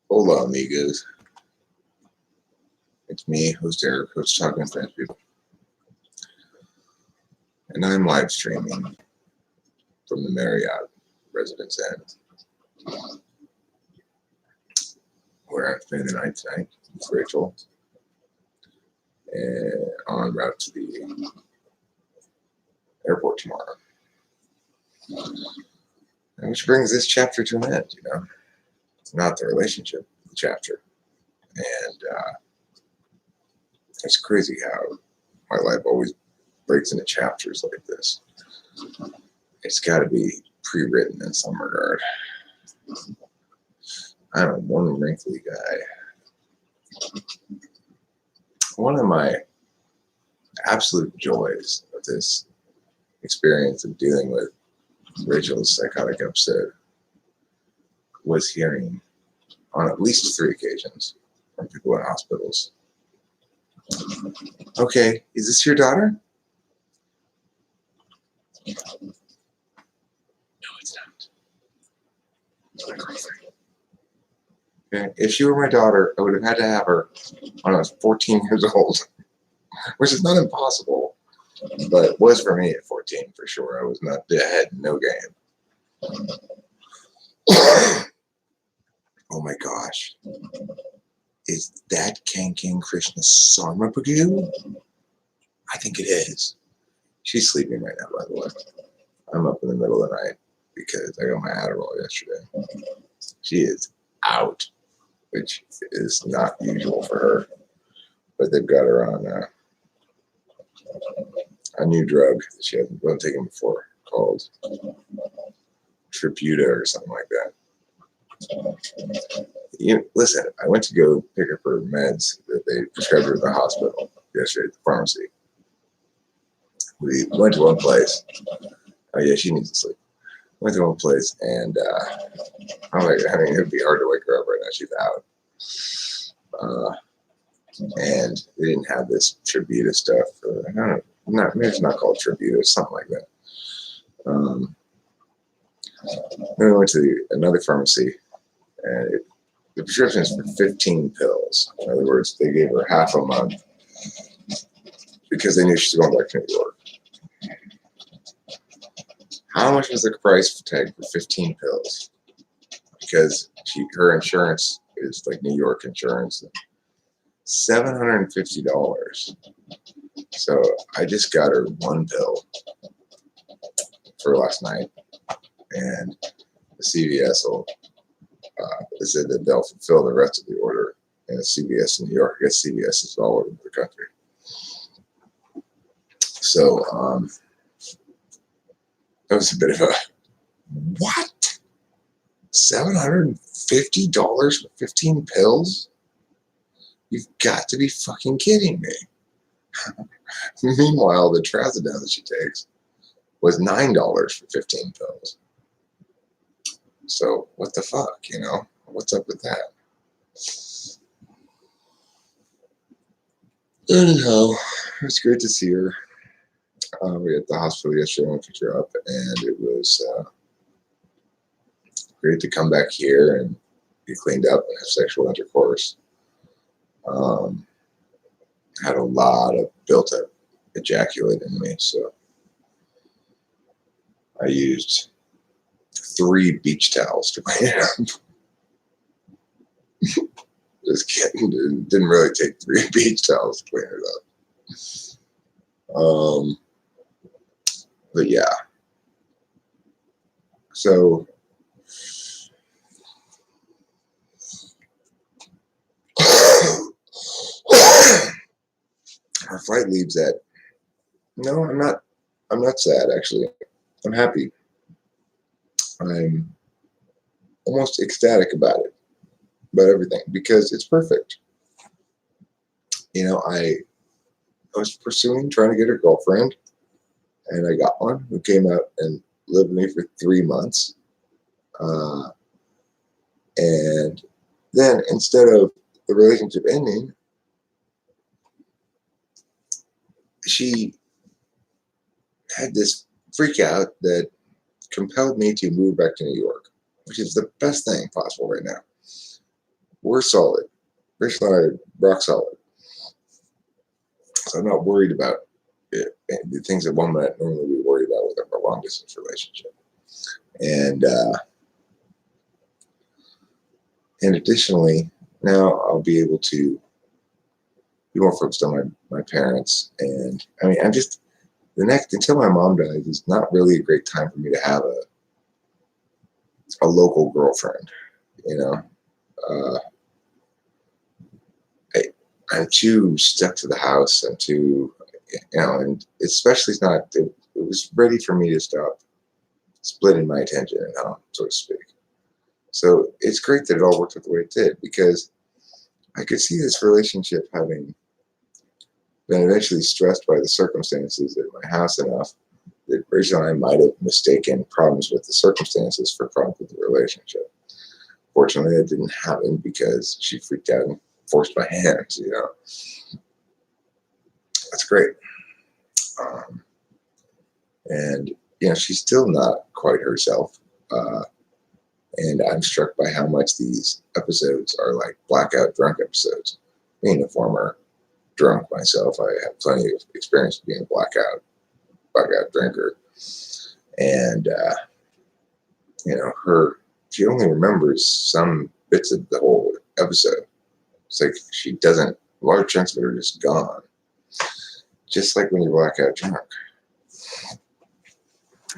Hola, amigos. It's me, host Eric, host Talking French People. And I'm live streaming from the Marriott Residence Inn, where I'm spending the night tonight with Rachel, and en route to the airport tomorrow. And which brings this chapter to an end, It's not the relationship, the chapter. And it's crazy how my life always breaks into chapters like this. It's got to be pre-written in some regard. I'm one wrinkly guy. One of my absolute joys of this experience of dealing with Rachel's psychotic episode was hearing on at least 3 occasions from people in hospitals. Okay, is this your daughter? No, it's not. It's my girlfriend. Okay. If she were my daughter, I would have had to have her when I was 14 years old, which is not impossible, but was for me at 14 for sure. I was not ahead, no game. Oh my gosh. Is that Kankan Krishna Sarmapagu? I think it is. She's sleeping right now, by the way. I'm up in the middle of the night because I got my Adderall yesterday. She is out, which is not usual for her. But they've got her on a new drug that she hasn't been taking before called Tributa or something like that. Listen, I went to go pick up her meds that they prescribed her at the hospital yesterday at the pharmacy. We went to one place. Oh yeah, she needs to sleep. Went to one place and I'm like, I mean, it'd be hard to wake her up right now. She's out. And they didn't have this Tributa stuff. I don't know, maybe it's not called Tributa, something like that. Then we went to another pharmacy, and the prescription is for 15 pills. In other words, they gave her half a month because they knew she was going back to New York. How much was the price tag for 15 pills? Because her insurance is like New York insurance. $750. So I just got her 1 pill for last night, and the CVS will they said that they'll fulfill the rest of the order in a CVS in New York. I guess CVS is all over the country. So that was a bit of a what? $750 for 15 pills? You've got to be fucking kidding me. Meanwhile, the Trazodone that she takes was $9 for 15 pills. So what the fuck, What's up with that? Anyhow, it was great to see her. We were at the hospital yesterday and picked her up, and it was great to come back here and be cleaned up and have sexual intercourse. Had a lot of built-up ejaculate in me, so I used 3 beach towels to clean it up. Just kidding. It didn't really take 3 beach towels to clean it up. But yeah. So our flight leaves at. No, I'm not sad actually. I'm happy. I'm almost ecstatic about everything, because it's perfect. I was trying to get a girlfriend, and I got one who came out and lived with me for 3 months. And then instead of the relationship ending, she had this freak out that compelled me to move back to New York. which is the best thing possible right now. We're solid. Rachel and I are rock solid. So I'm not worried about it, and the things that one might normally be worried about with a long distance relationship. And additionally, now I'll be able to be more focused on my parents. And I mean, I'm just, until my mom dies, is not really a great time for me to have a local girlfriend, you know. I'm too stuck to the house and too, and especially it's not, it was ready for me to stop splitting my attention and so to speak. So it's great that it all worked out the way it did, because I could see this relationship having been eventually stressed by the circumstances at my house enough that Rachel and I might have mistaken problems with the circumstances for problems with the relationship. Fortunately, that didn't happen because she freaked out and forced my hands, you know. That's great. And, you know, she's still not quite herself. And I'm struck by how much these episodes are like blackout drunk episodes. Being a former drunk myself, I have plenty of experience being a blackout drinker. And, you know, she only remembers some bits of the whole episode. It's like she doesn't, large chunks of it are just gone. Just like when you black out drunk.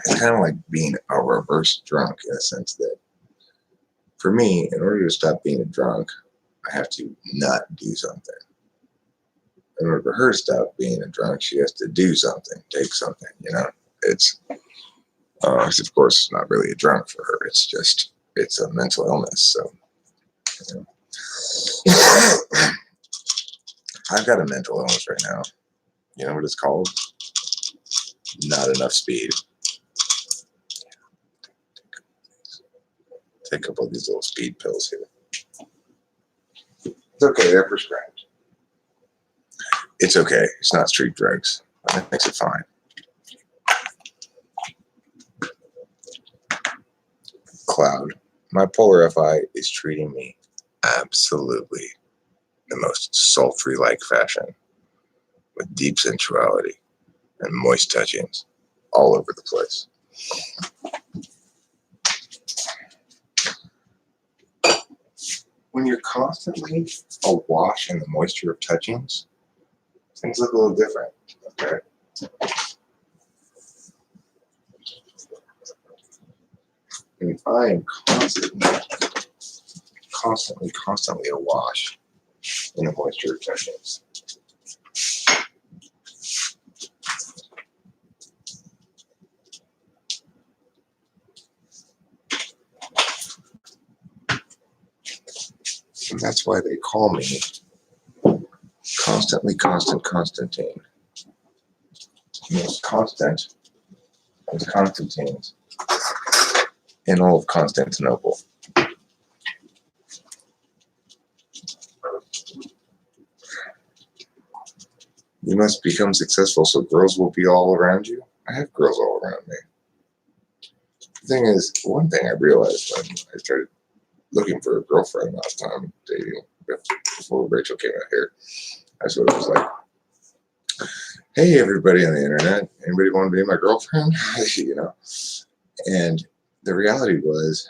It's kind of like being a reverse drunk in the sense that, for me, in order to stop being a drunk, I have to not do something. In order for her to stop being a drunk, she has to do something, take something, you know. It's of course not really a drunk for her. It's a mental illness. So, you know. I've got a mental illness right now. You know what it's called? Not enough speed. Take a couple of these little speed pills here. It's okay, they're prescribed. It's okay. It's not street drugs. That makes it fine. Cloud, my polar FI is treating me absolutely the most sultry-like fashion, with deep sensuality and moist touchings all over the place. When you're constantly awash in the moisture of touchings, things look a little different, okay? And if I am constantly awash in the moisture of touchings, and that's why they call me Constantly Constant Constantine. Most constant of Constantines in all of Constantinople. You must become successful so girls will be all around you. I have girls all around me. The thing is, one thing I realized when I started looking for a girlfriend last time, dating before Rachel came out here, I sort of was like, hey, everybody on the internet, anybody want to be my girlfriend? You know? And the reality was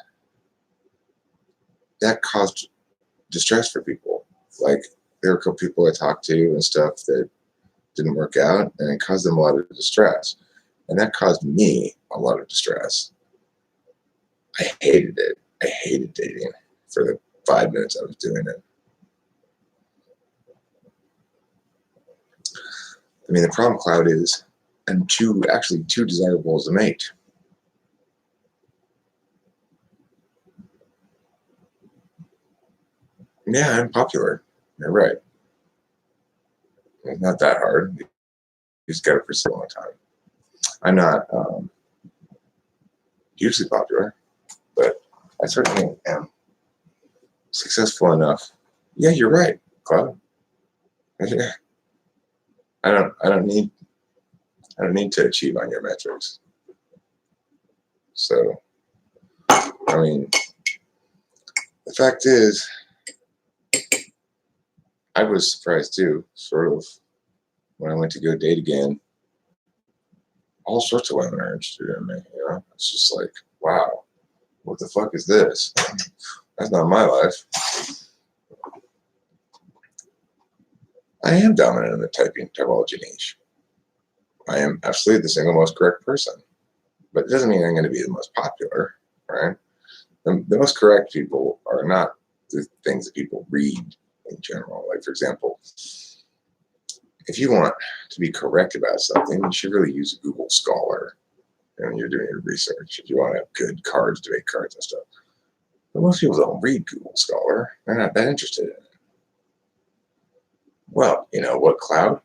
that caused distress for people. Like, there were a couple people I talked to and stuff that didn't work out, and it caused them a lot of distress. And that caused me a lot of distress. I hated it. I hated dating for the 5 minutes I was doing it. I mean, the problem, Cloud, is I'm too desirable as a mate. Yeah, I'm popular. You're right. It's not that hard. You just got to pursue a long time. I'm not hugely popular, but I certainly am successful enough. Yeah, you're right, Cloud. Yeah. I don't need to achieve on your metrics. So, I mean, the fact is, I was surprised too, sort of, when I went to go date again. All sorts of women are interested in me, you know? It's just like, wow, what the fuck is this? That's not my life. I am dominant in the typology niche. I am absolutely the single most correct person. But it doesn't mean I'm going to be the most popular, right? The most correct people are not the things that people read in general. Like, for example, if you want to be correct about something, you should really use Google Scholar when you're doing your research. If you want to have good cards, debate cards and stuff. But most people don't read Google Scholar. They're not that interested in it. Well, you know what, Cloud?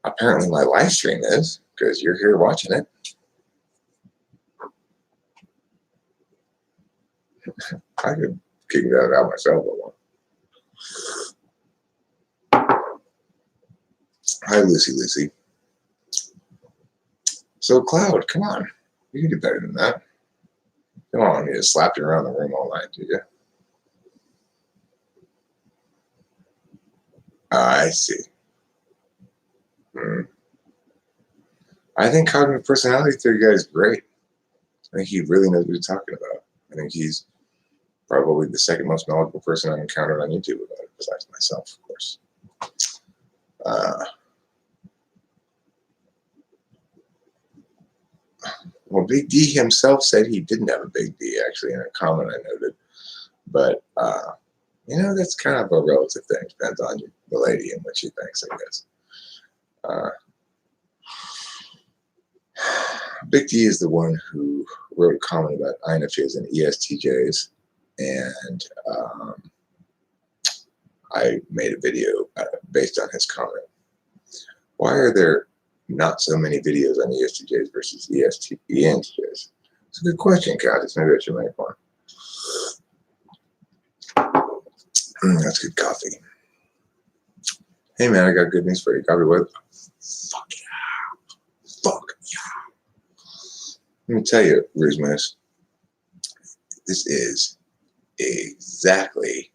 Apparently my live stream is, because you're here watching it. I could kick that out myself if I want. Hi, Lucy. So, Cloud, come on. You can do better than that. Come on, you just slapped you around the room all night, did you? I see. I think cognitive personality theory guy is great. I think he really knows what he's talking about. I think he's probably the second most knowledgeable person I've encountered on YouTube about it, besides myself, of course. Well, Big D himself said he didn't have a big D, actually, in a comment I noted. But, you know, that's kind of a relative thing. Depends on the lady and what she thinks, I guess. Big D is the one who wrote a comment about INFJs and ESTJs, and I made a video based on his comment. Why are there not so many videos on ESTJs versus ENTJs? It's a good question, Curtis. Maybe I should make one. That's good coffee. Hey, man, I got good news for you. Coffee with? Fuck yeah. Fuck yeah. Let me tell you, Rizmus, this is exactly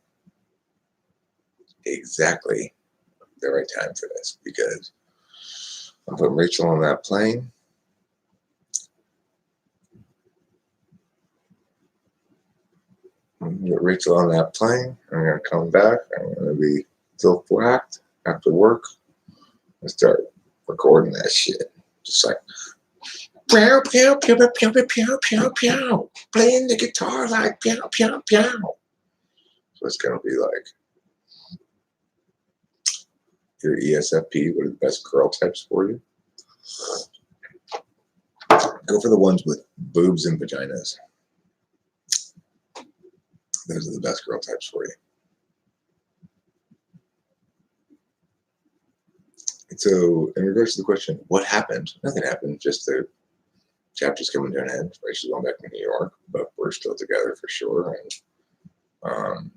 the right time for this, because I'm putting Rachel on that plane. I'm gonna put Rachel on that plane. I'm gonna come back. I'm gonna be still whacked after work and start recording that shit. Just like pew pew pew pew pew pew pew pew, playing the guitar like pew pew pew. So it's gonna be like your ESFP. What are the best girl types for you? Go for the ones with boobs and vaginas. Those are the best girl types for you. And so, in regards to the question, what happened? Nothing happened. Just the chapter's coming to an end. Rachel's going back to New York, but we're still together for sure. And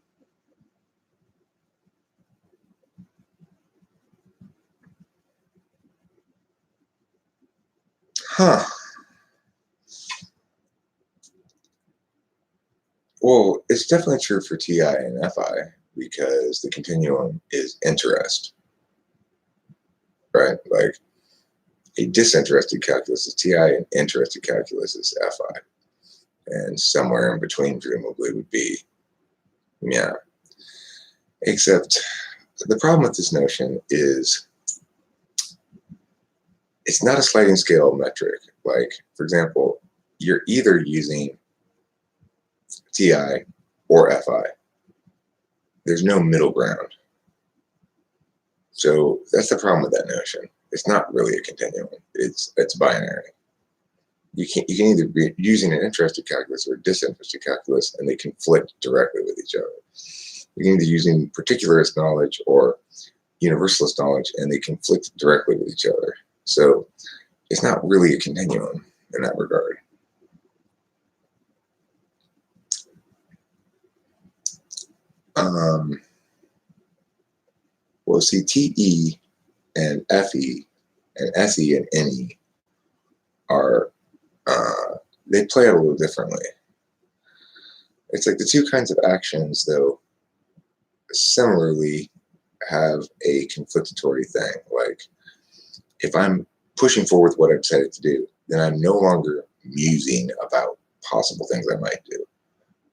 well, it's definitely true for TI and FI, because the continuum is interest, right? Like a disinterested calculus is TI and interested calculus is FI. And somewhere in between, presumably, would be, yeah. Except the problem with this notion is it's not a sliding scale metric. Like, for example, you're either using TI or FI. There's no middle ground. So that's the problem with that notion. It's not really a continuum. It's binary. You can either be using an interested calculus or a disinterested calculus, and they conflict directly with each other. You can either using particularist knowledge or universalist knowledge, and they conflict directly with each other. So it's not really a continuum in that regard. Well, see, TE and FE and SE and NE are, they play it a little differently. It's like the two kinds of actions, though, similarly have a conflictory thing. Like, if I'm pushing forward what I've decided to do, then I'm no longer musing about possible things I might do.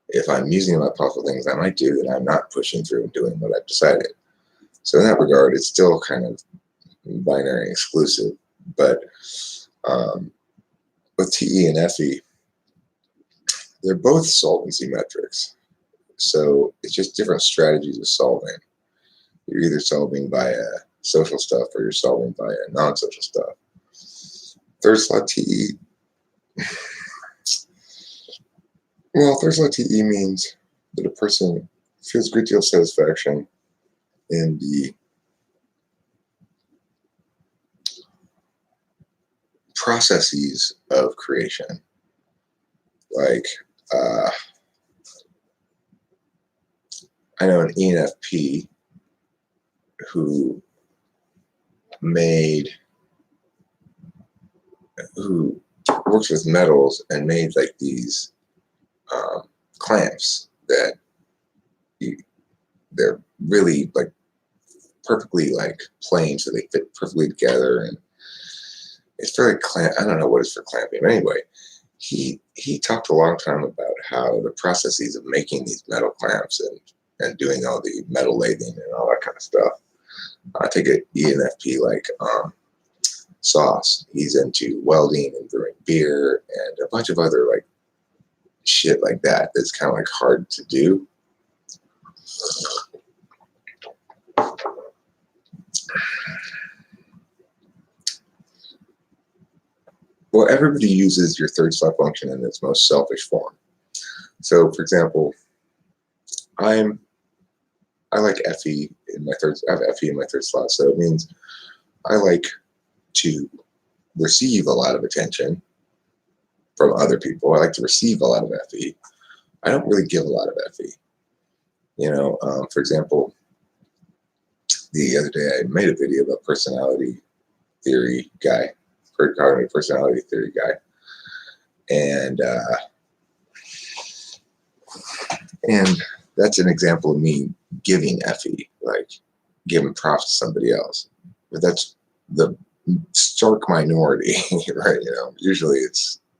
If I'm musing about possible things I might do, then I'm not pushing through and doing what I've decided. So in that regard, it's still kind of binary exclusive. But with TE and FE, they're both solvency metrics. So it's just different strategies of solving. You're either solving via social stuff or you're solving via non-social stuff. Third slot TE. Well, third slot TE means that a person feels a great deal of satisfaction in the processes of creation. Like, I know an ENFP who works with metals and made like these clamps that they're really like perfectly like plain, so they fit perfectly together, and it's very I don't know what it's for clamping. But anyway, he talked a long time about how the processes of making these metal clamps and doing all the metal lathing and all that kind of stuff. I take an ENFP like Sauce. He's into welding and brewing beer and a bunch of other like shit like that that's kind of like hard to do. Well, everybody uses your third slot function in its most selfish form. So, for example, I like FE in my third. I have FE in my third slot, so it means I like to receive a lot of attention from other people. I like to receive a lot of FE. I don't really give a lot of FE. You know, for example, the other day I made a video about personality theory guy, cognitive personality theory guy, and that's an example of me giving FE, like giving props to somebody else. But that's the stark minority, right? You know, usually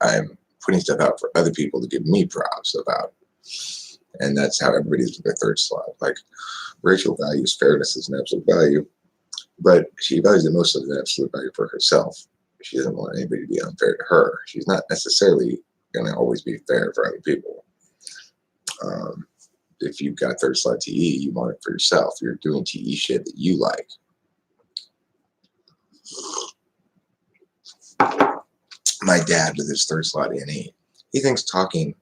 I'm putting stuff out for other people to give me props about, and that's how everybody's with their third slot. Like Rachel values fairness as an absolute value, but she values it most as an absolute value for herself. She doesn't want anybody to be unfair to her. She's not necessarily going to always be fair for other people. If you've got third slot TE, you want it for yourself. You're doing TE shit that you like. My dad, with his third slot NE, he thinks talking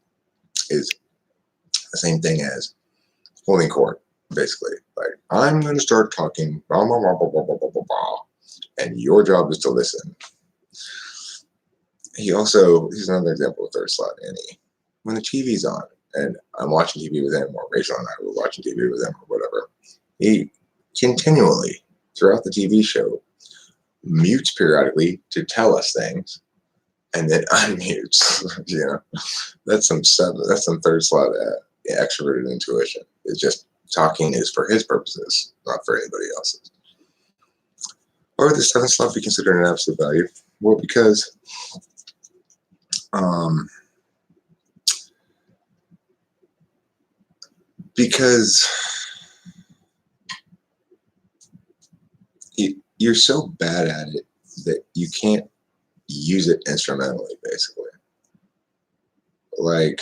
is the same thing as holding court, basically. Like, I'm going to start talking, blah, blah, blah, blah, blah, blah, blah, blah, and your job is to listen. He's another example of third slot NE. When the TV's on, and I'm watching TV with him, or Rachel and I were watching TV with him, or whatever, he continually, throughout the TV show, mutes periodically to tell us things, and then unmutes. You know, that's some third slot extroverted intuition. It's just talking is for his purposes, not for anybody else's. Why would the seventh slot be considered an absolute value? Well, because you're so bad at it that you can't use it instrumentally, basically. Like,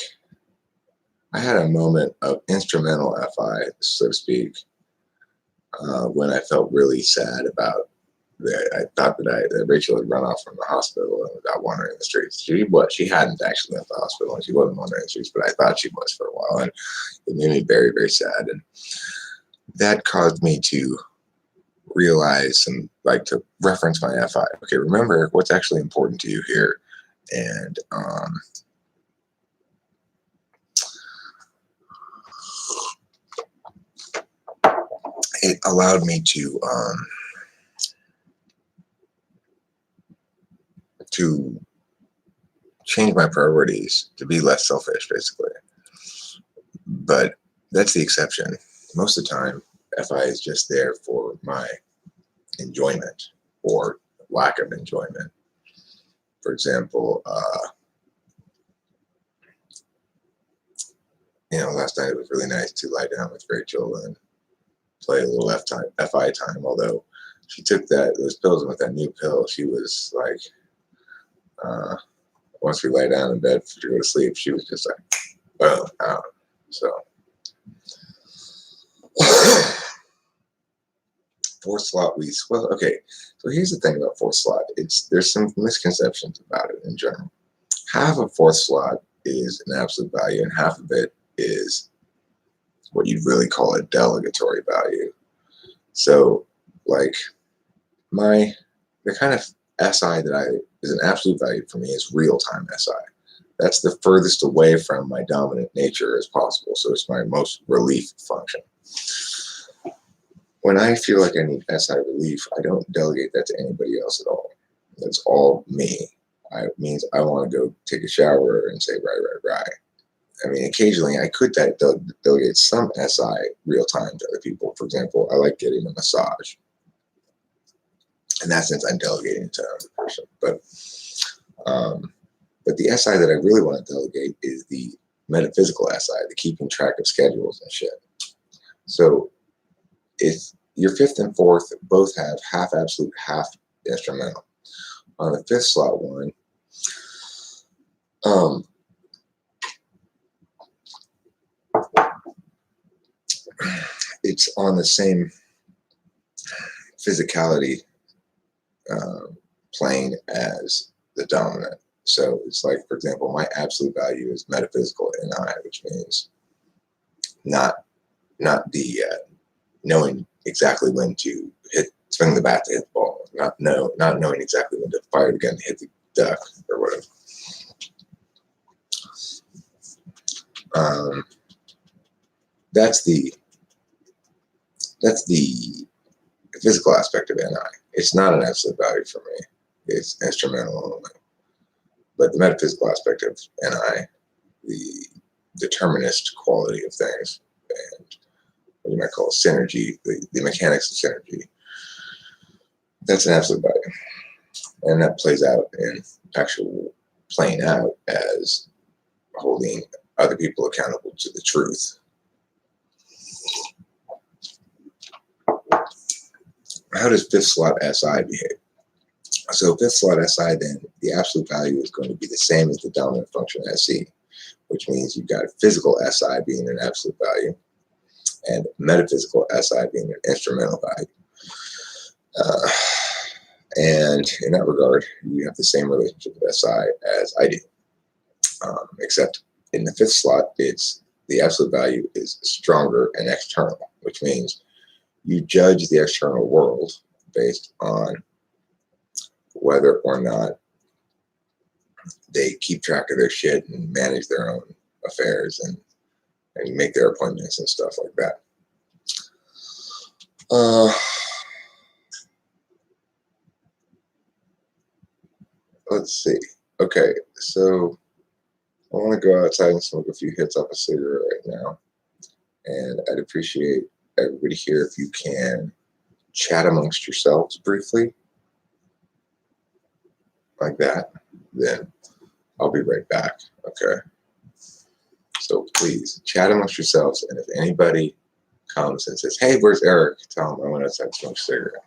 I had a moment of instrumental FI, so to speak, when I felt really sad about that. I thought that Rachel had run off from the hospital and got wandering in the streets. She hadn't actually left the hospital, and she wasn't wandering in the streets, but I thought she was for a while, and it made me very, very sad. And that caused me to realize and like to reference my FI. Okay, remember what's actually important to you here, and it allowed me to change my priorities to be less selfish, basically. But that's the exception. Most of the time, FI is just there for my enjoyment or lack of enjoyment. For example, last night it was really nice to lie down with Rachel and play a little FI time. Although she took those pills, and with that new pill, she was like, once we lay down in bed to go to sleep, she was just like, boom, out. So, fourth slot lease. Well, okay. So here's the thing about fourth slot. There's some misconceptions about it in general. Half of fourth slot is an absolute value, and half of it is what you'd really call a delegatory value. So, like, the kind of SI that is an absolute value for me is real-time SI. That's the furthest away from my dominant nature as possible. So it's my most relief function. When I feel like I need SI relief, I don't delegate that to anybody else at all. That's all me. It means I want to go take a shower and say, right. I mean, occasionally I could delegate some SI real time to other people. For example, I like getting a massage. In that sense, I'm delegating to another person. But the SI that I really want to delegate is the metaphysical SI, the keeping track of schedules and shit. So if your fifth and fourth both have half absolute, half instrumental. On the fifth slot one, it's on the same physicality plane as the dominant. So it's like, for example, my absolute value is metaphysical NI, which means not the knowing exactly when to swing the bat to hit the ball, not knowing exactly when to fire the gun to hit the duck or whatever. That's the physical aspect of NI. It's not an absolute value for me. It's instrumental only. But the metaphysical aspect of NI, the determinist quality of things, and what you might call synergy, the mechanics of synergy, that's an absolute value. And that plays out in actual playing out as holding other people accountable to the truth. How does fifth slot SI behave? So fifth slot SI, then, the absolute value is going to be the same as the dominant function SE, which means you've got physical SI being an absolute value and metaphysical SI being an instrumental value. And in that regard, you have the same relationship with SI as I do, except in the fifth slot, the absolute value is stronger and external, which means you judge the external world based on whether or not they keep track of their shit and manage their own affairs and make their appointments and stuff like that. Let's see. Okay, so I want to go outside and smoke a few hits off a cigarette right now. And I'd appreciate everybody here if you can chat amongst yourselves briefly. Like that. Then I'll be right back. Okay. So please chat amongst yourselves. And if anybody comes and says, hey, where's Eric? Tell him I went outside to smoke a cigarette.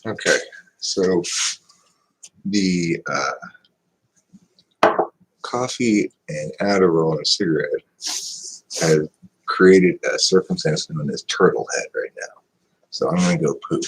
Okay, so the coffee and Adderall and a cigarette have created a circumstance known as turtle head right now. So I'm going to go poop.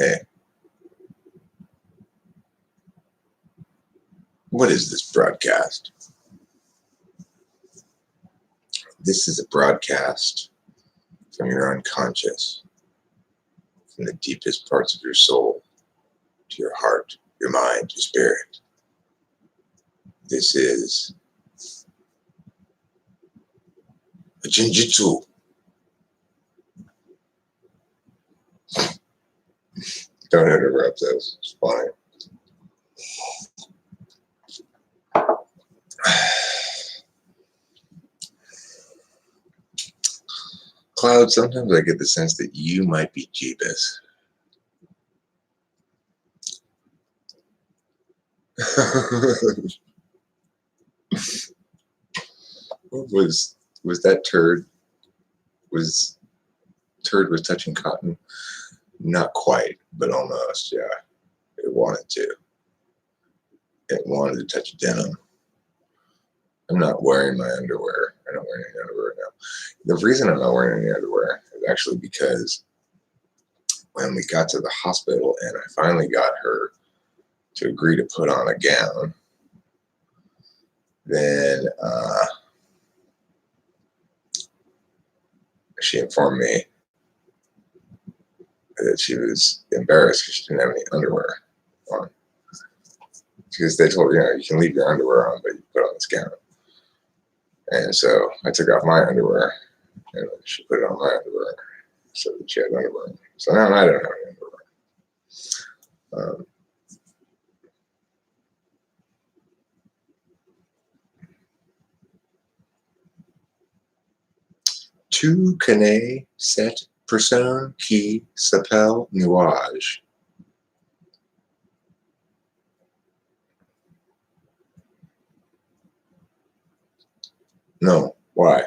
Hey, what is this broadcast? This is a broadcast from your unconscious, from the deepest parts of your soul to your heart, your mind, your spirit. This is a Jinjitsu. Don't interrupt this. It's fine. Cloud, sometimes I get the sense that you might be Jeebus. was that turd was touching cotton? Not quite, but almost, yeah. It wanted to. It wanted to touch denim. I'm not wearing my underwear. I don't wear any underwear now. The reason I'm not wearing any underwear is actually because when we got to the hospital and I finally got her to agree to put on a gown, then she informed me that she was embarrassed because she didn't have any underwear on. Because they told her, you can leave your underwear on, but you put on this gown. And so I took off my underwear and she put it on my underwear so that she had underwear. So now I don't have any underwear. 2 connais cette personne qui s'appelle nuage. No. Why?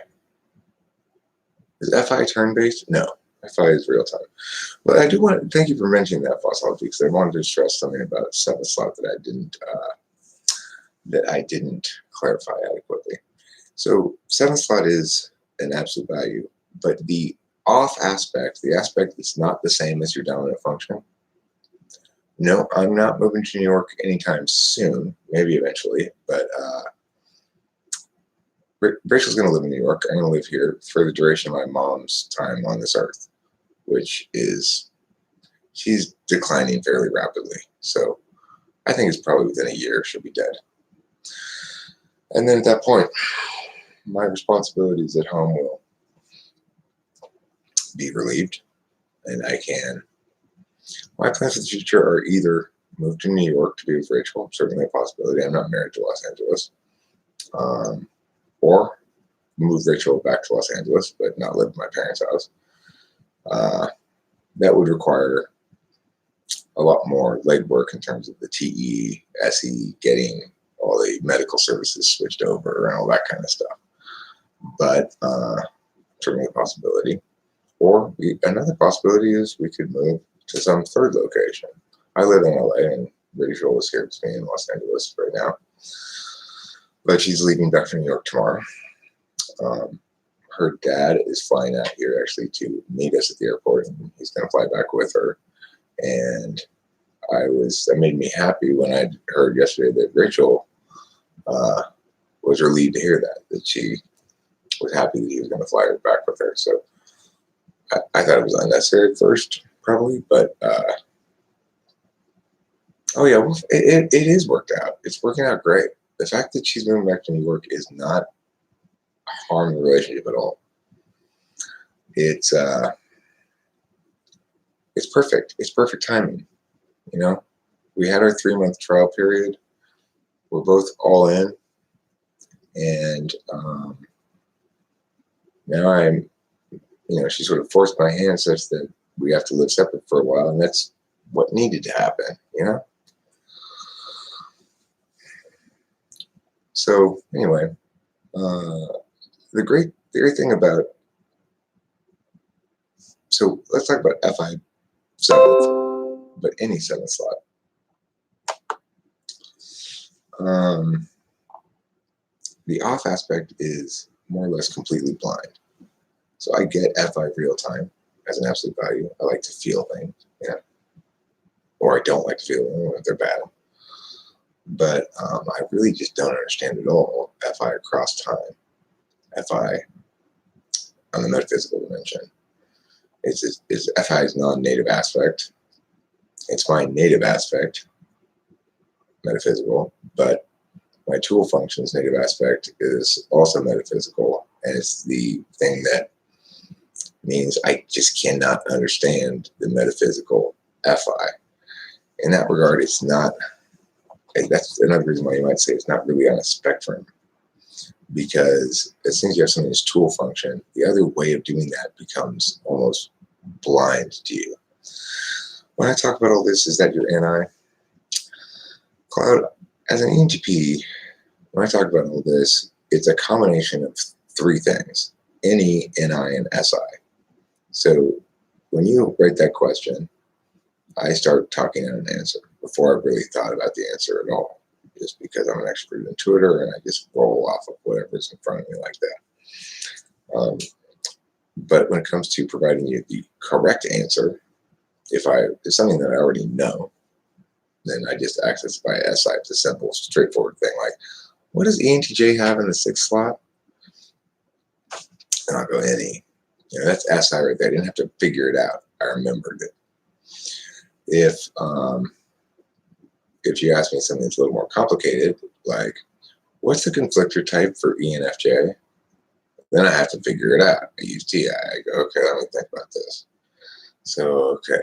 Is FI turn-based? No. FI is real-time. But I do want to thank you for mentioning that, Fossology, because I wanted to stress something about 7th slot that I didn't clarify adequately. So 7th slot is an absolute value, but the off aspect, the aspect that's not the same as your dominant function. No, I'm not moving to New York anytime soon. Maybe eventually, but Rachel's going to live in New York. I'm going to live here for the duration of my mom's time on this earth, which is, she's declining fairly rapidly. So I think it's probably within a year she'll be dead. And then at that point, my responsibilities at home will be relieved, and I can. My plans for the future are either move to New York to be with Rachel, certainly a possibility. I'm not married to Los Angeles. Or move Rachel back to Los Angeles, but not live in my parents' house. That would require a lot more legwork in terms of the TE, SE, getting all the medical services switched over and all that kind of stuff. But certainly a possibility. Or another possibility is we could move to some third location. I live in LA, and Rachel is here with me in Los Angeles right now. But she's leaving back from New York tomorrow. Her dad is flying out here actually to meet us at the airport, and he's going to fly back with her. And that made me happy when I heard yesterday that Rachel was relieved to hear that she was happy that he was going to fly her back with her. So I thought it was unnecessary at first, probably, but oh yeah, well, it is worked out. It's working out great. The fact that she's moving back to New York is not harm the relationship at all. It's perfect. It's perfect timing. You know, we had our 3-month trial period. We're both all in, and now she sort of forced my hand such that we have to live separate for a while, and that's what needed to happen. You know. So anyway, the great thing about, so let's talk about FI 7th, but any 7th slot. The off aspect is more or less completely blind. So I get FI real time as an absolute value. I like to feel things, yeah, or I don't like to feel them if they're bad. But I really just don't understand at all FI across time. FI on the metaphysical dimension. It's FI's non-native aspect. It's my native aspect, metaphysical, but my tool function's native aspect is also metaphysical, and it's the thing that means I just cannot understand the metaphysical FI. In that regard, it's not, that's another reason why you might say it's not really on a spectrum, because as soon as you have something as tool function, the other way of doing that becomes almost blind to you. When I talk about all this, is that your NI? Cloud, as an ENTP, when I talk about all this, it's a combination of 3 things: NE, NI, and SI. So when you write that question, I start talking in an answer before I really thought about the answer at all, just because I'm an expert intuitor and I just roll off of whatever's in front of me like that. But when it comes to providing you the correct answer, if it's something that I already know, then I just access it by SI. It's a simple, straightforward thing like, what does ENTJ have in the 6th slot? And I'll go NE. That's SI right there. I didn't have to figure it out. I remembered it. If you ask me something that's a little more complicated, like, what's the conflictor type for ENFJ? Then I have to figure it out. I use TI. I go, okay, let me think about this. So, okay,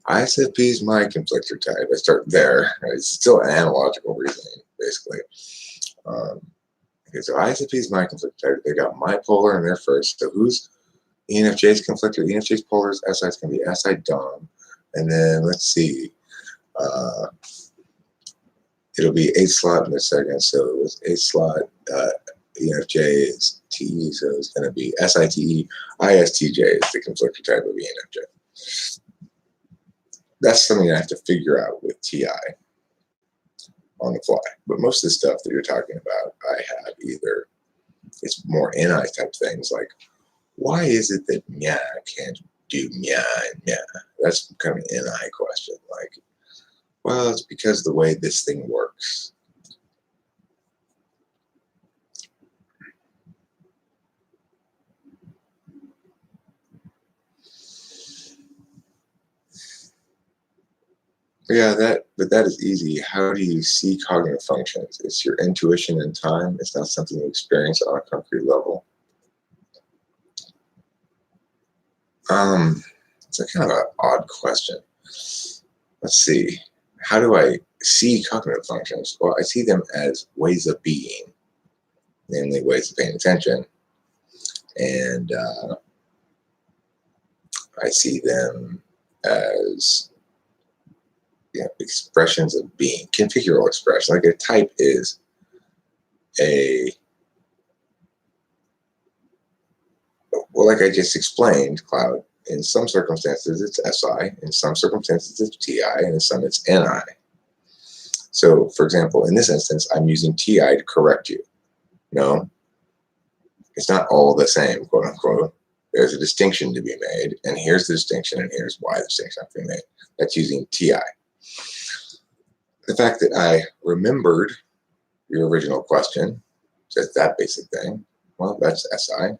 ISFP is my conflictor type. I start there. It's still an analogical reasoning, basically. Okay, so ISFP is my conflictor type. They got my polar in there first. So who's ENFJ's conflictor? ENFJ's polar is SI. It's going to be SI Dom. And then let's see. It'll be 8th slot in a second. So it was 8th slot ENFJ is T, so it's going to be SITE. ISTJ is the conflictor type of ENFJ. That's something I have to figure out with TI on the fly. But most of the stuff that you're talking about, I have either, it's more NI type things like, why is it that Nya can't do Nya and Nya? That's kind of an NI question. Like, well, it's because the way this thing works. Yeah, but that is easy. How do you see cognitive functions? It's your intuition in time. It's not something you experience on a concrete level. It's a kind of an odd question. Let's see. How do I see cognitive functions? Well, I see them as ways of being, namely ways of paying attention. And I see them as expressions of being, configural expression. Like a type is well, like I just explained, Cloud, in some circumstances it's SI, in some circumstances it's TI, and in some it's NI. So, for example, in this instance, I'm using TI to correct you. No, it's not all the same, quote unquote. There's a distinction to be made, and here's the distinction, and here's why the distinction has to be made. That's using TI. The fact that I remembered your original question, just that basic thing, well, that's SI.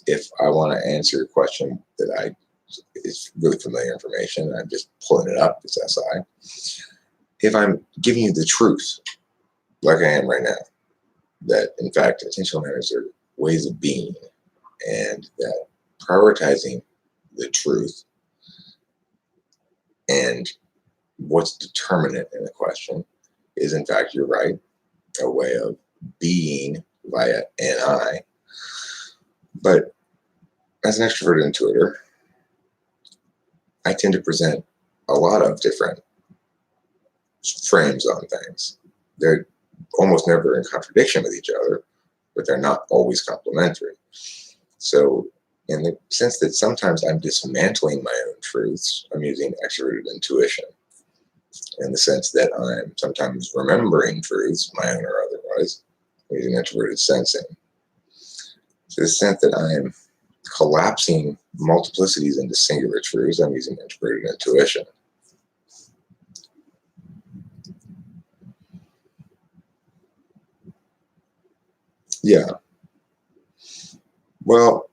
If I want to answer a question that is really familiar information, I'm just pulling it up, it's SI. If I'm giving you the truth, like I am right now, that in fact intentional manners are ways of being, and that prioritizing the truth and what's determinate in the question is in fact, you're right, a way of being via NI. But as an extroverted intuitor, I tend to present a lot of different frames on things. They're almost never in contradiction with each other, but they're not always complementary. So in the sense that sometimes I'm dismantling my own truths, I'm using extroverted intuition. In the sense that I'm sometimes remembering truths, my own or otherwise, I'm using introverted sensing. To the extent that I'm collapsing multiplicities into singular truths, I'm using introverted intuition. Yeah. Well,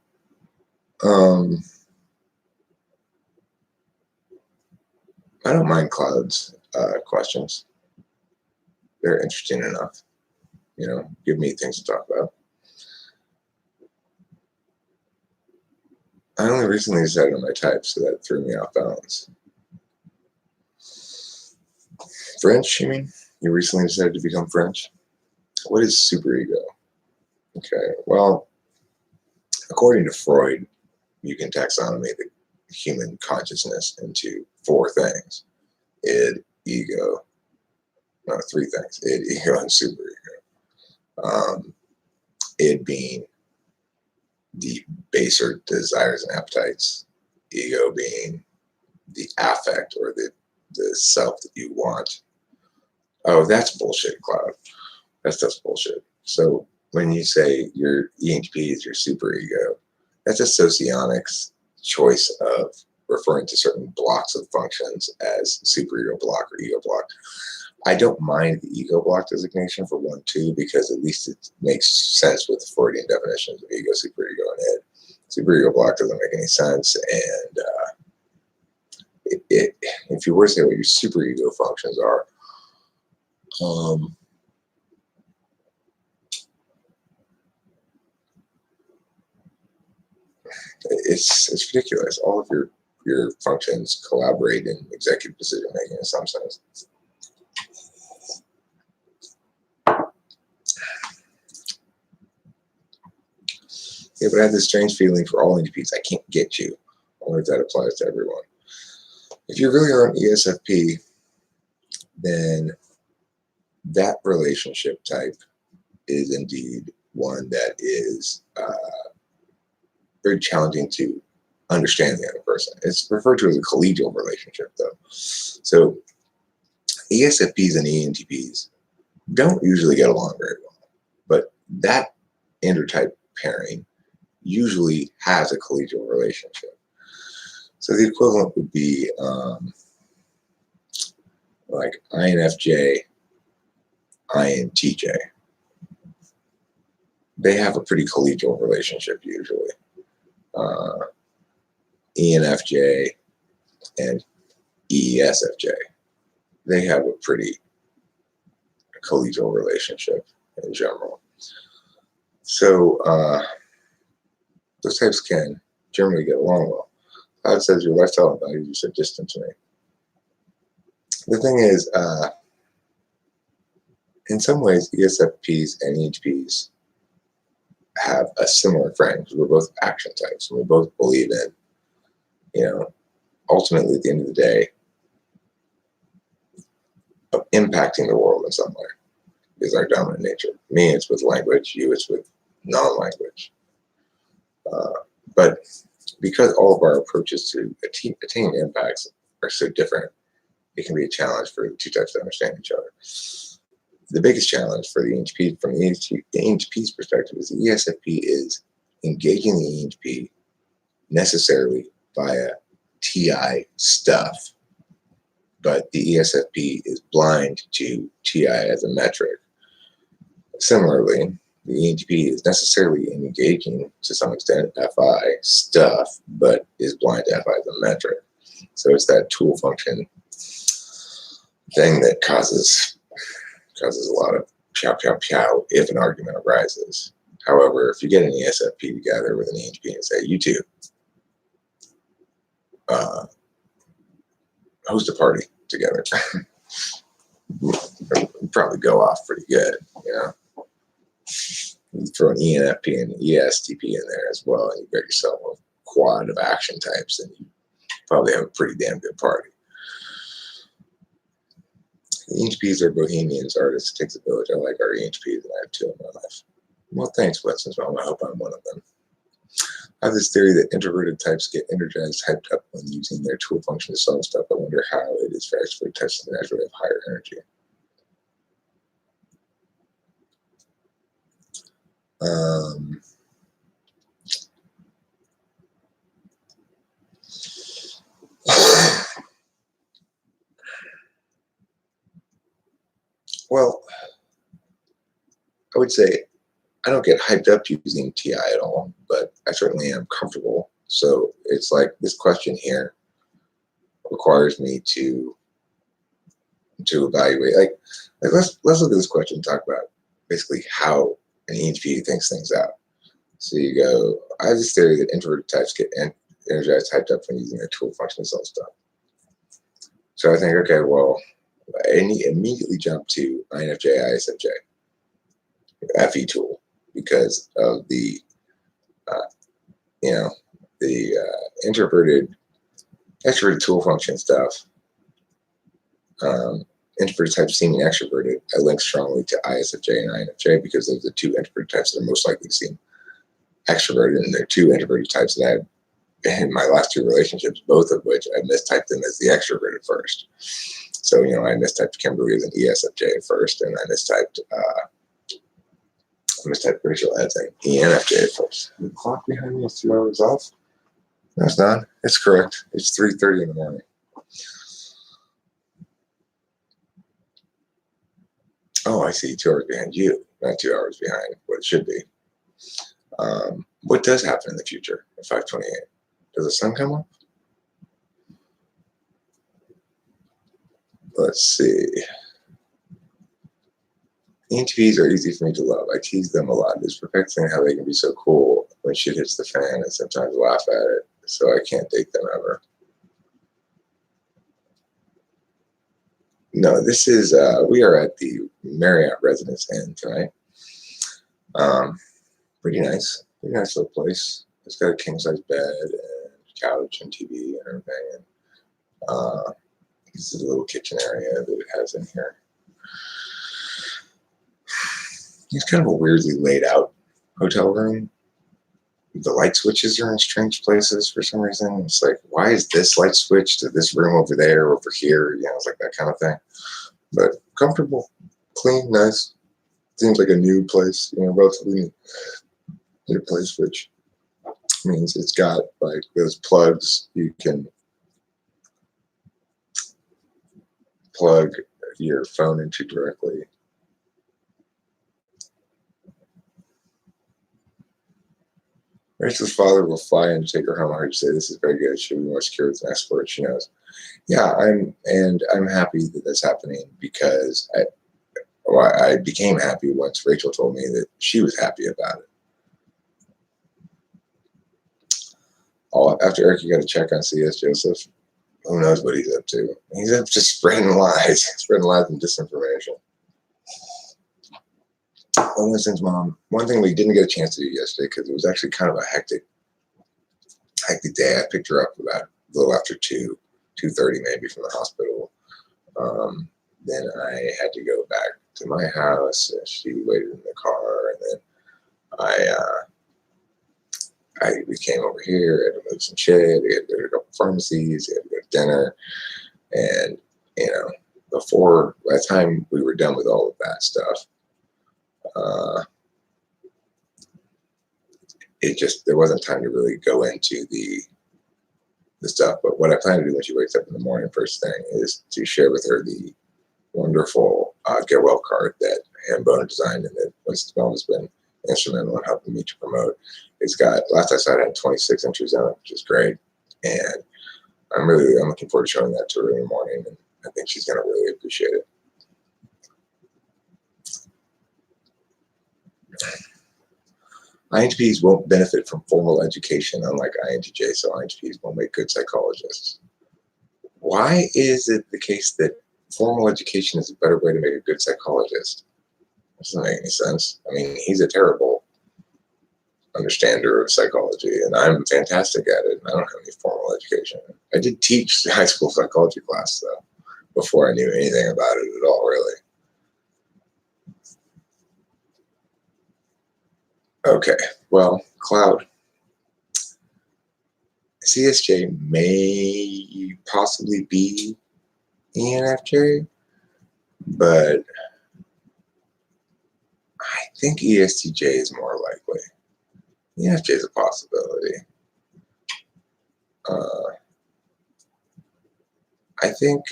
I don't mind Cloud's questions. They're interesting enough. Give me things to talk about. I only recently decided on my type, so that threw me off balance. French, you mean? You recently decided to become French? What is superego? Okay, well, according to Freud, you can taxonomy the human consciousness into four things: id, ego, no, three things: id, ego, and superego. Id being the baser desires and appetites, ego being the affect or the self that you want. Oh, that's bullshit, Cloud. That's just bullshit. So when you say your ENTP is your superego, that's a socionics choice of referring to certain blocks of functions as superego block or ego block. I don't mind the ego block designation for 1, 2, because at least it makes sense with the Freudian definitions of ego, superego, and id. Superego block doesn't make any sense, and if you were to say what your superego functions are, it's ridiculous. All of your functions collaborate in executive decision making in some sense. Yeah, but I have this strange feeling for all ENTPs. I can't get you. I wonder if that applies to everyone. If you really are an ESFP, then that relationship type is indeed one that is very challenging to understand the other person. It's referred to as a collegial relationship, though. So ESFPs and ENTPs don't usually get along very well, but that intertype pairing usually has a collegial relationship. So the equivalent would be like INFJ, INTJ. They have a pretty collegial relationship usually. ENFJ and ESFJ, they have a pretty collegial relationship in general. So those types can generally get along well. How it says your lifestyle and values are distant to me. The thing is, in some ways, ESFPs and ENTPs have a similar frame because we're both action types and we both believe in, ultimately at the end of the day, of impacting the world in some way is our dominant nature. Me, it's with language. You, it's with non-language. But because all of our approaches to attain impacts are so different, it can be a challenge for the two types to understand each other. The biggest challenge for the ENTP, from the ENTP's perspective, is the ESFP is engaging the ENTP necessarily via TI stuff, but the ESFP is blind to TI as a metric. Similarly, the ENTP is necessarily engaging to some extent FI stuff, but is blind to FI as a metric. So it's that tool function thing that causes a lot of pow if an argument arises. However, if you get an ESFP together with an ENTP and say, you two, host a party together, you'd probably go off pretty good, You throw an ENFP and an ESTP in there as well, and you got yourself a quad of action types, and you probably have a pretty damn good party. The ENTPs are bohemians, artists. It takes a village. I like our ENTPs, and I have two in my life. Well, thanks, Winston's mom. I hope I'm one of them. I have this theory that introverted types get energized, hyped up when using their tool function to solve stuff. I wonder how it is for extrovert types that naturally have higher energy. Well, I would say I don't get hyped up using TI at all, but I certainly am comfortable. So it's like this question here requires me to evaluate. Like let's look at this question and talk about basically how an ENTP thinks things out. So you go, I have this theory that introverted types get energized, hyped up when using their tool function to solve stuff. So I think, okay, well, I immediately jump to INFJ, ISFJ, FE tool, because of the, introverted, extroverted tool function stuff. Introverted types seeming extroverted, I link strongly to ISFJ and INFJ because those are the two introverted types that are most likely to seem extroverted, and they're two introverted types that I have in my last two relationships, both of which I mistyped them as the extroverted first. So, I mistyped Kimberly as an ESFJ at first, and I mistyped Rachel as an ENFJ at first. The clock behind me is 2 hours off. No, it's not. It's correct. It's 3:30 in the morning. Oh, I see. 2 hours behind you, not 2 hours behind what it should be. What does happen in the future at 5:28? Does the sun come up? Let's see. ENTPs are easy for me to love. I tease them a lot. It's perplexing how they can be so cool when shit hits the fan and sometimes laugh at it. So I can't date them ever. No, this is, we are at the Marriott Residence Inn tonight. Pretty nice. Pretty nice little place. It's got a king-size bed and couch and TV and everything. And this is a little kitchen area that it has in here. It's kind of a weirdly laid out hotel room. The light switches are in strange places for some reason. It's like, why is this light switch to this room over there, over here? You know, it's like that kind of thing. But comfortable, clean, nice. Seems like a new place, you know, relatively new place, which means it's got like those plugs you can plug your phone into directly. Rachel's father will fly in to take her home. I heard you say this is very good. She'll be more secure with an escort. She knows. Yeah, I'm happy that that's happening because I became happy once Rachel told me that she was happy about it. After Eric, you got to check on CS Joseph. Who knows what he's up to? He's up to spreading lies, and disinformation. Winston's mom. One thing we didn't get a chance to do yesterday because it was actually kind of a hectic day. I picked her up about a little after 2:30 maybe from the hospital. Then I had to go back to my house. And she waited in the car, and then we came over here. I had to move some shit. We had to go to a couple pharmacies. We had to go to dinner, and you know, by the time we were done with all of that stuff, there wasn't time to really go into the stuff. But what I plan to do when she wakes up in the morning, first thing, is to share with her the wonderful Get Well card that Hambone designed and that Winston's mom has been instrumental in helping me to promote. It's got, last I saw it, had 26 entries on it, which is great. And I'm looking forward to showing that to her in the morning, and I think she's going to really appreciate it. INTPs won't benefit from formal education, unlike INTJs, so INTPs won't make good psychologists. Why is it the case that formal education is a better way to make a good psychologist? That doesn't make any sense. I mean, he's a terrible understander of psychology, and I'm fantastic at it, and I don't have any formal education. I did teach high school psychology class, though, before I knew anything about it at all, really. Okay, well, Cloud. CSJ may possibly be ENFJ, but I think ESTJ is more likely. ENFJ is a possibility. I think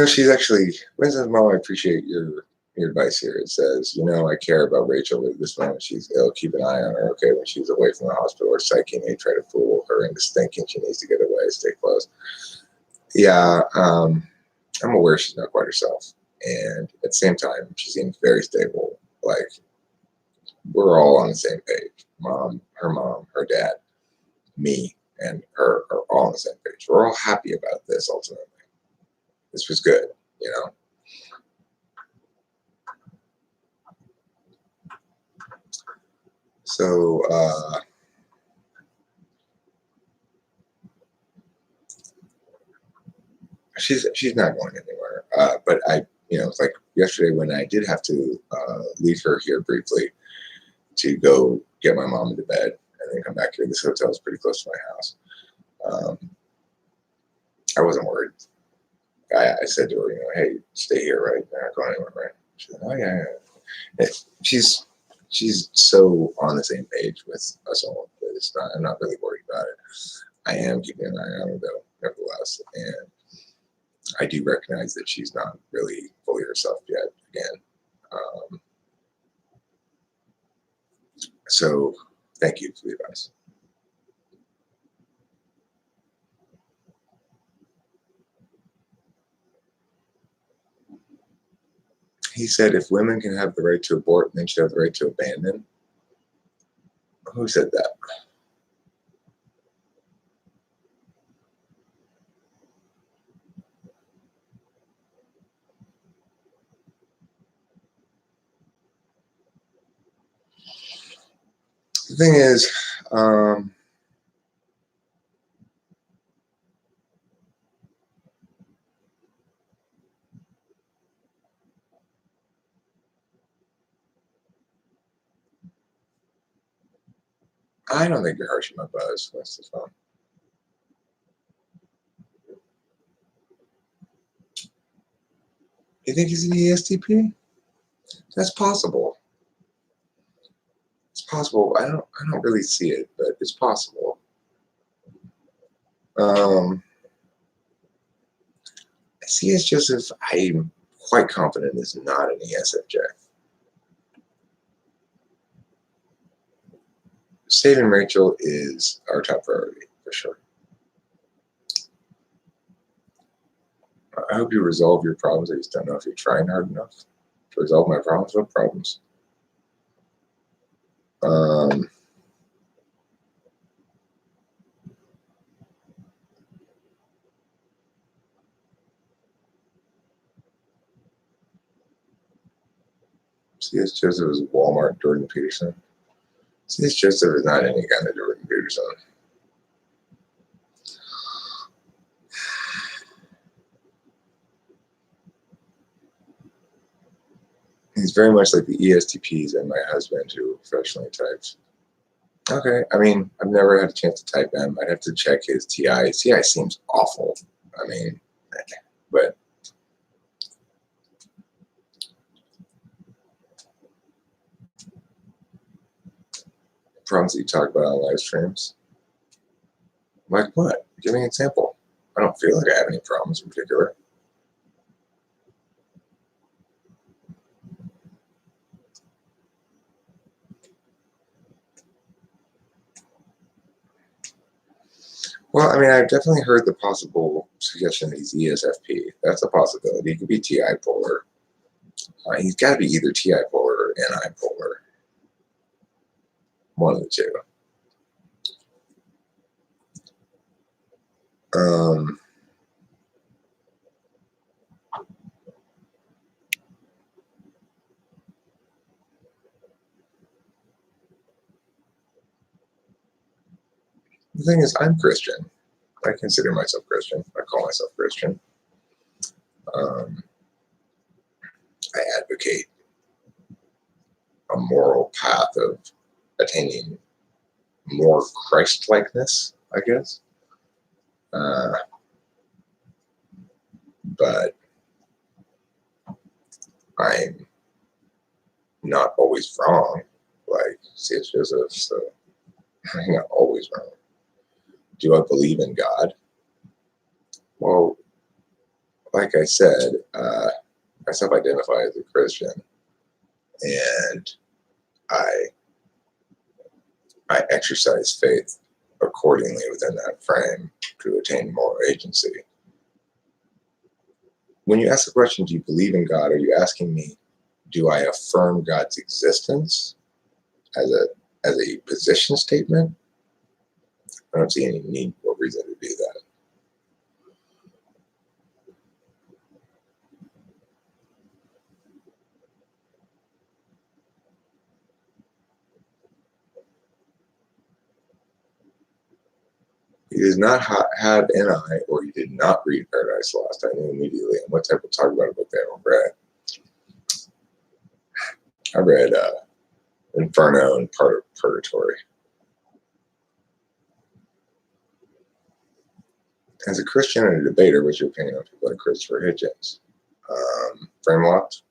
she's actually, Winston's mom, I appreciate your advice here. It says, I care about Rachel at this moment. She's ill. Keep an eye on her, okay? When she's away from the hospital or psyche may try to fool her into thinking she needs to get away, stay close. Yeah, I'm aware she's not quite herself. And at the same time, she seems very stable. Like, we're all on the same page. Her dad, me, and her are all on the same page. We're all happy about this ultimately. This was good, So, she's not going anywhere. But it's like yesterday when I did have to leave her here briefly to go get my mom into bed and then come back here. This hotel is pretty close to my house. I wasn't worried. I said to her, hey, stay here, right? You're not going anywhere, right? She said, oh yeah. She's so on the same page with us all that I'm not really worried about it. I am keeping an eye on her though, nevertheless, and I do recognize that she's not really fully herself yet. Again, so thank you for the advice. He said, if women can have the right to abort, men should have the right to abandon. Who said that? The thing is, I don't think you're harshing my buzz. What's the phone? You think he's an ESTP? That's possible. It's possible. I don't really see it, but it's possible. C.S. Joseph, I'm quite confident is not an ESFJ. Saving Rachel is our top priority, for sure. I hope you resolve your problems. I just don't know if you're trying hard enough to resolve my problems. What problems? C.S. Joseph is Walmart Jordan Peterson. C.S. Joseph is not any kind of Jordan Peterson. He's very much like the ESTPs and my husband who professionally types. Okay, I mean, I've never had a chance to type him. I'd have to check his TI. TI seems awful. I mean, but problems that you talk about on live streams. Like what? Give me an example. I don't feel like I have any problems in particular. Well, I mean, I've definitely heard the possible suggestion that he's ESFP. That's a possibility. He could be TI polar. He's got to be either TI polar or NI polar. One of the two. The thing is, I'm Christian. I consider myself Christian. I call myself Christian. I advocate a moral path of attaining more Christ-likeness, I guess. But I'm not always wrong, like C.S. Joseph, so I'm not always wrong. Do I believe in God? Well, like I said, I self-identify as a Christian, and I exercise faith accordingly within that frame to attain moral agency. When you ask the question, do you believe in God, are you asking me, do I affirm God's existence as a position statement? I don't see any need or reason to do that. He does not have NI, or he did not read Paradise Lost. I knew immediately. And what type of talk about a book they haven't read? I read Inferno and part of Purgatory. As a Christian and a debater, what's your opinion on people like Christopher Hitchens? Frame locked?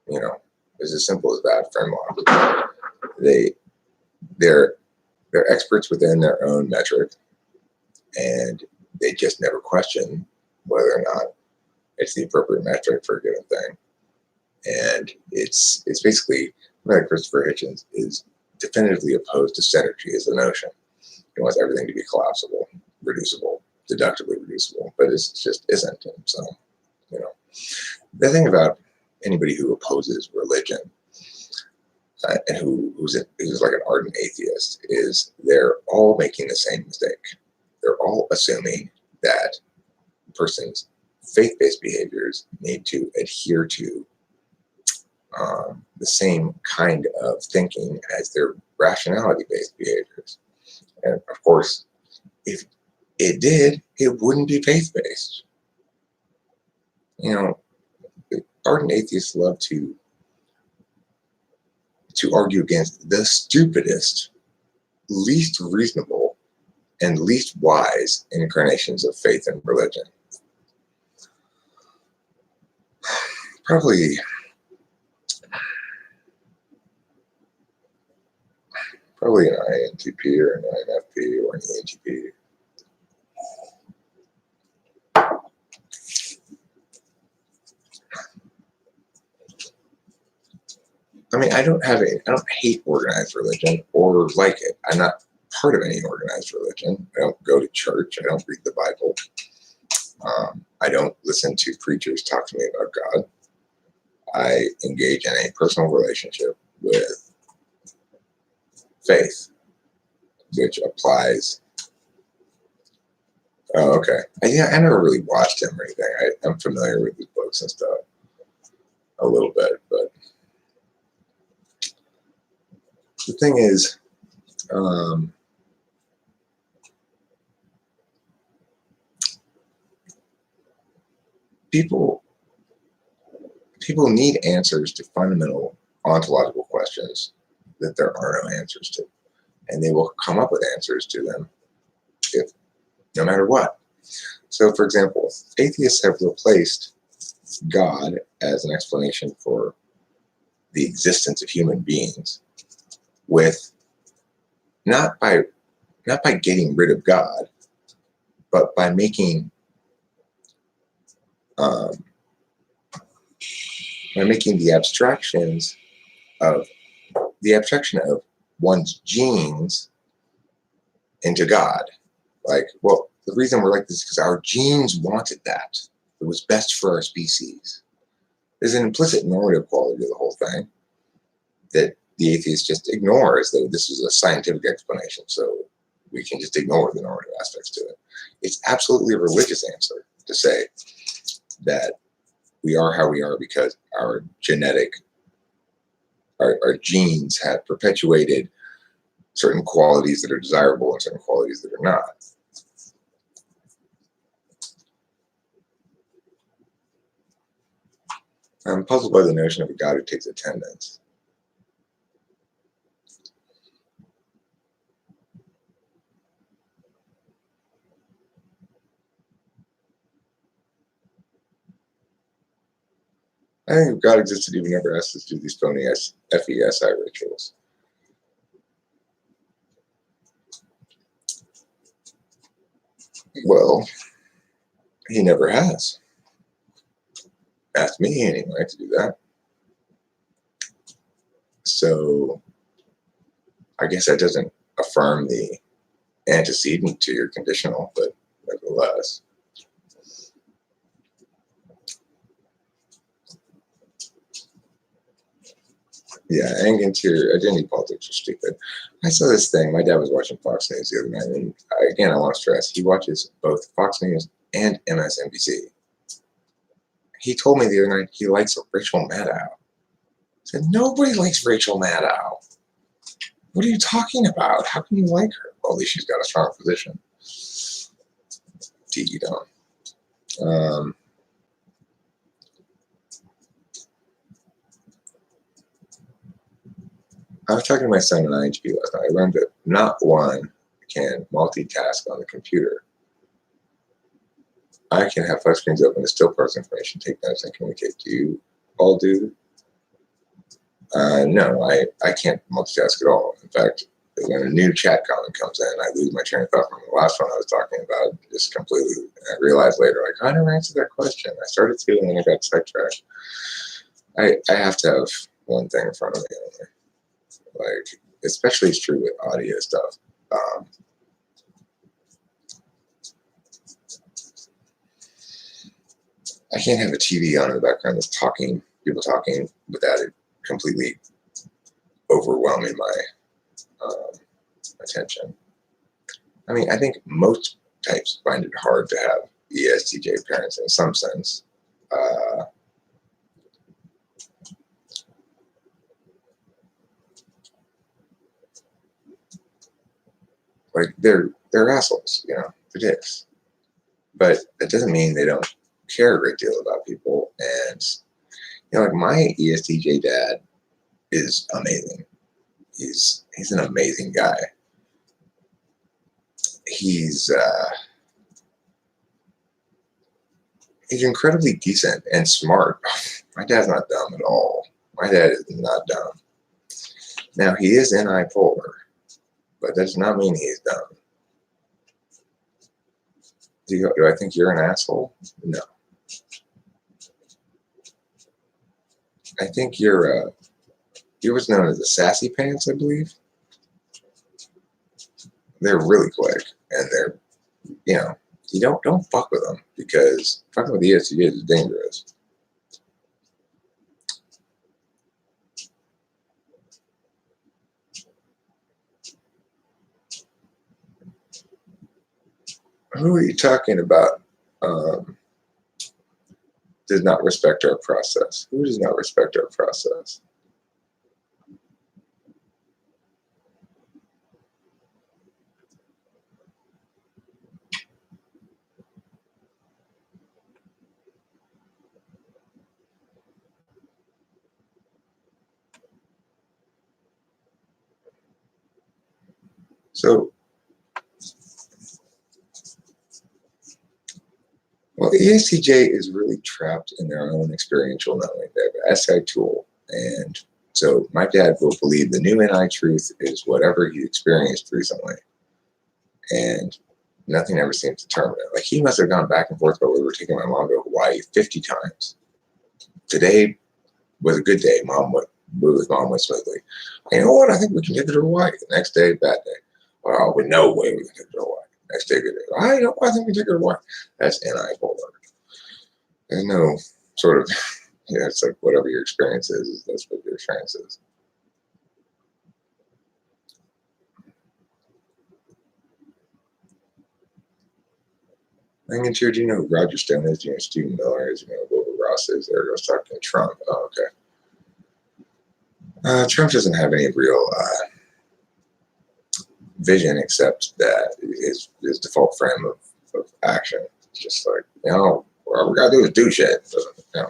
You know, it's as simple as that. Frame locked. They're experts within their own metric, and they just never question whether or not it's the appropriate metric for a given thing. And it's basically like Christopher Hitchens is definitively opposed to synergy as a notion. He wants everything to be collapsible, reducible, deductively reducible, but it just isn't. And so, you know, the thing about anybody who opposes religion and who's like an ardent atheist is they're all making the same mistake. They're all assuming that a person's faith-based behaviors need to adhere to the same kind of thinking as their rationality-based behaviors. And of course, if it did, it wouldn't be faith-based. You know, ardent atheists love to argue against the stupidest least reasonable and least wise incarnations of faith and religion. Probably an INTP or an INFP or an ENTP. I mean, I don't hate organized religion or like it. I'm not part of any organized religion. I don't go to church. I don't read the Bible. I don't listen to preachers talk to me about God. I engage in a personal relationship with faith, which applies. Oh, okay. Yeah, I never really watched him or anything. I'm familiar with his books and stuff a little bit, but the thing is, people need answers to fundamental ontological questions that there are no answers to, and they will come up with answers to them if no matter what. So, for example, atheists have replaced God as an explanation for the existence of human beings with not by getting rid of God, but by making the abstraction of one's genes into God. Like, well, the reason we're like this is because our genes wanted that. It was best for our species. There's an implicit normative quality to the whole thing that the atheists just ignore as though this is a scientific explanation, so we can just ignore the normative aspects to it. It's absolutely a religious answer to say that we are how we are because our genes have perpetuated certain qualities that are desirable and certain qualities that are not. I'm puzzled by the notion of a God who takes attendance. I think if God existed, he would never ask us to do these phony FESI rituals. Well, he never has. Asked me anyway to do that. So I guess that doesn't affirm the antecedent to your conditional, but nevertheless. Yeah, interior identity politics are stupid. I saw this thing. My dad was watching Fox News the other night, and again, I want to stress he watches both Fox News and MSNBC. He told me the other night he likes Rachel Maddow. I said, nobody likes Rachel Maddow. What are you talking about? How can you like her? Well, at least she's got a strong position. You don't. I was talking to my son in IHP last night. I learned that not one can multitask on the computer. I can have 5 screens open to still parse information, take notes, and communicate. Do you all do? No, I can't multitask at all. In fact, when a new chat comment comes in, I lose my train of thought from the last one I was talking about just completely. I realized later, like, I never answered that question. I started to, and then I got sidetracked. I have to have one thing in front of me only. Like, especially it's true with audio stuff. I can't have a TV on in the background that's people talking, without it completely overwhelming my attention. I mean, I think most types find it hard to have ESTJ parents in some sense. Like they're assholes, they're dicks. But that doesn't mean they don't care a great deal about people. And like my ESTJ dad is amazing. He's an amazing guy. he's incredibly decent and smart. My dad's not dumb at all. My dad is not dumb. Now, he is bipolar, but that does not mean he's dumb. Do I think you're an asshole? No. I think you're what's known as the sassy pants, I believe. They're really quick, and they're, you don't fuck with them, because fucking with the ESTJ is dangerous. Who are you talking about? Does not respect our process. Who does not respect our process? So, well, ESTJ is really trapped in their own experiential knowing. They have an SI tool. And so my dad will believe the new NI truth is whatever he experienced recently. And nothing ever seems to terminate. Like, he must have gone back and forth about whether we're taking my mom to Hawaii 50 times. Today was a good day. Mom went smoothly. You know what? I think we can take her to Hawaii. The next day, bad day. Well, with no way we can take her to Hawaii. Next day, good day. I think we can take her to Hawaii. That's NI-polar. There's no sort of, it's like whatever your experience is, that's what your experience is. I'm into, do you know who Roger Stone is? Do you know Stephen Miller is? Do you know who Wilbur Ross is? There goes talking to Trump. Oh, okay. Trump doesn't have any real vision except that his default frame of action. It's just like, what we gotta do is do shit. So,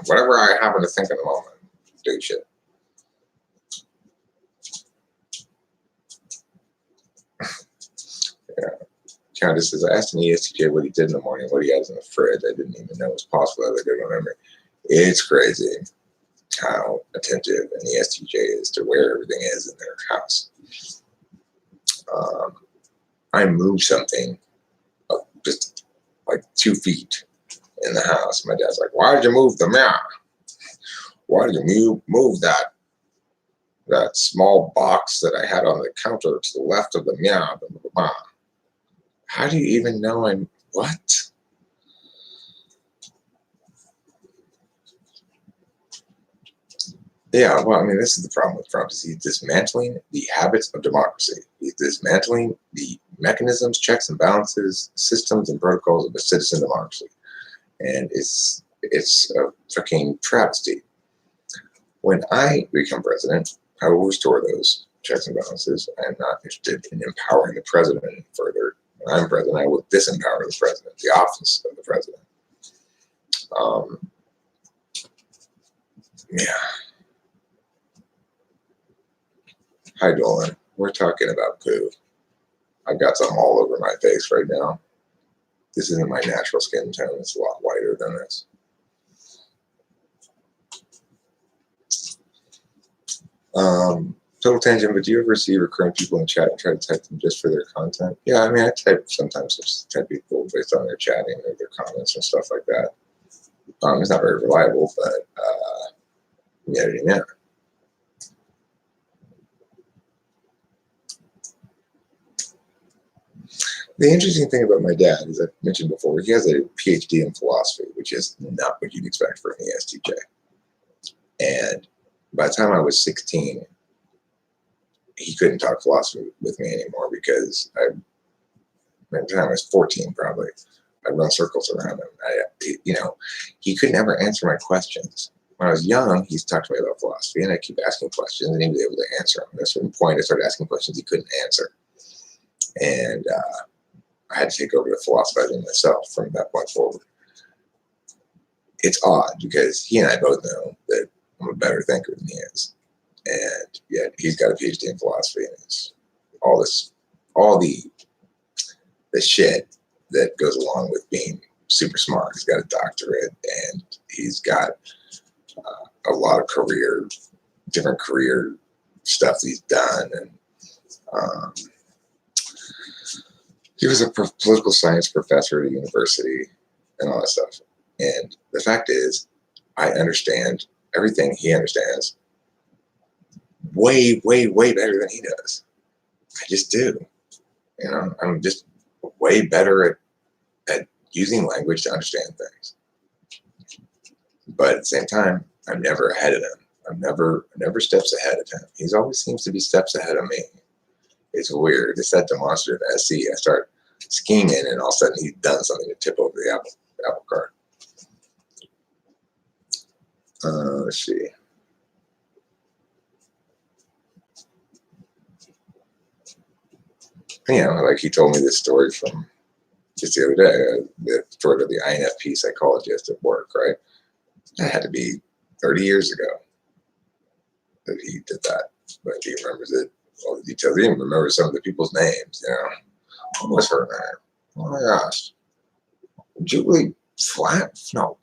whatever I happen to think in the moment, do shit. Yeah. Countess says, I asked an ESTJ what he did in the morning, what he has in the fridge. I didn't even know it was possible. I had a good memory. It's crazy how attentive an ESTJ is to where everything is in their house. I moved something just like 2 feet in the house. My dad's like, why did you move the mirror? Why did you move that small box that I had on the counter to the left of the mirror? How do you even know I'm what? Yeah, well, I mean, this is the problem with Trump, is he's dismantling the habits of democracy. He's dismantling the mechanisms, checks and balances, systems and protocols of a citizen democracy. And it's a fucking travesty. When I become president, I will restore those checks and balances. I'm not interested in empowering the president any further. When I'm president, I will disempower the president, the office of the president. Yeah. Hi, Dolan. We're talking about poo. I've got something all over my face right now. This isn't my natural skin tone. It's a lot whiter than this. Total tangent, but do you ever see recurring people in chat and try to type them just for their content? Yeah, I mean, I sometimes just type people based on their chatting or their comments and stuff like that. It's not very reliable, but yeah. The interesting thing about my dad, as I mentioned before, he has a PhD in philosophy, which is not what you'd expect for an ESTJ. And by the time I was 16, he couldn't talk philosophy with me anymore because by the time I was 14, probably, I'd run circles around him. He couldn't ever answer my questions. When I was young, he talked to me about philosophy, and I keep asking questions, and he was able to answer them. At a certain point, I started asking questions he couldn't answer. And I had to take over the philosophizing myself from that point forward. It's odd because he and I both know that I'm a better thinker than he is. And yet he's got a PhD in philosophy, and it's all the the shit that goes along with being super smart. He's got a doctorate, and he's got a lot of different career stuff that he's done. And he was a political science professor at a university and all that stuff. And the fact is, I understand everything he understands way, way, way better than he does. I just do. You know, I'm just way better at using language to understand things. But at the same time, I'm never ahead of him. I'm never steps ahead of him. He always seems to be steps ahead of me. It's weird. It's that demonstrative SC. I start scheming, and all of a sudden he's done something to tip over the apple cart. Let's see. You know, like he told me this story from just the other day, the story of the INFP psychologist at work, right? That had to be 30 years ago that he did that, but he remembers it, all the details. He even remembers some of the people's names, you know. What was her name? Oh my gosh. Julie Flanagan.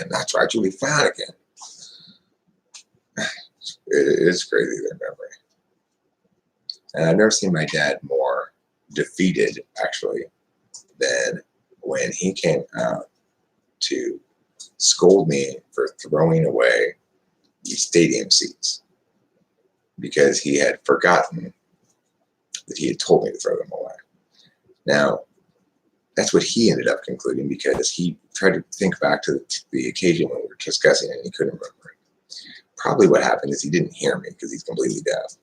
That's right, Julie Flanagan. It's crazy, their memory. And I've never seen my dad more defeated, actually, than when he came out to scold me for throwing away these stadium seats because he had forgotten that he had told me to throw them away. Now, that's what he ended up concluding because he tried to think back to the occasion when we were discussing it and he couldn't remember it. Probably what happened is he didn't hear me because he's completely deaf.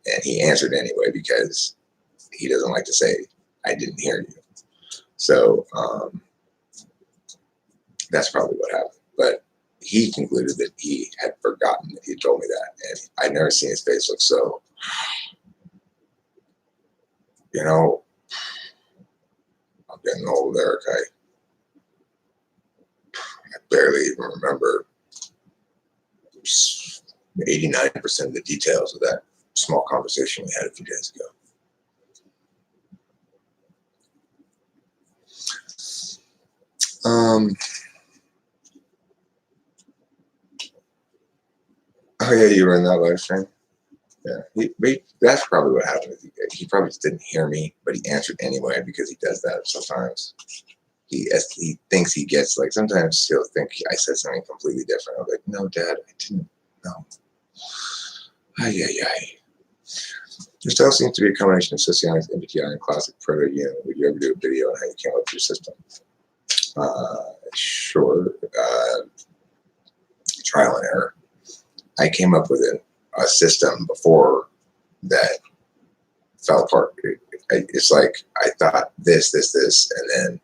And he answered anyway because he doesn't like to say, I didn't hear you. So that's probably what happened. But he concluded that he had forgotten that he told me that. And I'd never seen his face look so, you know, I'm getting old, Eric. I barely even remember 89% of the details of that small conversation we had a few days ago. Oh yeah, you were in that live stream. Yeah, that's probably what happened. He probably just didn't hear me, but he answered anyway because he does that sometimes. He thinks he gets, like, sometimes he'll think I said something completely different. I'm like, no, Dad, I didn't. No. There still seems to be a combination of Socionics, MBTI, and classic proto-human. Would you ever do a video on how you came up with your system? Sure. Trial and error. I came up with a system before that fell apart. It's like I thought this, and then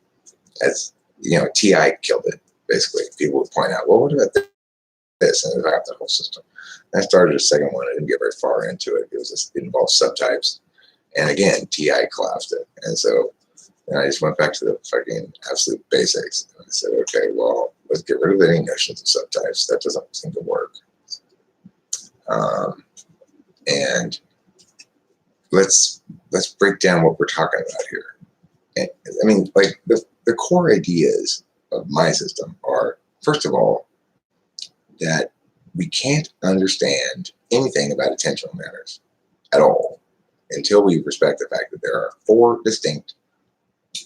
as you know, TI killed it. Basically, people would point out, well, what about this? And I got the whole system. And I started a second one. I didn't get very far into it. It involved subtypes, and again, TI collapsed it. And so, I just went back to the fucking absolute basics. And I said, okay, well, let's get rid of any notions of subtypes. That doesn't seem to work. And let's break down what we're talking about here. And, I mean, like the core ideas of my system are, first of all, that we can't understand anything about attentional matters at all until we respect the fact that there are 4 distinct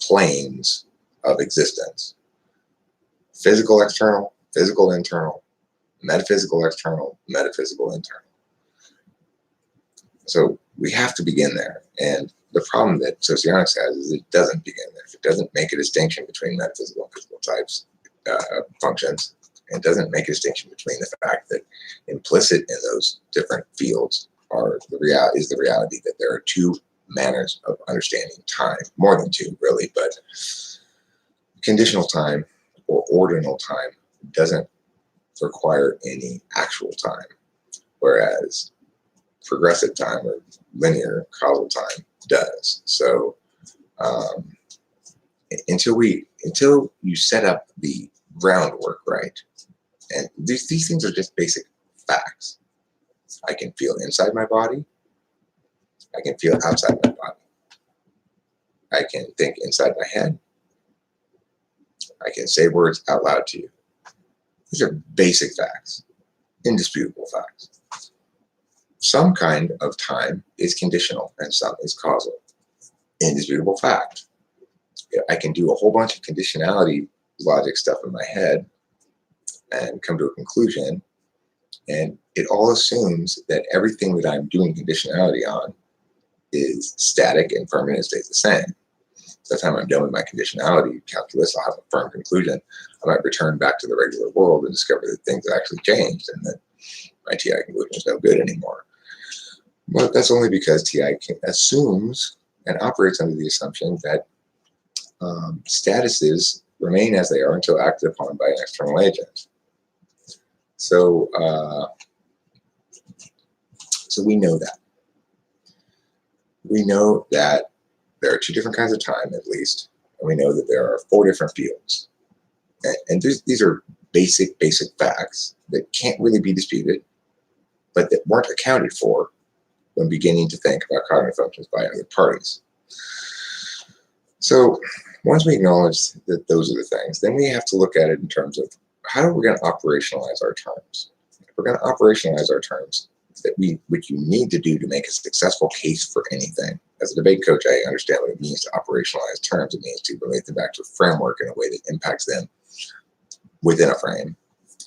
planes of existence: physical external, physical internal, metaphysical external, metaphysical internal. So we have to begin there. And the problem that Socionics has is it doesn't begin there. It doesn't make a distinction between metaphysical and physical types, functions. It doesn't make a distinction between the fact that implicit in those different fields is the reality that there are 2 manners of understanding time, more than 2 really, but conditional time or ordinal time doesn't require any actual time, whereas progressive time or linear causal time does. So until you set up the groundwork right, and these things are just basic facts. I can feel inside my body. I can feel outside my body. I can think inside my head. I can say words out loud to you. These are basic facts, indisputable facts. Some kind of time is conditional and some is causal. Indisputable fact. I can do a whole bunch of conditionality logic stuff in my head and come to a conclusion, and it all assumes that everything that I'm doing conditionality on is static and permanent and stays the same. By the time I'm done with my conditionality calculus, I'll have a firm conclusion. I might return back to the regular world and discover that things have actually changed and that my TI conclusion is no good anymore. But that's only because TI assumes and operates under the assumption that statuses remain as they are until acted upon by an external agent. So, so we know that. We know that there are two different kinds of time, at least, and we know that there are 4 different fields. And these are basic facts that can't really be disputed, but that weren't accounted for when beginning to think about cognitive functions by other parties. So once we acknowledge that those are the things, then we have to look at it in terms of how are we going to operationalize our terms? If we're going to operationalize our terms, what you need to do to make a successful case for anything. As a debate coach, I understand what it means to operationalize terms. It means to relate them back to a framework in a way that impacts them within a frame.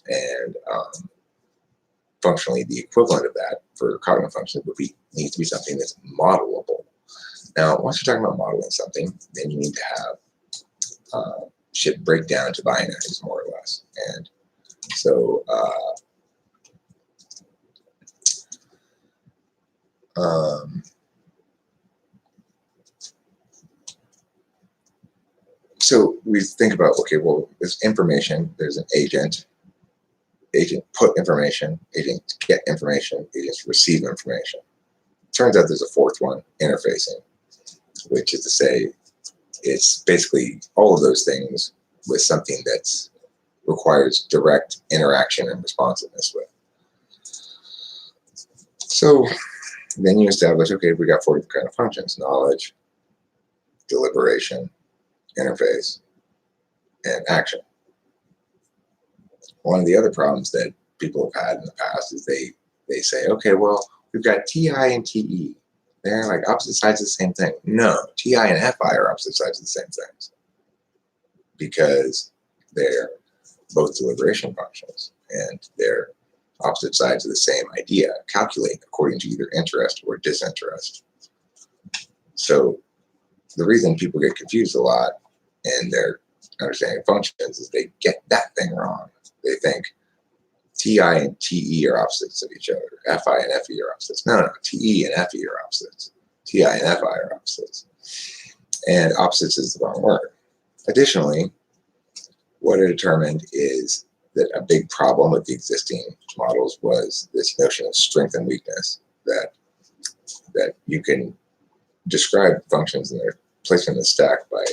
And functionally, the equivalent of that for cognitive functions needs to be something that's modelable. Now, once you're talking about modeling something, then you need to have shit break down to binaries, more or less. And so so we think about, okay, well, there's information, there's an agent put information, agent get information, agents receive information. Turns out there's a fourth one, interfacing, which is to say it's basically all of those things with something that requires direct interaction and responsiveness with. So then you establish, okay, we got 40 kind of functions: knowledge, deliberation, interface, and action. One of the other problems that people have had in the past is they say, okay, well, we've got TI and TE. They're like opposite sides of the same thing. No, TI and FI are opposite sides of the same things because they're both deliberation functions and they're opposite sides of the same idea, calculate according to either interest or disinterest. So the reason people get confused a lot in their understanding of functions is they get that thing wrong. They think TI and TE are opposites of each other. FI and FE are opposites. No, TE and FE are opposites. TI and FI are opposites. And opposites is the wrong word. Additionally, what it determined is that a big problem with the existing models was this notion of strength and weakness, that you can describe functions and their placement in the stack by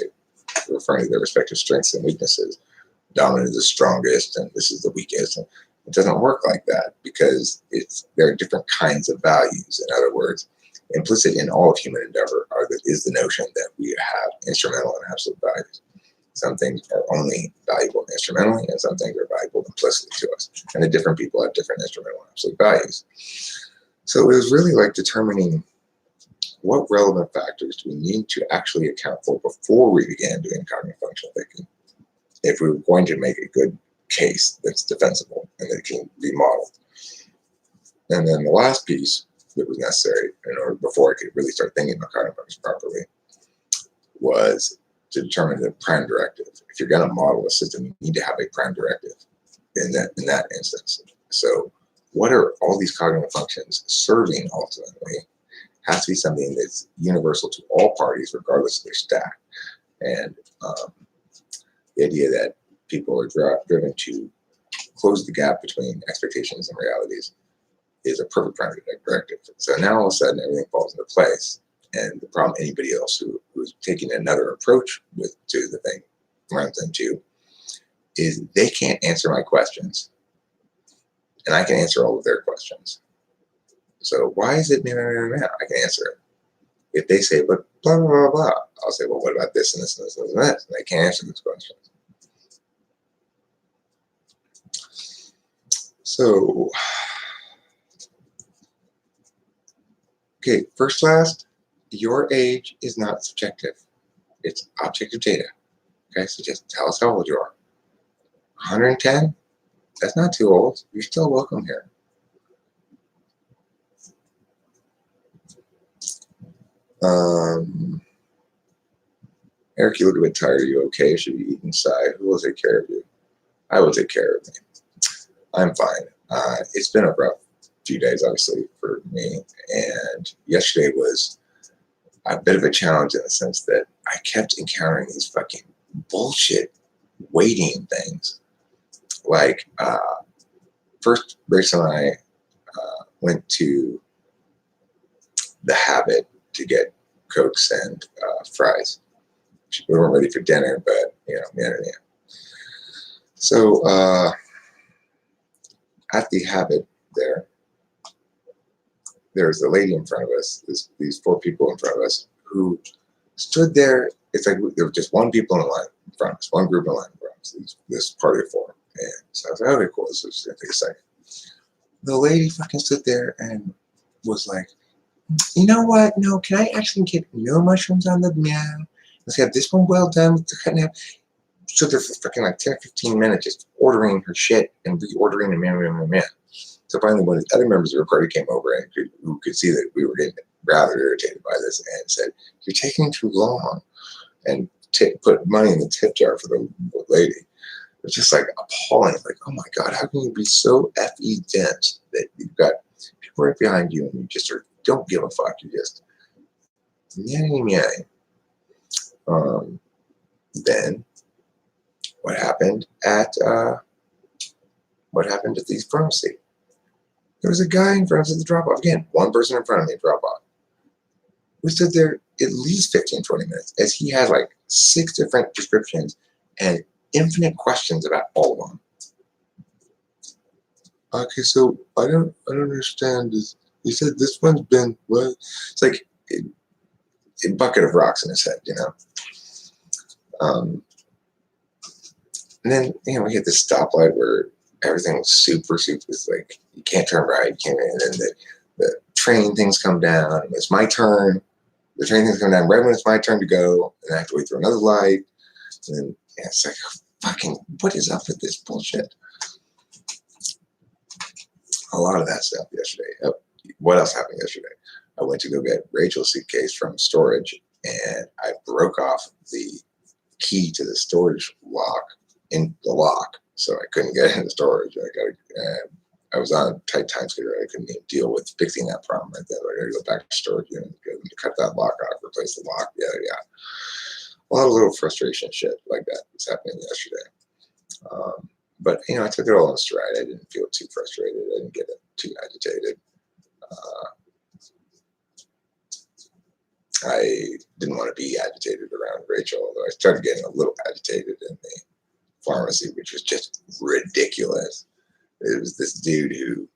referring to their respective strengths and weaknesses. Dominant is the strongest and this is the weakest. And it doesn't work like that because there are different kinds of values. In other words, implicit in all of human endeavor is the notion that we have instrumental and absolute values. Some things are only valuable instrumentally, and some things are valuable implicitly to us. And the different people have different instrumental and absolute values. So it was really like determining what relevant factors do we need to actually account for before we began doing cognitive functional thinking, if we were going to make a good case that's defensible and that can be modeled. And then the last piece that was necessary in order before I could really start thinking about cognitive functions properly was to determine the prime directive. If you're going to model a system, you need to have a prime directive in that instance. So what are all these cognitive functions serving ultimately has to be something that's universal to all parties, regardless of their stack. And the idea that people are driven to close the gap between expectations and realities is a perfect prime directive. So now all of a sudden everything falls into place. And the problem anybody else who's taking another approach to the thing runs into is they can't answer my questions. And I can answer all of their questions. So why is it I can answer it. if they say, but blah, blah, blah, blah, I'll say, well, what about this and this and this and this and this? And they can't answer those questions. So, okay, first, last, your age is not subjective. It's objective data. Okay, so just tell us how old you are. 110? That's not too old. You're still welcome here. Eric, you look a bit tired. Are you okay? Should we eat inside? Who will take care of you? I will take care of me. I'm fine. It's been a rough few days, obviously, for me. And yesterday was a bit of a challenge in the sense that I kept encountering these fucking bullshit waiting things. Like, first, Grace and I went to the Habit to get Cokes and fries. We weren't ready for dinner, but, you know, yeah. So, at the Habit there's a lady in front of us, these 4 people in front of us who stood there. It's like there were just one people in line in front of us, one group in line in front of us, this party of 4. And so I was like, okay, cool, this is going to take a second. The lady fucking stood there and was like, you know what? No, can I actually get no mushrooms on the meow? Let's have this one well done with the cutting up. So they're fucking like 10 or 15 minutes just ordering her shit and reordering the meow. So finally, one of the other members of her party came over and who could see that we were getting rather irritated by this and said, "You're taking too long," and put money in the tip jar for the lady. It was just like appalling. Like, oh my God, how can you be so FE dense that you've got people right behind you and you just don't give a fuck. You just meowing. Then what happened at the pharmacy? There was a guy in front of us at the drop off. Again, one person in front of me, drop off. We stood there at least 15, 20 minutes as he had like 6 different prescriptions and infinite questions about all of them. Okay, so I don't understand. You said this one's been what? It's like a bucket of rocks in his head, you know. And then, you know, we hit this stoplight where everything was super. It's like you can't turn right, you can't. And then the train things come down. It's my turn. The train things come down right when it's my turn to go, and I have to wait through another light. And then it's like, fucking, what is up with this bullshit? A lot of that stuff yesterday. What else happened yesterday? I went to go get Rachel's suitcase from storage, and I broke off the key to the storage lock in the lock, so I couldn't get into storage. I was on a tight time schedule. I couldn't even deal with fixing that problem right there. I got to go back to storage unit, cut that lock off, replace the lock. Yeah. A lot of little frustration shit like that was happening yesterday. But, you know, I took it all in stride. I didn't feel too frustrated. I didn't get too agitated. I didn't want to be agitated around Rachel, although I started getting a little agitated in the pharmacy, which was just ridiculous. It was this dude who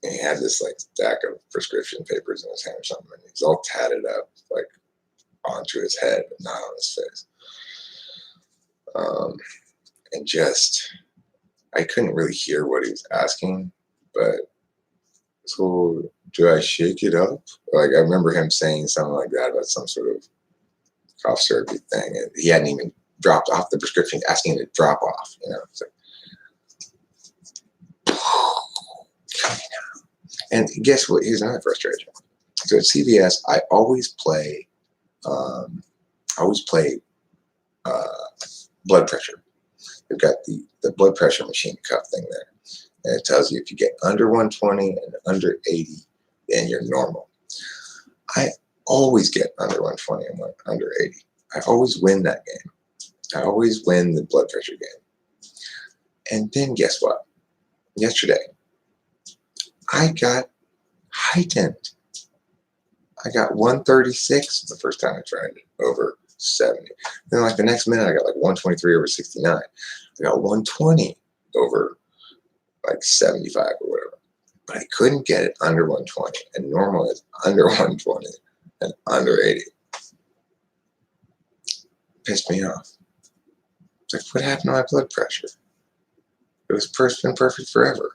he had this like stack of prescription papers in his hand or something, and he's all tatted up like onto his head, but not on his face. And just, I couldn't really hear what he was asking, but so do I shake it up? Like, I remember him saying something like that about some sort of cough syrupy thing, and he hadn't even dropped off the prescription, asking him to drop off, you know. It's like, and guess what? Here's another frustration. So at CVS, I always play blood pressure. They've got the blood pressure machine cuff thing there. And it tells you if you get under 120 and under 80, then you're normal. I always get under 120 and under 80. I always win that game. I always win the blood pressure game. And then guess what? Yesterday, I got heightened. I got 136 the first time I tried it, over 70. Then like the next minute, I got like 123 over 69. I got 120 over like 75 or whatever. but I couldn't get it under 120, and normal is under 120 and under 80. Pissed me off. It's like, what happened to my blood pressure? It was been perfect forever.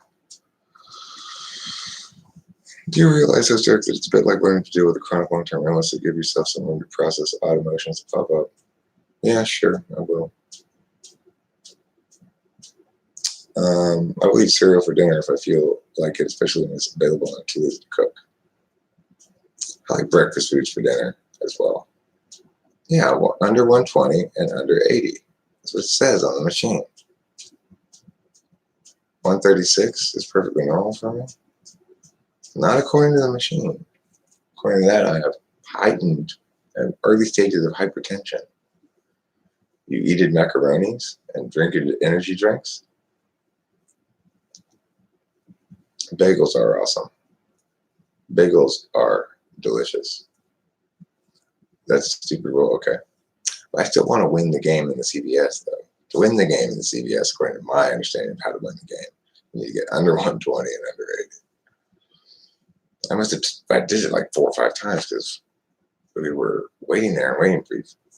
Do you realize, those jokes, that it's a bit like learning to deal with a chronic long-term illness to give yourself some room to process odd emotions that pop up? Yeah, sure, I will. I will eat cereal for dinner if I feel like it, especially when it's available and too lazy to cook. I like breakfast foods for dinner as well. Yeah, well, under 120 and under 80. That's what it says on the machine. 136 is perfectly normal for me. Not according to the machine. According to that, I have heightened and early stages of hypertension. You eated macaronis and drink energy drinks. Bagels are awesome. Bagels are delicious. That's a stupid rule, okay. But I still want to win the game in the CVS, though. To win the game in the CVS, according to my understanding of how to win the game, you need to get under 120 and under 80. I did it like 4 or 5 times because we were waiting there and waiting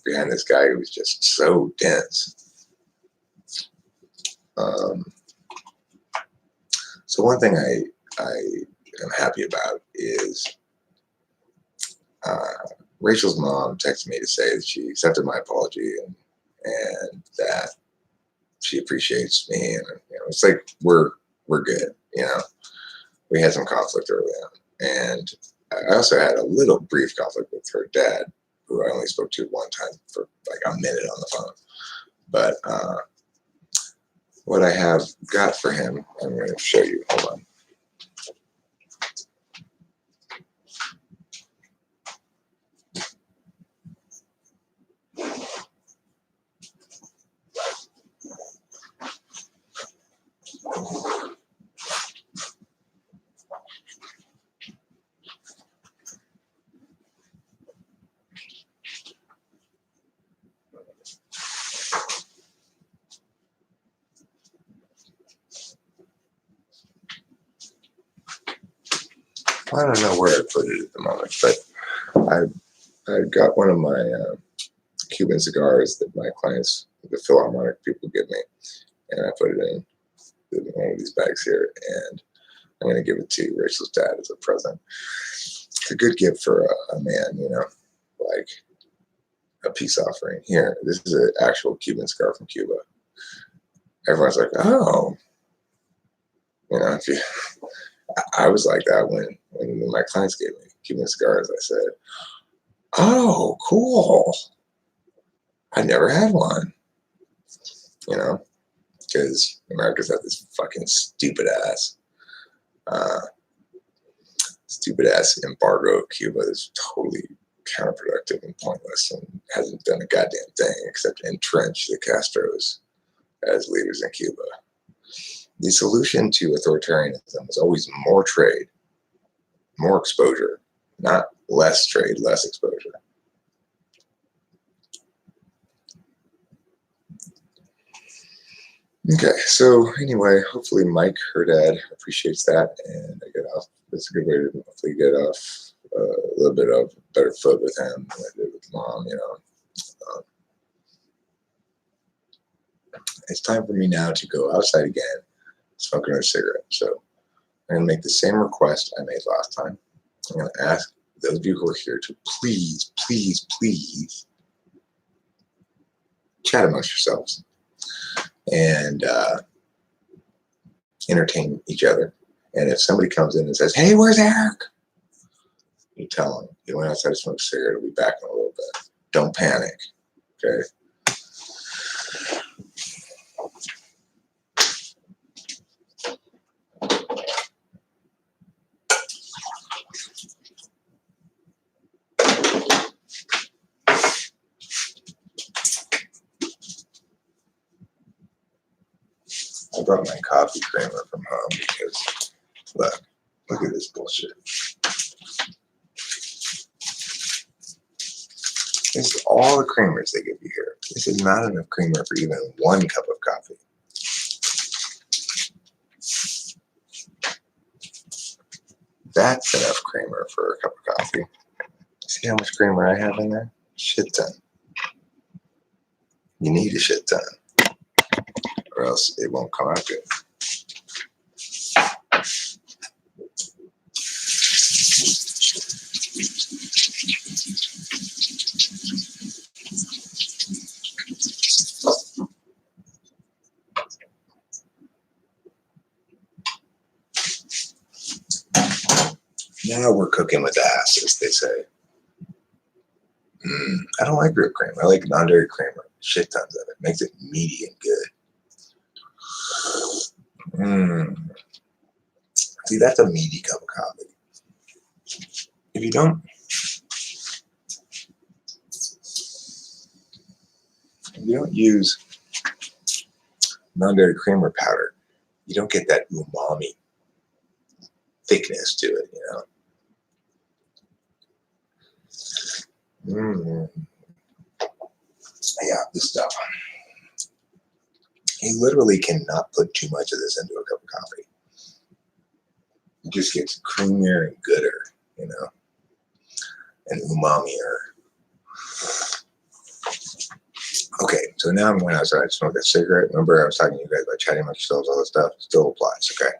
behind this guy who was just so dense. So one thing I am happy about is Rachel's mom texted me to say that she accepted my apology and that she appreciates me, and it's like we're good. We had some conflict early on, and I also had a little brief conflict with her dad, who I only spoke to one time for like a minute on the phone. But what I have got for him, I'm going to show you. Hold on. I don't know where I put it at the moment, but I got one of my Cuban cigars that my clients, the Philharmonic people, give me, and I put it in one of these bags here, and I'm going to give it to Rachel's dad as a present. It's a good gift for a man, like a peace offering. Here, this is an actual Cuban cigar from Cuba. Everyone's like, oh, if you. I was like that when my clients gave me Cuban cigars. I said, oh, cool. I never had one, because America's got this fucking stupid ass embargo of Cuba is totally counterproductive and pointless and hasn't done a goddamn thing except entrench the Castros as leaders in Cuba. The solution to authoritarianism is always more trade, more exposure, not less trade, less exposure. Okay, so anyway, hopefully Mike, her dad, appreciates that, and I get off. It's a good way to hopefully get off a little bit of better foot with him than I did with mom, It's time for me now to go outside again, smoke another cigarette. So I'm going to make the same request I made last time. I'm going to ask those of you who are here to please, please, please chat amongst yourselves and entertain each other. And if somebody comes in and says, hey, where's Eric? You tell them, you went outside to smoke a cigarette, we'll be back in a little bit. Don't panic, okay? I brought my coffee creamer from home because, look at this bullshit. This is all the creamers they give you here. This is not enough creamer for even one cup of coffee. That's enough creamer for a cup of coffee. See how much creamer I have in there? Shit ton. You need a shit ton, or else it won't come out good. Now we're cooking with ass, as they say. I don't like whipped cream. I like non-dairy creamer. Shit tons of it. Makes it meaty and good. See, that's a meaty cup of coffee. If you don't use non-dairy creamer powder, you don't get that umami thickness to it, Yeah, this stuff. You literally cannot put too much of this into a cup of coffee. It just gets creamier and gooder, and umamier. Okay, so now I'm going outside to smoke that cigarette. Remember I was talking to you guys about chatting amongst yourselves, all this stuff? Still applies, okay?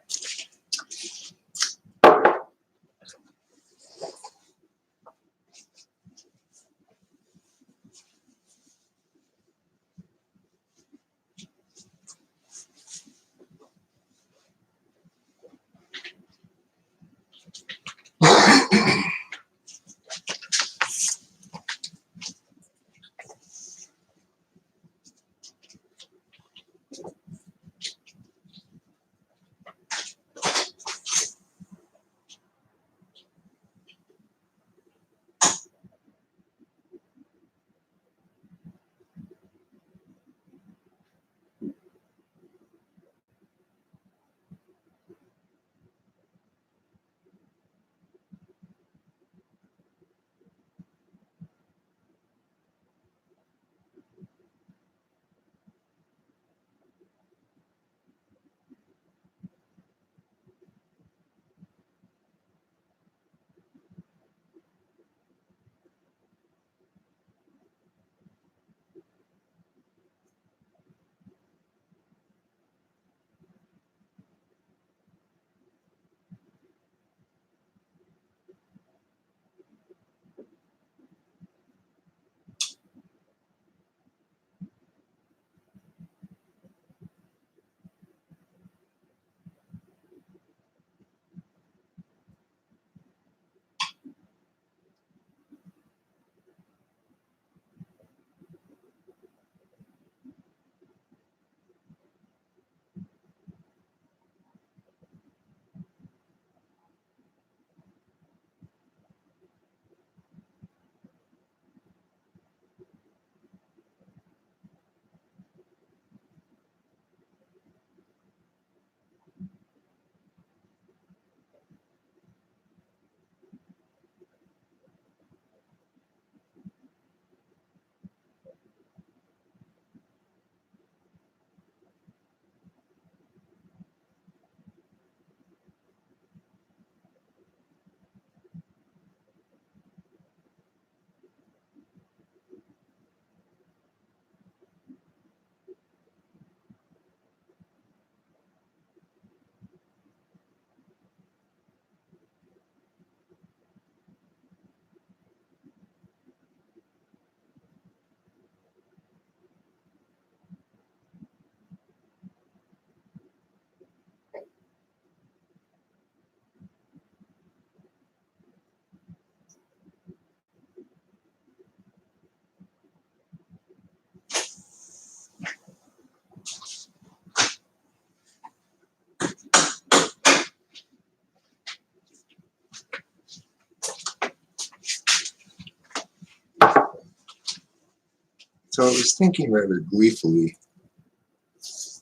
So I was thinking rather gleefully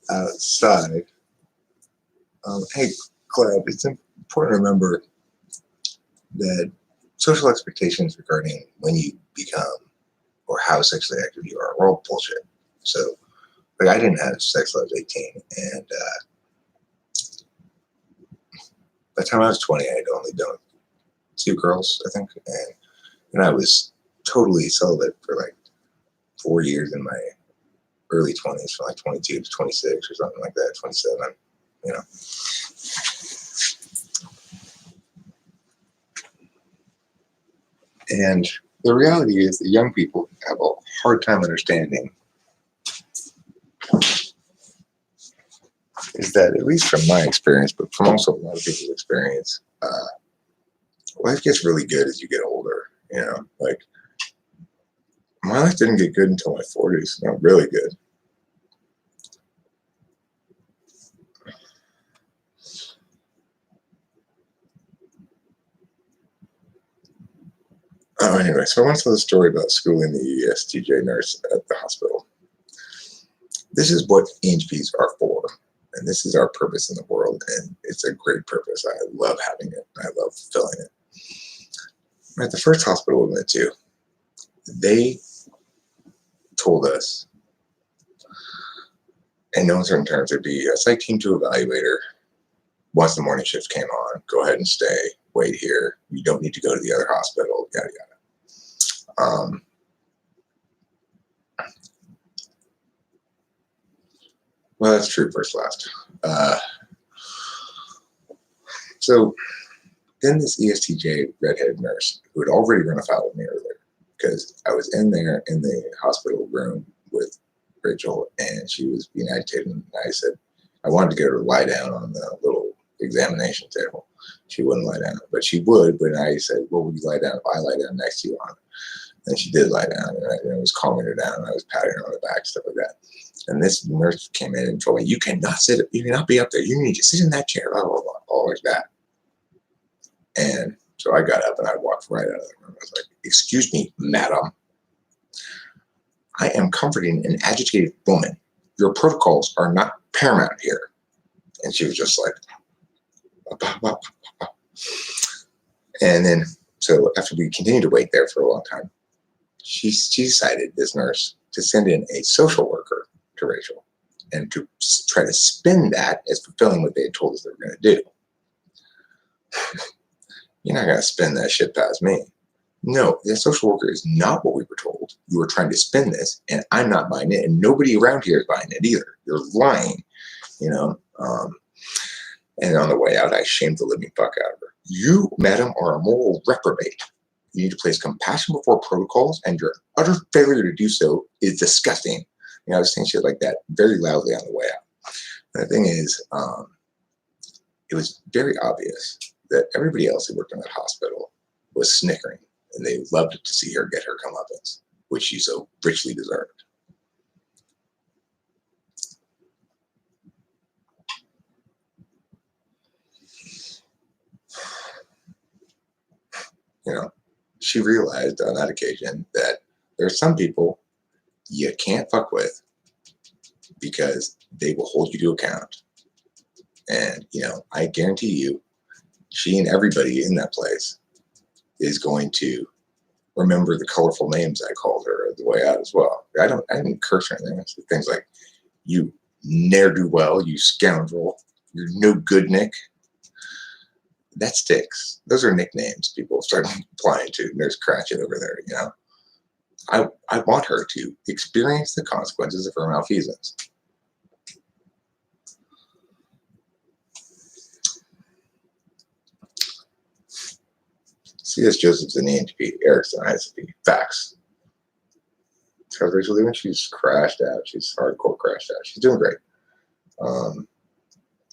outside. Hey, Clive, it's important to remember that social expectations regarding when you become or how sexually active you are all bullshit. So, I didn't have sex till I was 18, and by the time I was 20, I had only done 2 girls, I think, and I was totally celibate for like 4 years in my early 20s, from like 22 to 26 or something like that, 27, you know. And the reality is that young people have a hard time understanding is that, at least from my experience, but from also a lot of people's experience, life gets really good as you get older. You know, like my life didn't get good until my 40s. Not really good. Oh, anyway, so I want to tell the story about schooling the ESTJ nurse at the hospital. This is what ENTPs are for, and this is our purpose in the world, and it's a great purpose. I love having it. I love fulfilling it. At the first hospital we went to, they told us, in no uncertain terms, there'd be a psych team to evaluator. Once the morning shift came on, go ahead and stay, wait here. You don't need to go to the other hospital, yada, yada. Well, that's true, first last. So then this ESTJ redheaded nurse who had already run afoul of me earlier, because I was in there in the hospital room with Rachel, and she was being agitated, and I said, I wanted to get her to lie down on the little examination table. She wouldn't lie down, but she would, but I said, well, would you lie down if I lie down next to you on it? And she did lie down, and I was calming her down, and I was patting her on the back, stuff like that. And this nurse came in and told me, you cannot be up there. You need to sit in that chair, blah, blah, blah, all like that. And so I got up and I walked right out of the room. I was like, excuse me, madam. I am comforting an agitated woman. Your protocols are not paramount here. And she was just like, bah, bah, bah, bah. And then, so after we continued to wait there for a long time, she decided, this nurse, to send in a social worker to Rachel and to try to spin that as fulfilling what they had told us they were going to do. You're not going to spin that shit past me. No, the social worker is not what we were told. You were trying to spin this, and I'm not buying it, and nobody around here is buying it either. You're lying, you know. And on the way out, I shamed the living fuck out of her. You, madam, are a moral reprobate. You need to place compassion before protocols, and your utter failure to do so is disgusting. You know, I was saying shit like that very loudly on the way out. And the thing is, it was very obvious that everybody else who worked in that hospital was snickering, and they loved to see her get her comeuppance, which she so richly deserved. You know, she realized on that occasion that there are some people you can't fuck with because they will hold you to account. And, you know, I guarantee you, she and everybody in that place is going to remember the colorful names I called her on the way out as well. I didn't curse or anything. I said things like, you ne'er-do-well, you scoundrel, you're no good, Nick. That sticks. Those are nicknames people start applying to Nurse Cratchit over there, you know. I want her to experience the consequences of her malfeasance. C.S. Joseph's an ENTP, Eric's an ISFP. Facts. How's Rachel doing? She's crashed out. She's hardcore crashed out. She's doing great.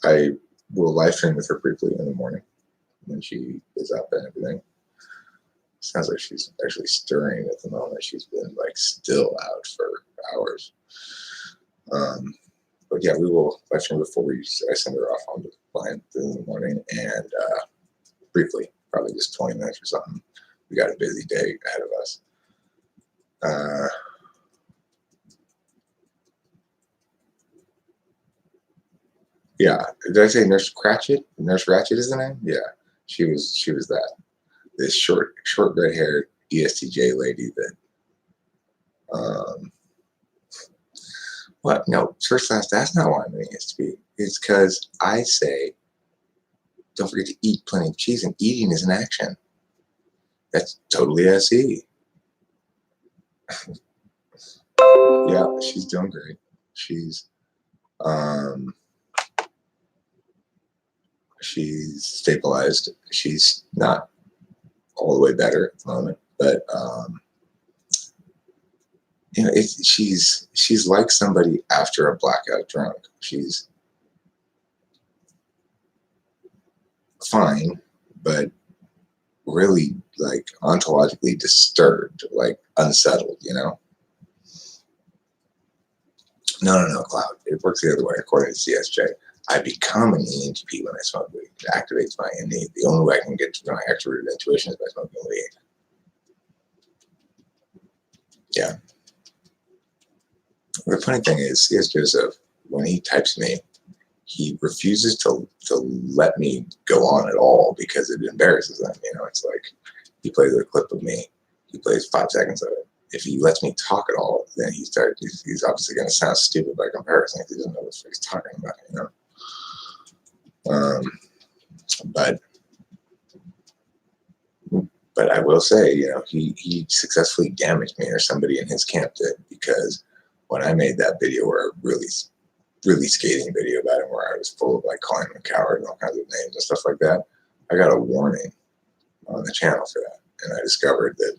I will live stream with her briefly in the morning when she is up and everything. Sounds like she's actually stirring at the moment. She's been like still out for hours. But yeah, we will live stream before I send her off on the line in the morning, and briefly, probably just 20 minutes or something. We got a busy day ahead of us. Yeah, did I say Nurse Cratchit? Nurse Ratchet is the name? Yeah, she was that. This short red-haired ESTJ lady that, what? No, first class, that's not why I'm an ESTP. It's because I say, don't forget to eat plenty of cheese, and eating is an action. That's totally SE. Yeah, she's doing great. Um, she's stabilized. She's not all the way better at the moment, but she's like somebody after a blackout drunk. She's fine, but really like ontologically disturbed, like unsettled, No, Cloud. It works the other way, according to CSJ. I become an ENTP when I smoke weed. It activates my innate. The only way I can get to my extroverted intuition is by smoking weed. Yeah. The funny thing is, C.S. Joseph, when he types me, he refuses to let me go on at all because it embarrasses him. It's like he plays a clip of me. He plays 5 seconds of it. If he lets me talk at all, then he's obviously going to sound stupid by comparison because he doesn't know what he's talking about, But I will say, he successfully damaged me, or somebody in his camp did, because when I made that video, where a really, really scathing video about him, where I was full of like calling him a coward and all kinds of names and stuff like that, I got a warning on the channel for that, and I discovered that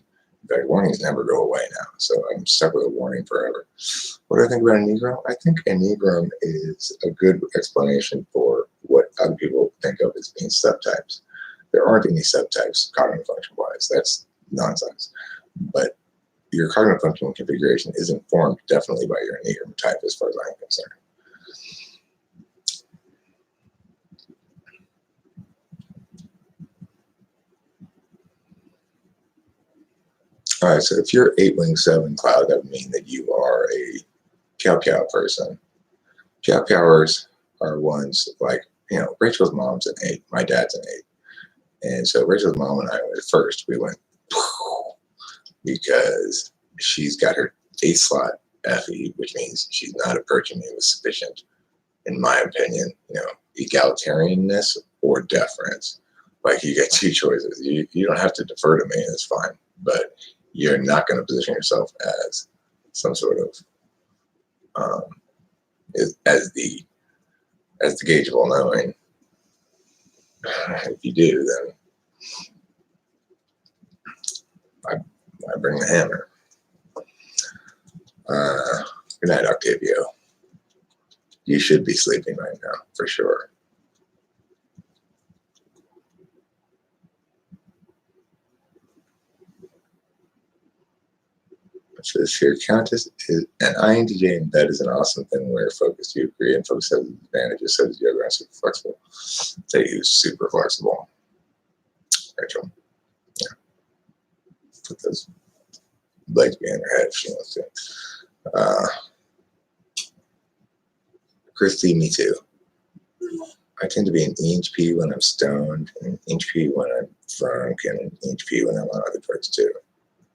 warnings never go away now, so I'm stuck with a warning forever. What do I think about Enneagram? I think Enneagram is a good explanation for what other people think of as being subtypes. There aren't any subtypes cognitive function wise. That's nonsense. But your cognitive function configuration is informed definitely by your Enneagram type, as far as I'm concerned. All right, so if you're 8-wing-7 Cloud, that would mean that you are a Piao person. Piao are ones like, Rachel's mom's an 8, my dad's an 8. And so Rachel's mom and I, at first, we went, because she's got her 8th slot FE, which means she's not approaching me with sufficient, in my opinion, egalitarianness or deference. Like, you get 2 choices. You don't have to defer to me, it's fine. But you're not going to position yourself as some sort of, as the gauge of all knowing. If you do, then I bring the hammer. Good night, Octavio. You should be sleeping right now, for sure. It says here, Countess is an INTJ in bed is an awesome thing where focused. You agree, and focus has advantages, so does yoga and super flexible. They use super flexible. Rachel. Yeah. Put those legs behind her head if she wants to. Christy, me too. I tend to be an ENTP when I'm stoned, and an ENTP when I'm drunk, and an ENTP when I'm on other drugs too,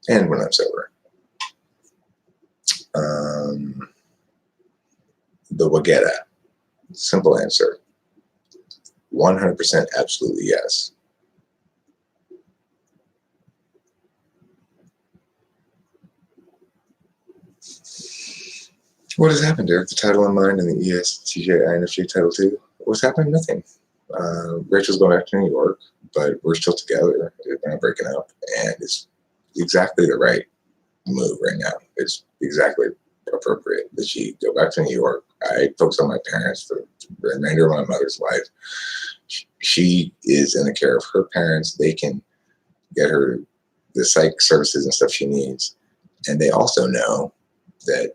and when I'm sober. The Wagetta. Simple answer. 100% absolutely yes. What has happened, Derek? The title in mind and the ESTJ INFJ title too? What's happened? Nothing. Rachel's going back to New York, but we're still together. We're not breaking up, and it's exactly the right move right now. It's exactly appropriate that she go back to New York. I focus on my parents for the remainder of my mother's life. She is in the care of her parents. They can get her the psych services and stuff she needs, and they also know that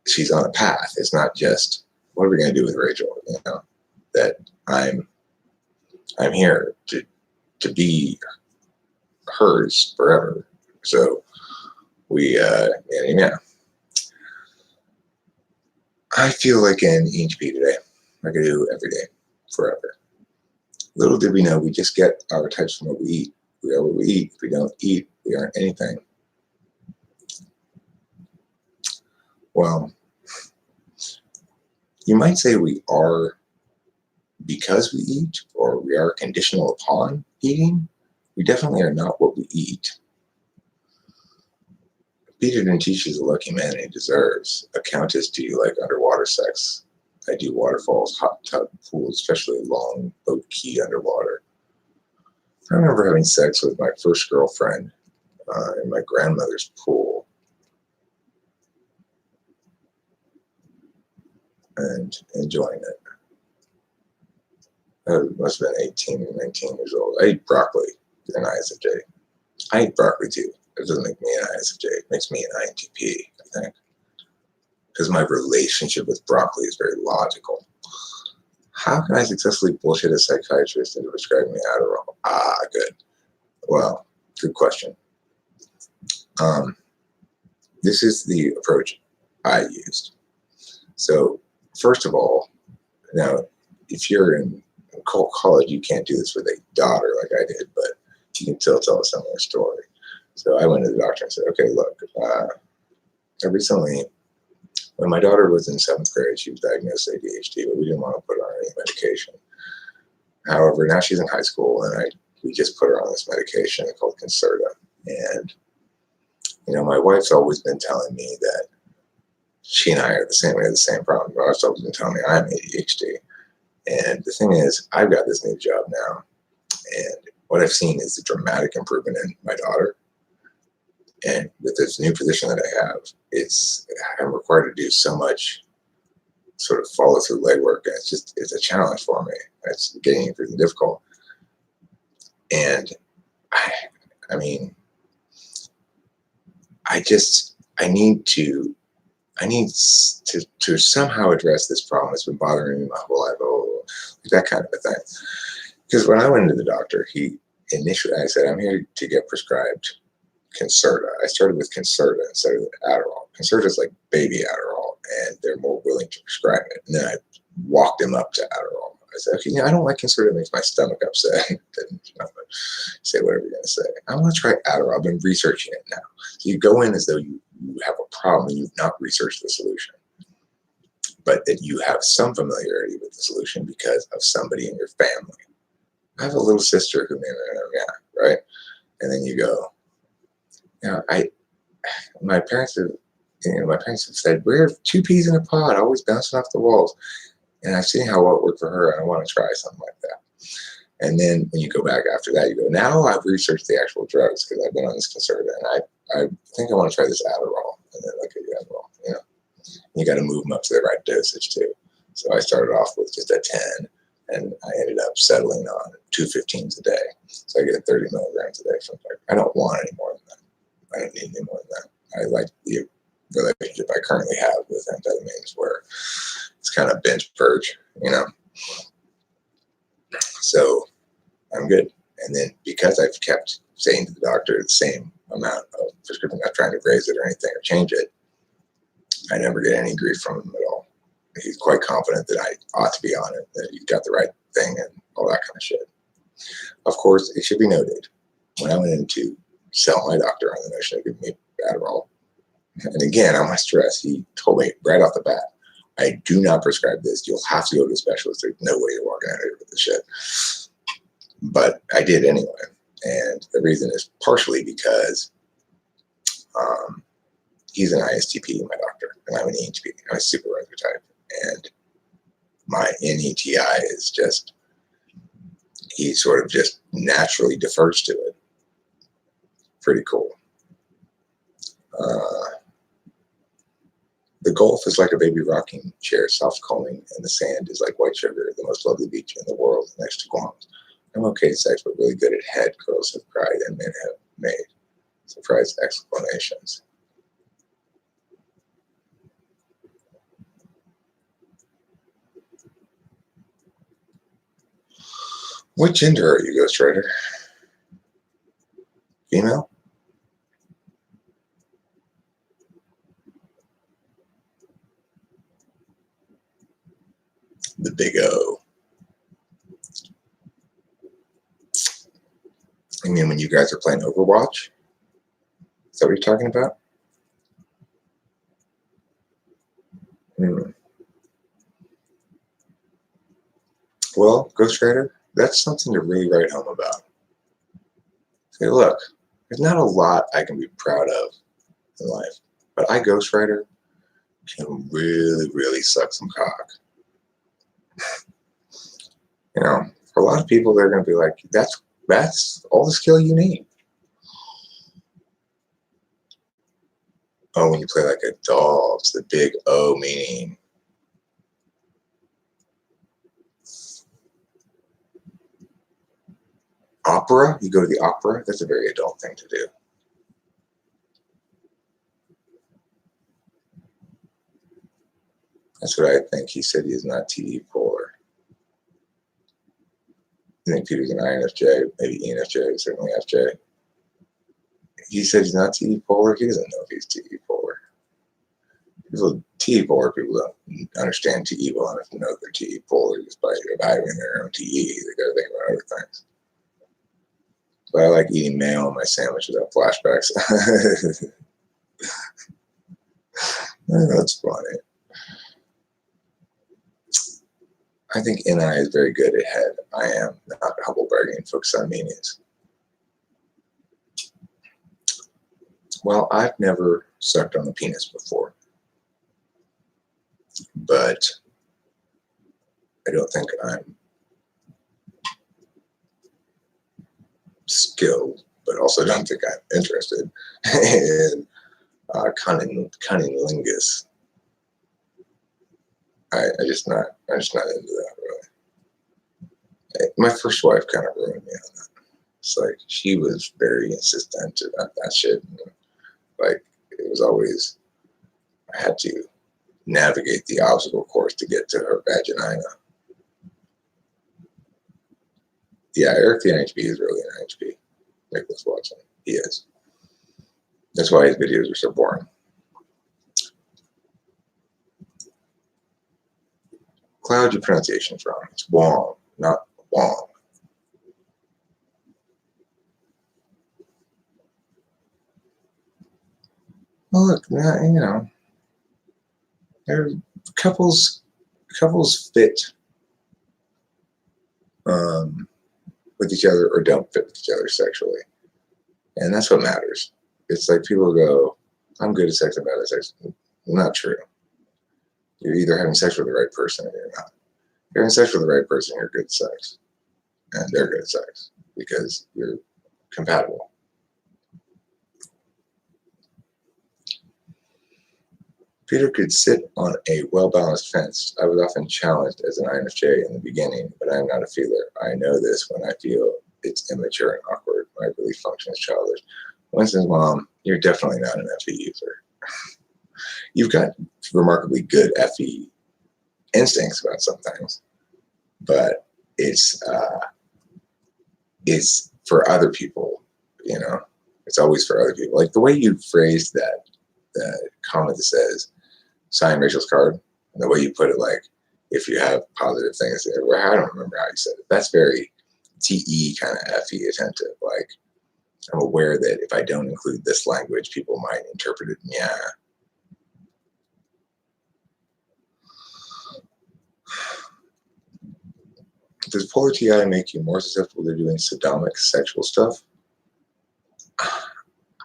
she's on a path. It's not just, what are we going to do with Rachel? That I'm here to be hers forever. So we, yeah. I feel like an ENTP today, like I do every day, forever. Little did we know, we just get our types from what we eat. We are what we eat. If we don't eat, we aren't anything. Well, you might say we are because we eat, or we are conditional upon eating, we definitely are not what we eat. Peter didn't teach you the lucky man he deserves. A countess do you like underwater sex? I do waterfalls, hot tub pools, especially long boat key underwater. I remember having sex with my first girlfriend in my grandmother's pool and enjoying it. I must have been 18 or 19 years old. I eat broccoli and ISFJ. I eat broccoli too. It doesn't make me an ISFJ. It makes me an INTP, I think. Because my relationship with broccoli is very logical. How can I successfully bullshit a psychiatrist into prescribing me Adderall? Good. Well, good question. This is the approach I used. So, first of all, now, if you're in college, you can't do this with a daughter like I did, but you can still tell a similar story. So I went to the doctor and said, okay, look, recently, when my daughter was in 7th grade, she was diagnosed with ADHD, but we didn't want to put her on any medication. However, now she's in high school, and we just put her on this medication called Concerta. And, my wife's always been telling me that she and I are the same. We have the same problem. My wife's always been telling me I'm ADHD. And the thing is, I've got this new job now, and what I've seen is the dramatic improvement in my daughter. And with this new position that I have, I'm required to do so much sort of follow through legwork, and it's a challenge for me. It's getting increasingly difficult. And I mean, I need to somehow address this problem that's been bothering me my whole life, that kind of a thing. Because when I went into the doctor, I said, I'm here to get prescribed Concerta. I started with Concerta instead of Adderall. Concerta is like baby Adderall, and they're more willing to prescribe it. And then I walked him up to Adderall. I said, okay, I don't like Concerta. It makes my stomach upset. Say whatever you're going to say. I want to try Adderall. I've been researching it now. So you go in as though you have a problem and you've not researched the solution, but that you have some familiarity with the solution because of somebody in your family. I have a little sister who, right? And then you go, my parents have said, we're 2 peas in a pod, always bouncing off the walls. And I've seen how well it worked for her, and I want to try something like that. And then when you go back after that, you go, now I've researched the actual drugs because I've been on this Concerta, and I think I want to try this Adderall. And then like Adderall, you got to move them up to the right dosage too. So I started off with just a 10, and I ended up settling on 2 15s a day. So I get 30 milligrams a day. I don't want any more than that. I don't need any more than that. I like the relationship I currently have with amphetamines, where it's kind of binge purge, So I'm good. And then because I've kept saying to the doctor the same amount of prescription, not trying to raise it or anything or change it, I never get any grief from him at all. He's quite confident that I ought to be on it, that you got the right thing and all that kind of shit. Of course, it should be noted, when I went in to sell my doctor on the notion of giving me Adderall, and again, I want to stress, he told me right off the bat, I do not prescribe this. You'll have to go to a specialist. There's no way you're walking out of here with this shit. But I did anyway. And the reason is partially because he's an ISTP, my doctor, and I'm an ENTP. I'm a supervisor type. And my NETI is just, he sort of just naturally defers to it. Pretty cool. The Gulf is like a baby rocking chair, soft calming, and the sand is like white sugar, the most lovely beach in the world next to Guam. I'm okay at sex, but really good at head. Girls have cried and men have made surprised exclamations. What gender are you, Ghost Rider? Female? The big O. I mean, when you guys are playing Overwatch? Is that what you're talking about? Well, Ghost Rider, that's something to really write home about. Say, look, there's not a lot I can be proud of in life, but Ghostwriter can really, really suck some cock. You know, for a lot of people, they're going to be like, that's all the skill you need. Oh, when you play like a doll, it's the big O meaning. Opera, you go to the opera, that's a very adult thing to do. That's what I think. He said he is not TD polar. I think Peter's an INFJ, maybe ENFJ, certainly FJ. He said he's not TD polar. He doesn't know if he's TD polar. People, TD polar people don't understand TE well enough to know they're TD polar just by evaluating their own TE. They got to think about other things. But I like eating mayo on my sandwich without flashbacks. That's funny. I think NI is very good at head. I am not humble bragging, focus on meanings. Well, I've never sucked on a penis before, but I don't think I'm skilled, but also don't think I'm interested in cunnilingus. I'm just not into that really. My first wife kind of ruined me on that. It's like she was very insistent about that shit. Like it was always I had to navigate the obstacle course to get to her vagina. Yeah, Eric the NHP is really an NHP. Nicholas Watson, he is. That's why his videos are so boring. Cloud, your pronunciation's wrong. It's Wong, not Wong. Well, look, you know, couples fit with each other or don't fit with each other sexually, and that's what matters. It's like people go, "I'm good at sex, I'm bad at sex." Not true. You're either having sex with the right person or you're not. If you're having sex with the right person, you're good at sex, and they're good at sex because you're compatible. Peter could sit on a well-balanced fence. I was often challenged as an INFJ in the beginning, but I am not a feeler. I know this when I feel it's immature and awkward. My belief function is childish. Winston's mom, you're definitely not an FE user. You've got remarkably good FE instincts about some things, but it's for other people, you know. It's always for other people. Like the way you phrased that comment that says, sign Rachel's card, and the way you put it, like, if you have positive things there, well, I don't remember how you said it. That's very TE kind of FE attentive. Like, I'm aware that if I don't include this language, people might interpret it, yeah. Does polar TI make you more susceptible to doing sodomic sexual stuff?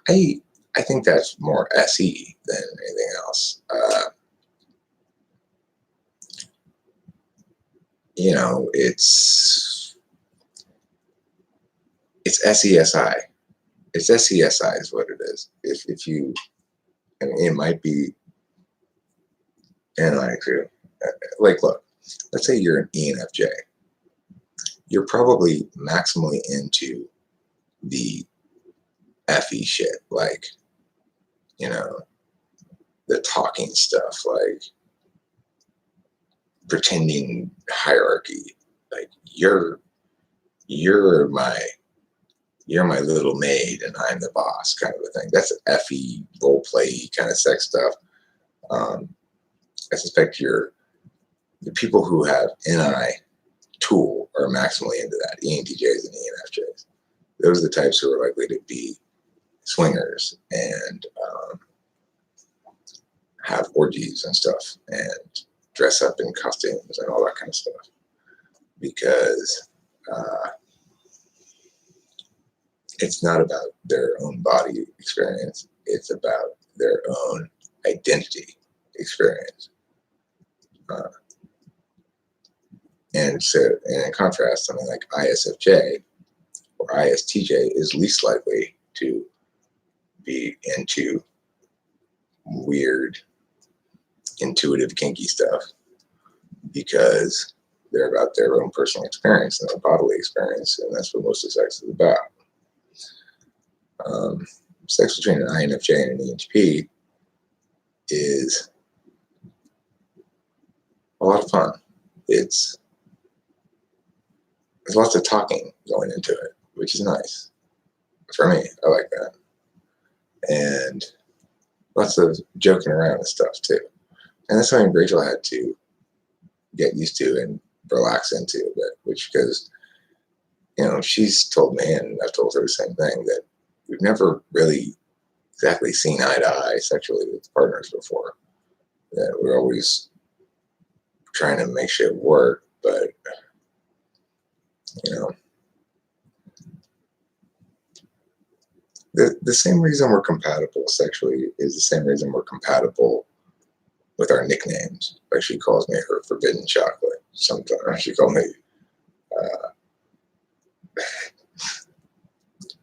I think that's more SE than anything else. You know, it's SESI. It's SESI is what it is. If you, I mean, it might be, and like, look, let's say you're an ENFJ. You're probably maximally into the FE shit, like, you know, the talking stuff, like pretending hierarchy, like you're my little maid and I'm the boss kind of a thing. That's FE role play kind of sex stuff. I suspect the people who have NI tool are maximally into that. ENTJs and ENFJs. Those are the types who are likely to be swingers and have orgies and stuff and dress up in costumes and all that kind of stuff. Because it's not about their own body experience. It's about their own identity experience. Uh, and so, and in contrast, something like ISFJ or ISTJ is least likely to be into weird, intuitive, kinky stuff because they're about their own personal experience and their bodily experience, and that's what most of sex is about. Sex between an INFJ and an ENTP is a lot of fun. There's lots of talking going into it, which is nice. For me, I like that. And lots of joking around and stuff too. And that's something Rachel had to get used to and relax into a bit, which because, she's told me, and I've told her the same thing, that we've never really exactly seen eye to eye sexually with partners before. That we're always trying to make shit work, but the same reason we're compatible sexually is the same reason we're compatible with our nicknames. Like she calls me her forbidden chocolate. Sometimes she called me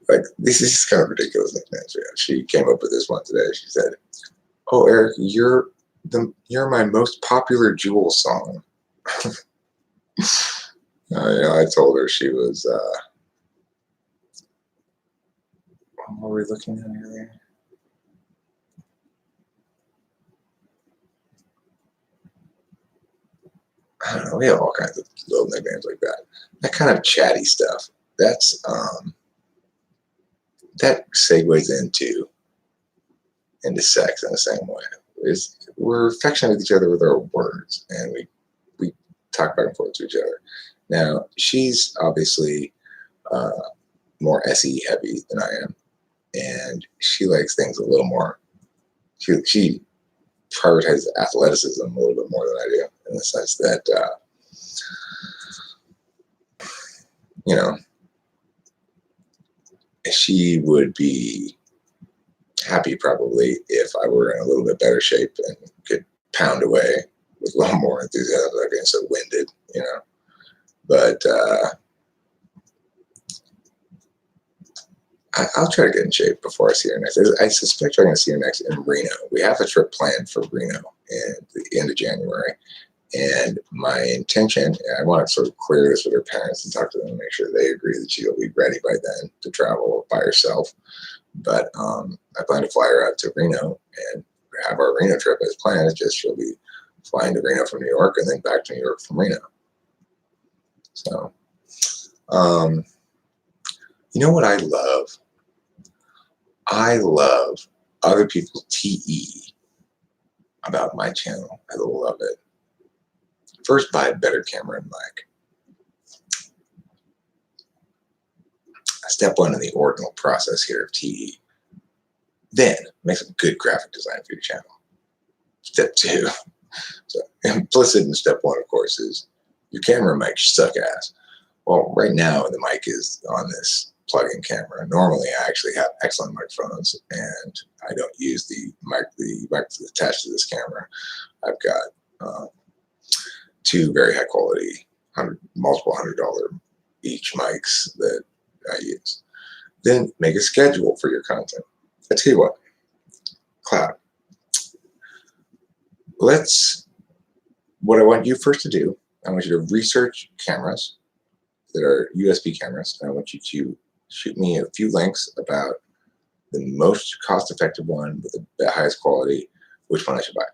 like this is kind of ridiculous nicknames. Yeah. She came up with this one today. She said, "Oh, Eric, you're my most popular Jewel song." I told her she was. What were we looking at here? I don't know. We have all kinds of little nicknames like that. That kind of chatty stuff. That's that segues into sex in the same way. We're affectionate with each other with our words, and we talk back and forth to each other. Now she's obviously more SE heavy than I am, and she likes things a little more. She prioritizes athleticism a little bit more than I do, in the sense that she would be happy probably if I were in a little bit better shape and could pound away with a little more enthusiasm. I'm getting so winded, But I'll try to get in shape before I see her next. I suspect I'm going to see her next in Reno. We have a trip planned for Reno in the end of January. And my intention, and I want to sort of clear this with her parents and talk to them and make sure they agree that she'll be ready by then to travel by herself. But I plan to fly her out to Reno and have our Reno trip as planned. It's just she'll be flying to Reno from New York and then back to New York from Reno. So, you know what I love? I love other people's TE about my channel. I love it. First, buy a better camera and mic. Step one in the ordinal process here of TE. Then, make some good graphic design for your channel. Step two. So, implicit in step one, of course, is your camera and mic suck ass. Well, right now, the mic is on this plug-in camera. Normally, I actually have excellent microphones, and I don't use the mic that's attached to this camera. I've got two very high quality, multiple $100 each mics that I use. Then make a schedule for your content. I tell you what, Cloud. What I want you first to do, I want you to research cameras that are USB cameras, and I want you to shoot me a few links about the most cost-effective one with the highest quality, which one I should buy.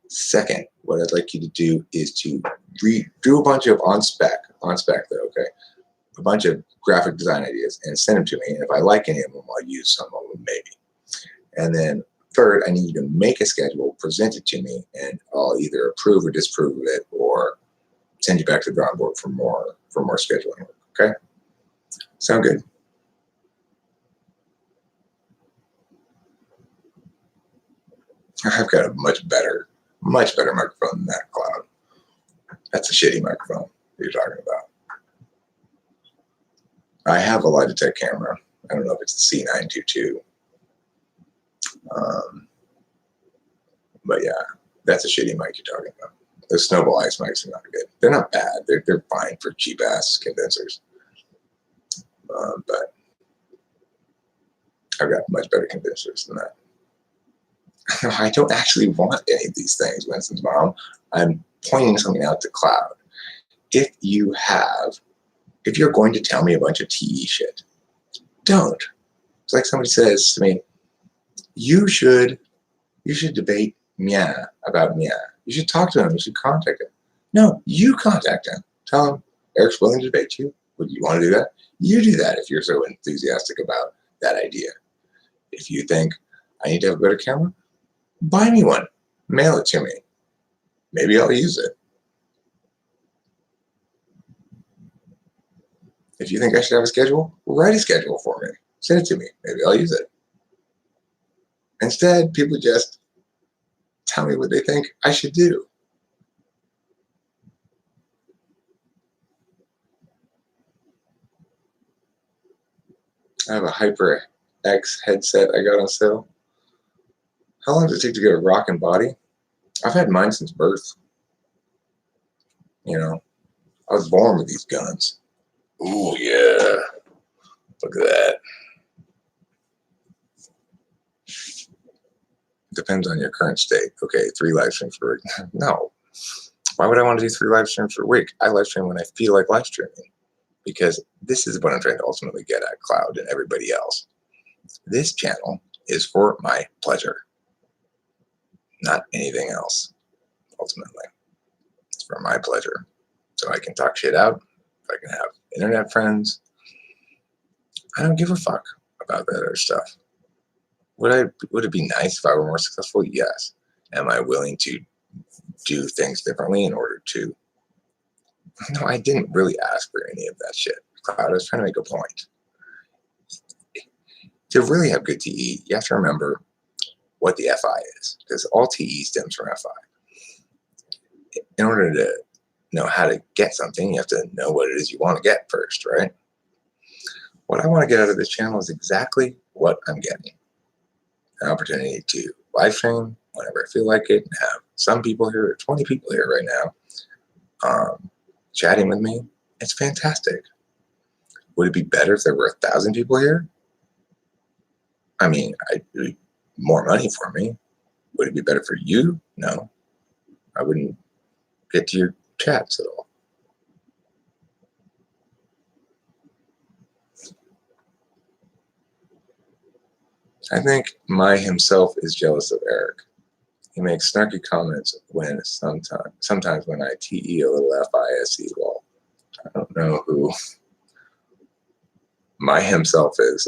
Second, what I'd like you to do is to do a bunch of on spec though, okay? A bunch of graphic design ideas and send them to me. And if I like any of them, I'll use some of them maybe. And then third, I need you to make a schedule, present it to me, and I'll either approve or disapprove of it or send you back to the drawing board for more scheduling work, okay? Sound good? I've got a much better microphone than that, Cloud. That's a shitty microphone you're talking about. I have a Logitech camera. I don't know if it's the C922. But yeah, that's a shitty mic you're talking about. Those Snowball Ice mics are not good. They're not bad. They're fine for cheap ass condensers. But I've got much better condensers than that. I don't actually want any of these things, Winston's mom. I'm pointing something out to Cloud. If you're going to tell me a bunch of TE shit, don't. It's like somebody says to me, you should debate Mia about Mia. You should talk to him. You should contact him. No, you contact him. Tell him Eric's willing to debate you. Would you want to do that? You do that if you're so enthusiastic about that idea. If you think I need to have a better camera, buy me one. Mail it to me. Maybe I'll use it. If you think I should have a schedule, write a schedule for me. Send it to me. Maybe I'll use it. Instead, people just tell me what they think I should do. I have a HyperX headset I got on sale. How long does it take to get a rockin' body? I've had mine since birth. You know, I was born with these guns. Ooh, yeah. Look at that. Depends on your current state. Okay, 3 live streams per week. No. Why would I want to do 3 live streams per week? I live stream when I feel like live streaming. Because this is what I'm trying to ultimately get at, Cloud and everybody else. This channel is for my pleasure. Not anything else, ultimately. It's for my pleasure. So I can talk shit out. I can have internet friends. I don't give a fuck about that other stuff. Would it be nice if I were more successful? Yes. Am I willing to do things differently in order to? No, I didn't really ask for any of that shit. Cloud, I was trying to make a point. To really have good TE, you have to remember what the FI is, because all TE stems from FI. In order to know how to get something, you have to know what it is you want to get first, right? What I want to get out of this channel is exactly what I'm getting. An opportunity to live stream whenever I feel like it, and have some people here, 20 people here right now, chatting with me. It's fantastic. Would it be better if there were 1,000 people here? I mean, it'd be more money for me. Would it be better for you? No. I wouldn't get to your chats at all. I think My himself is jealous of Eric. He makes snarky comments when sometimes when I TE a little FISE. Well, I don't know who My himself is.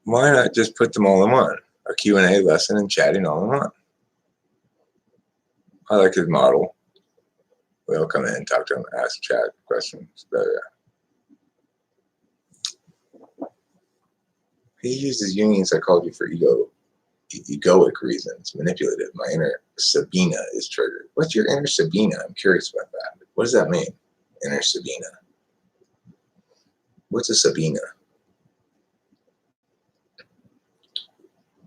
Why not just put them all in one? A Q&A lesson and chatting all in one. I like his model. We all come in, talk to him, ask, chat, questions. But, he uses Jungian psychology for egoic reasons, manipulative. My inner Sabina is triggered. What's your inner Sabina? I'm curious about that. What does that mean? Inner Sabina. What's a Sabina?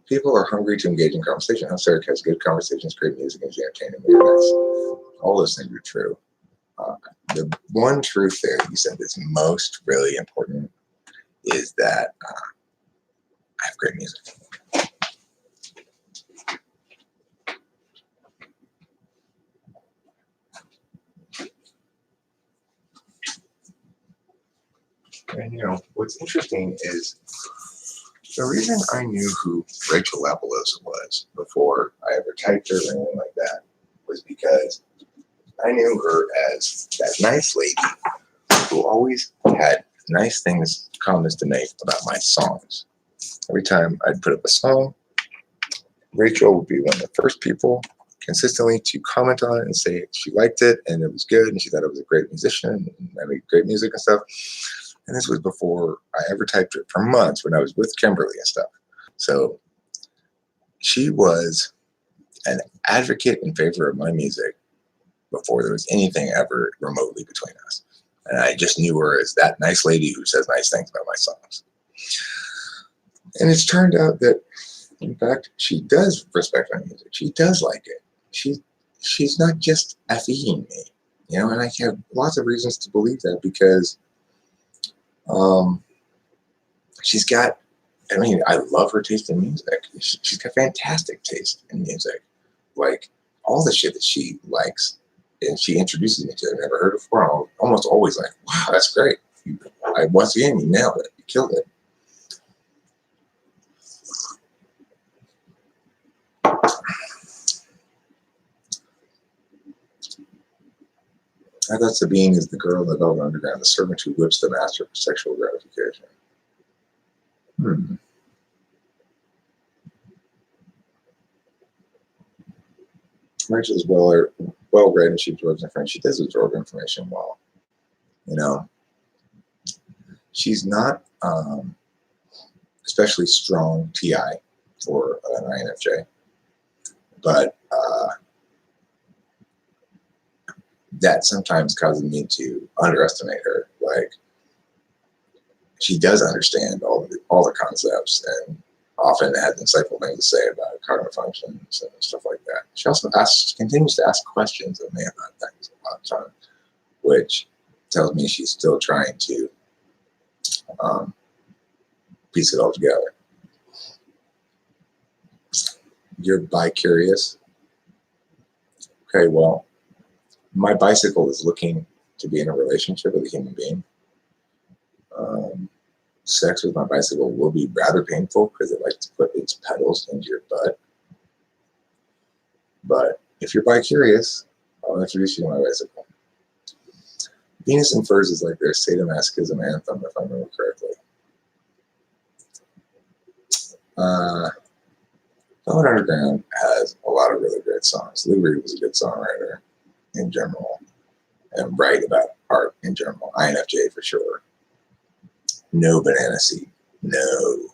People are hungry to engage in conversation. How Eric has good conversations, great music, and entertaining. Very nice. All those things are true. The one truth there that you said that's most really important is that I have great music. And you know, what's interesting is the reason I knew who Rachel Lapalosa was before I ever typed her or anything like that was because I knew her as that nice lady who always had nice things, comments to make about my songs. Every time I'd put up a song, Rachel would be one of the first people consistently to comment on it and say she liked it and it was good and she thought it was a great musician and I made great music and stuff. And this was before I ever typed it for months when I was with Kimberly and stuff. So she was an advocate in favor of my music before there was anything ever remotely between us. And I just knew her as that nice lady who says nice things about my songs. And it's turned out that, in fact, she does respect my music. She does like it. She's not just FEing me, and I have lots of reasons to believe that because she's got, I love her taste in music. She's got fantastic taste in music. Like, all the shit that she likes and she introduces me to, I've never heard before. I'm almost always like, wow, that's great. Once again, you nailed it. You killed it. I thought Sabine is the girl in the Velvet Underground, the servant who whips the master for sexual gratification. Rachel's well-read and she absorbs information. She does absorb information well. She's not especially strong TI for an INFJ, but that sometimes causes me to underestimate her. Like, she does understand all the concepts and often has insightful things to say about cognitive functions and stuff like that. She also continues to ask questions of me about things a lot of time, which tells me she's still trying to piece it all together. You're bi-curious. Okay, well, my bicycle is looking to be in a relationship with a human being. Sex with my bicycle will be rather painful because it likes to put its pedals into your butt. But if you're bi-curious, I'll introduce you to my bicycle. Venus in Furs is like their sadomasochism anthem, if I remember correctly. Velvet Underground has a lot of really great songs. Lou Reed was a good songwriter in general and write about art in general. INFJ for sure. No banana seed. No.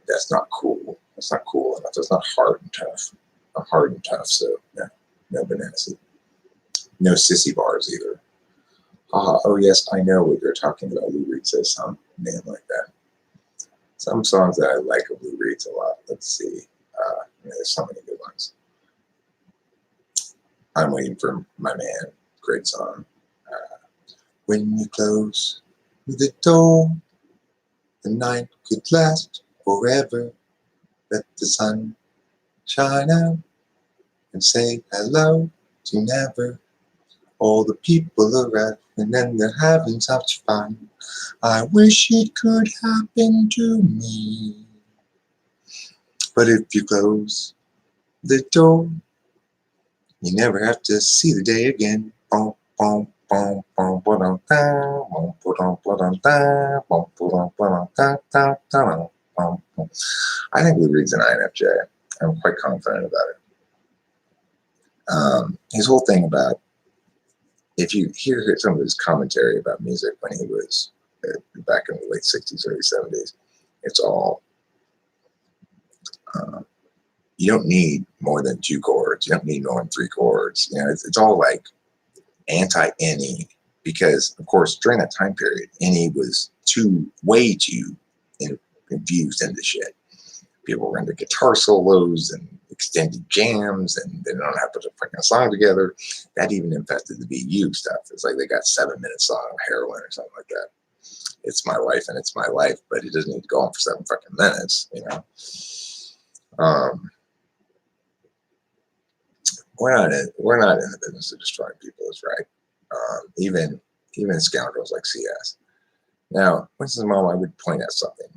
That's not cool. That's not cool enough. That's not hard and tough. I'm hard and tough, so no banana seed. No sissy bars either. Oh yes, I know what you're talking about. Lou Reed says some name like that. Some songs that I like of Lou Reed's a lot. Let's see. There's so many good ones. I'm Waiting for My Man. Great song. When you close the door, the night could last forever. Let the sun shine out and say hello to never. All the people are and then they're having such fun. I wish it could happen to me. But if you close the door, you never have to see the day again. I think Lou Reed's an INFJ. I'm quite confident about it. His whole thing about, if you hear some of his commentary about music when he was back in the late 60s, early 70s, it's all, you don't need more than 2 chords. You don't need more than 3 chords. It's all like anti-any, because, of course, during that time period, any was way too infused into shit. People were into guitar solos and extended jams, and they don't have to put a freaking song together. That even infested the BU stuff. It's like they got 7-minute song of heroin or something like that. It's my life and it's my life, but it doesn't need to go on for 7 fucking minutes, We're not in the business of destroying people, is right. Even scoundrels like CS. Now, Winston's mom, I would point out something.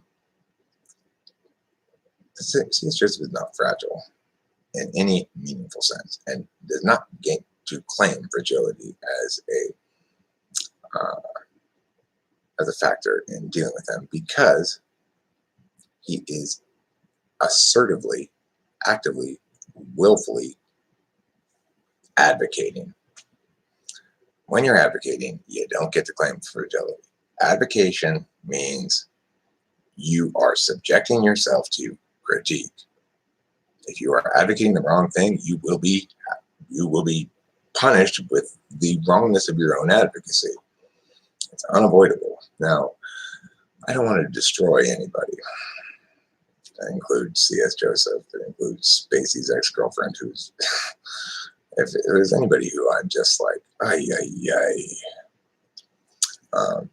CS Joseph is not fragile in any meaningful sense, and does not gain to claim fragility as a factor in dealing with him, because he is assertively, actively willfully advocating. When you're advocating, you don't get to claim fragility. Advocation means you are subjecting yourself to critique. If you are advocating the wrong thing, you will be punished with the wrongness of your own advocacy. It's unavoidable. Now, I don't want to destroy anybody. That includes C.S. Joseph. That includes Spacey's ex-girlfriend, who's, if there's anybody who I'm just like,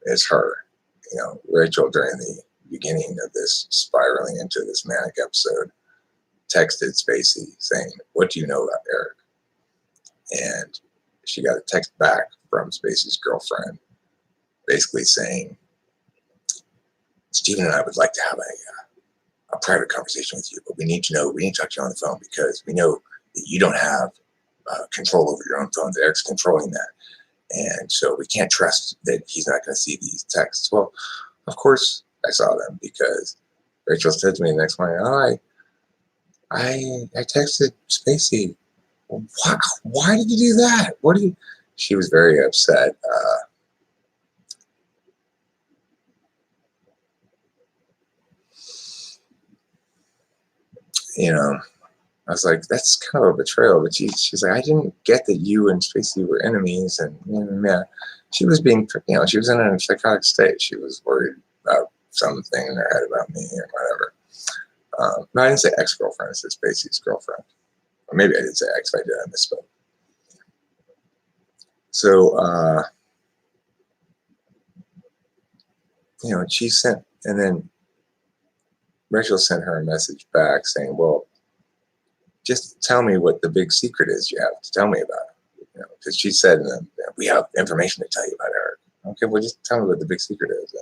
it's her. You know, Rachel, during the beginning of this spiraling into this manic episode, texted Spacey saying, "What do you know about Eric?" And she got a text back from Spacey's girlfriend basically saying, "Stephen and I would like to have a private conversation with you, but we need to talk to you on the phone because we know that you don't have control over your own phone. That Eric's controlling that. And so we can't trust that he's not going to see these texts." Well, of course I saw them because Rachel said to me the next morning, "Oh, I texted Spacey." Why did you do that? She was very upset. You know, I was like, that's kind of a betrayal. But she's like, I didn't get that you and Spacey were enemies. And yeah, she was being, she was in a psychotic state. She was worried about something in her head about me or whatever. No, I didn't say ex-girlfriend. I said Spacey's girlfriend. Or maybe I did say ex. If I did, I misspoke. So, she sent, and then Rachel sent her a message back saying, well, just tell me what the big secret is you have to tell me about it. Because she said, we have information to tell you about Eric. Okay, well, just tell me what the big secret is.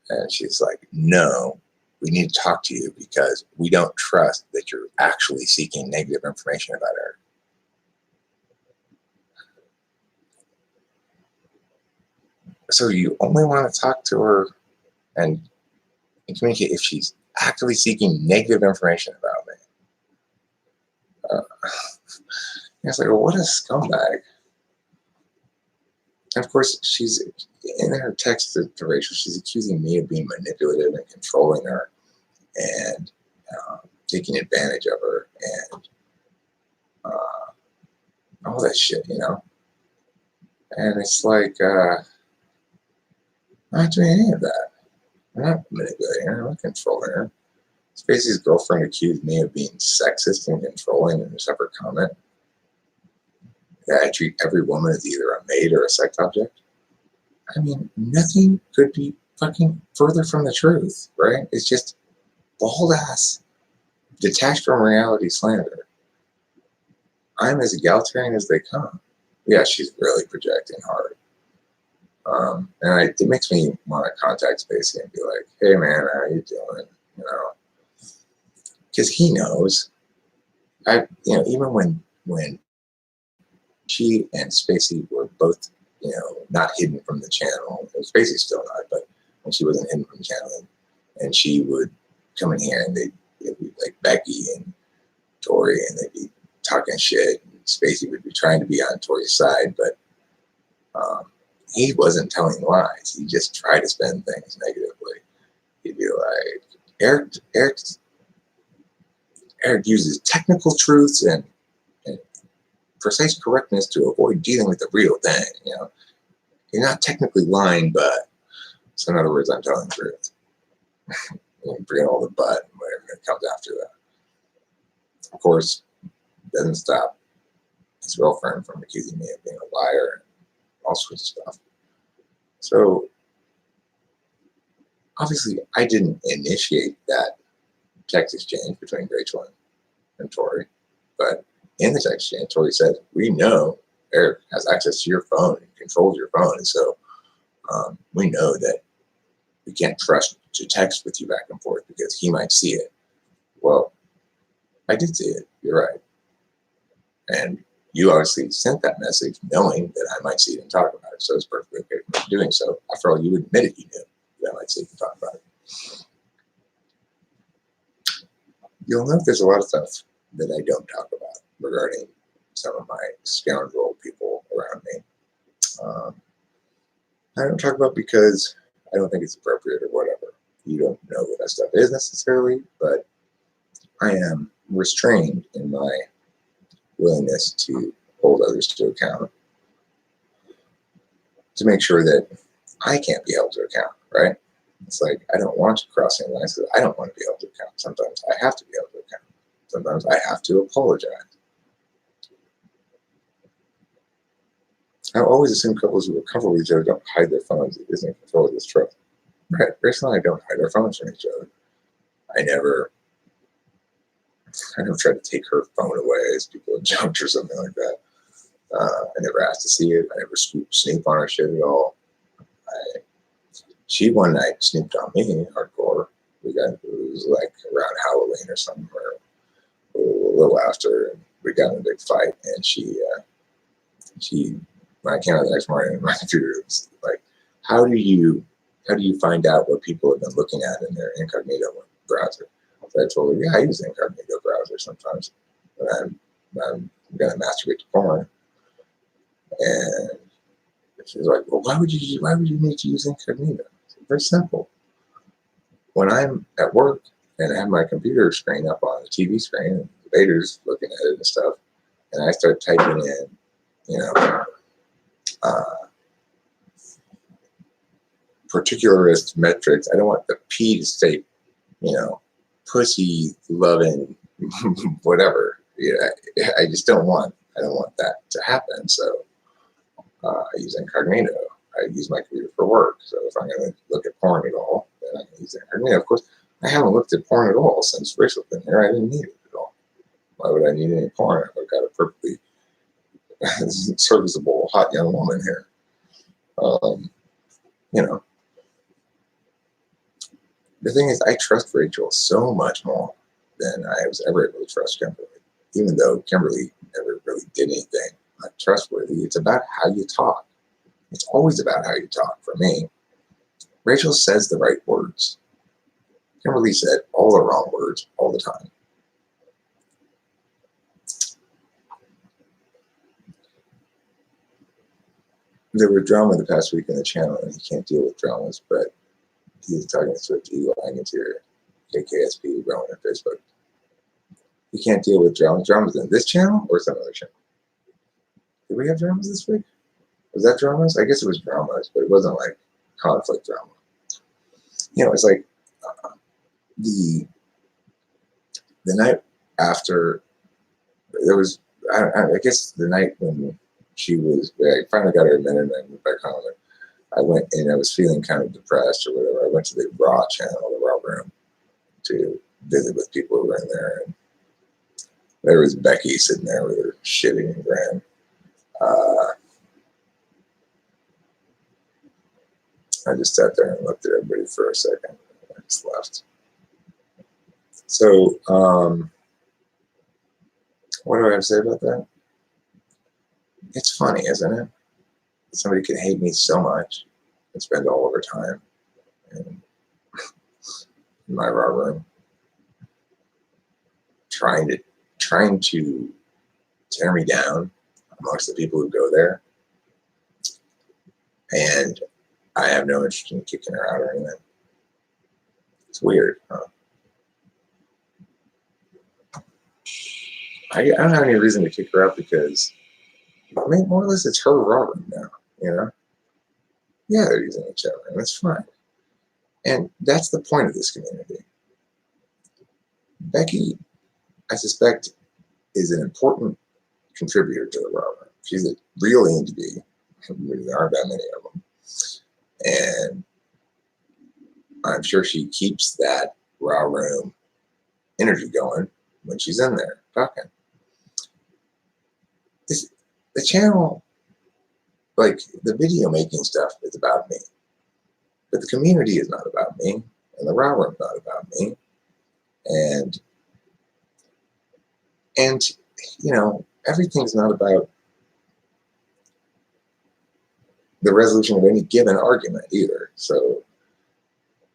And she's like, no, we need to talk to you because we don't trust that you're actually seeking negative information about Eric. So you only want to talk to her and communicate if she's actively seeking negative information about me. It's like, well, what a scumbag. And of course, she's in her text to Rachel, she's accusing me of being manipulative and controlling her and taking advantage of her and all that shit, And it's like, I'm not doing any of that. I'm not manipulating her. I'm not controlling her. Spacey's girlfriend accused me of being sexist and controlling in a separate comment. That I treat every woman as either a maid or a sex object. I mean, nothing could be fucking further from the truth, right? It's just bald ass, detached from reality slander. I'm as egalitarian as they come. Yeah, she's really projecting hard. And it makes me want to contact Spacey and be like, hey man, how are you doing? Because he knows. Even when she and Spacey were both, not hidden from the channel. Spacey's still not, but when she wasn't hidden from the channel, and she would come in here and they'd be like Becky and Tori, and they'd be talking shit. And Spacey would be trying to be on Tori's side, but he wasn't telling lies. He just tried to spin things negatively. He'd be like, Eric uses technical truths and precise correctness to avoid dealing with the real thing. You're not technically lying, but so in other words, I'm telling the truth. Bring all the but and whatever that comes after that. Of course, doesn't stop his girlfriend from accusing me of being a liar and all sorts of stuff. So obviously, I didn't initiate that text exchange between Rachel and Tori, but in the text exchange, Tori said, we know Eric has access to your phone and controls your phone. And so we know that we can't trust to text with you back and forth because he might see it. Well, I did see it. You're right. And you obviously sent that message knowing that I might see it and talk about it. So it's perfectly okay for me doing so. After all, you admitted you knew that I might see it and talk about it. You'll note there's a lot of stuff that I don't talk about regarding some of my scoundrel people around me. I don't talk about because I don't think it's appropriate or whatever. You don't know what that stuff is necessarily, but I am restrained in my willingness to hold others to account to make sure that I can't be held to account, right? It's like, I don't want you crossing lines because I don't want to be held to account. Sometimes I have to be held to account. Sometimes I have to apologize. I always assume couples who are comfortable with each other don't hide their phones. It isn't control of this trust. Right? Rachel and I don't hide our phones from each other. I never try to take her phone away as people have junked or something like that. I never asked to see it. I never snoop on her shit at all. She one night snooped on me hardcore. It was like around Halloween or something, or a little after, and we got in a big fight. And she when I came out the next morning, my computer was like, how do you find out what people have been looking at in their incognito browser? So I told her, yeah, I use the incognito browser sometimes when I'm gonna masturbate to porn. And she's like, well, why would you need to use incognito? It's very simple. When I'm at work and I have my computer screen up on the TV screen and the debaters looking at it and stuff, and I start typing in, particularist metrics. I don't want the P to say, pussy loving, whatever. I just don't want that to happen. So I use incognito. I use my computer for work. So if I'm going to look at porn at all, then I can use incognito. Of course, I haven't looked at porn at all since Rachel's been here. I didn't need it at all. Why would I need any porn? I've got a perfectly serviceable, hot young woman here. The thing is, I trust Rachel so much more than I was ever able to trust Kimberly. Even though Kimberly never really did anything trustworthy, it's about how you talk. It's always about how you talk for me. Rachel says the right words. Kimberly said all the wrong words all the time. There were drama the past week in the channel, and he can't deal with dramas, but he's talking to Swift Eli Interior, KKSP, Rowan, and Facebook. You can't deal with dramas. Dramas in this channel or some other channel? Did we have dramas this week? Was that dramas? I guess it was dramas, but it wasn't like conflict drama. It's like the night after there was, I guess the night when I finally got her admitted and I went back home. I went and I was feeling kind of depressed or whatever. I went to the Raw channel, the Raw room, to visit with people who were in there. And there was Becky sitting there with her shitting and grin. I just sat there and looked at everybody for a second. And I just left. So, what do I have to say about that? It's funny, isn't it? Somebody can hate me so much and spend all of her time in my Raw room trying to tear me down amongst the people who go there. And I have no interest in kicking her out or anything. It's weird, huh? I don't have any reason to kick her out because, more or less, it's her Raw room now, Yeah, they're using each other, and that's fine. And that's the point of this community. Becky, I suspect, is an important contributor to the Raw room. She's a real indie. There aren't that many of them. And I'm sure she keeps that Raw room energy going when she's in there talking. The channel, like the video making stuff, is about me. But the community is not about me. And the Raw room is not about me. And everything's not about the resolution of any given argument either. So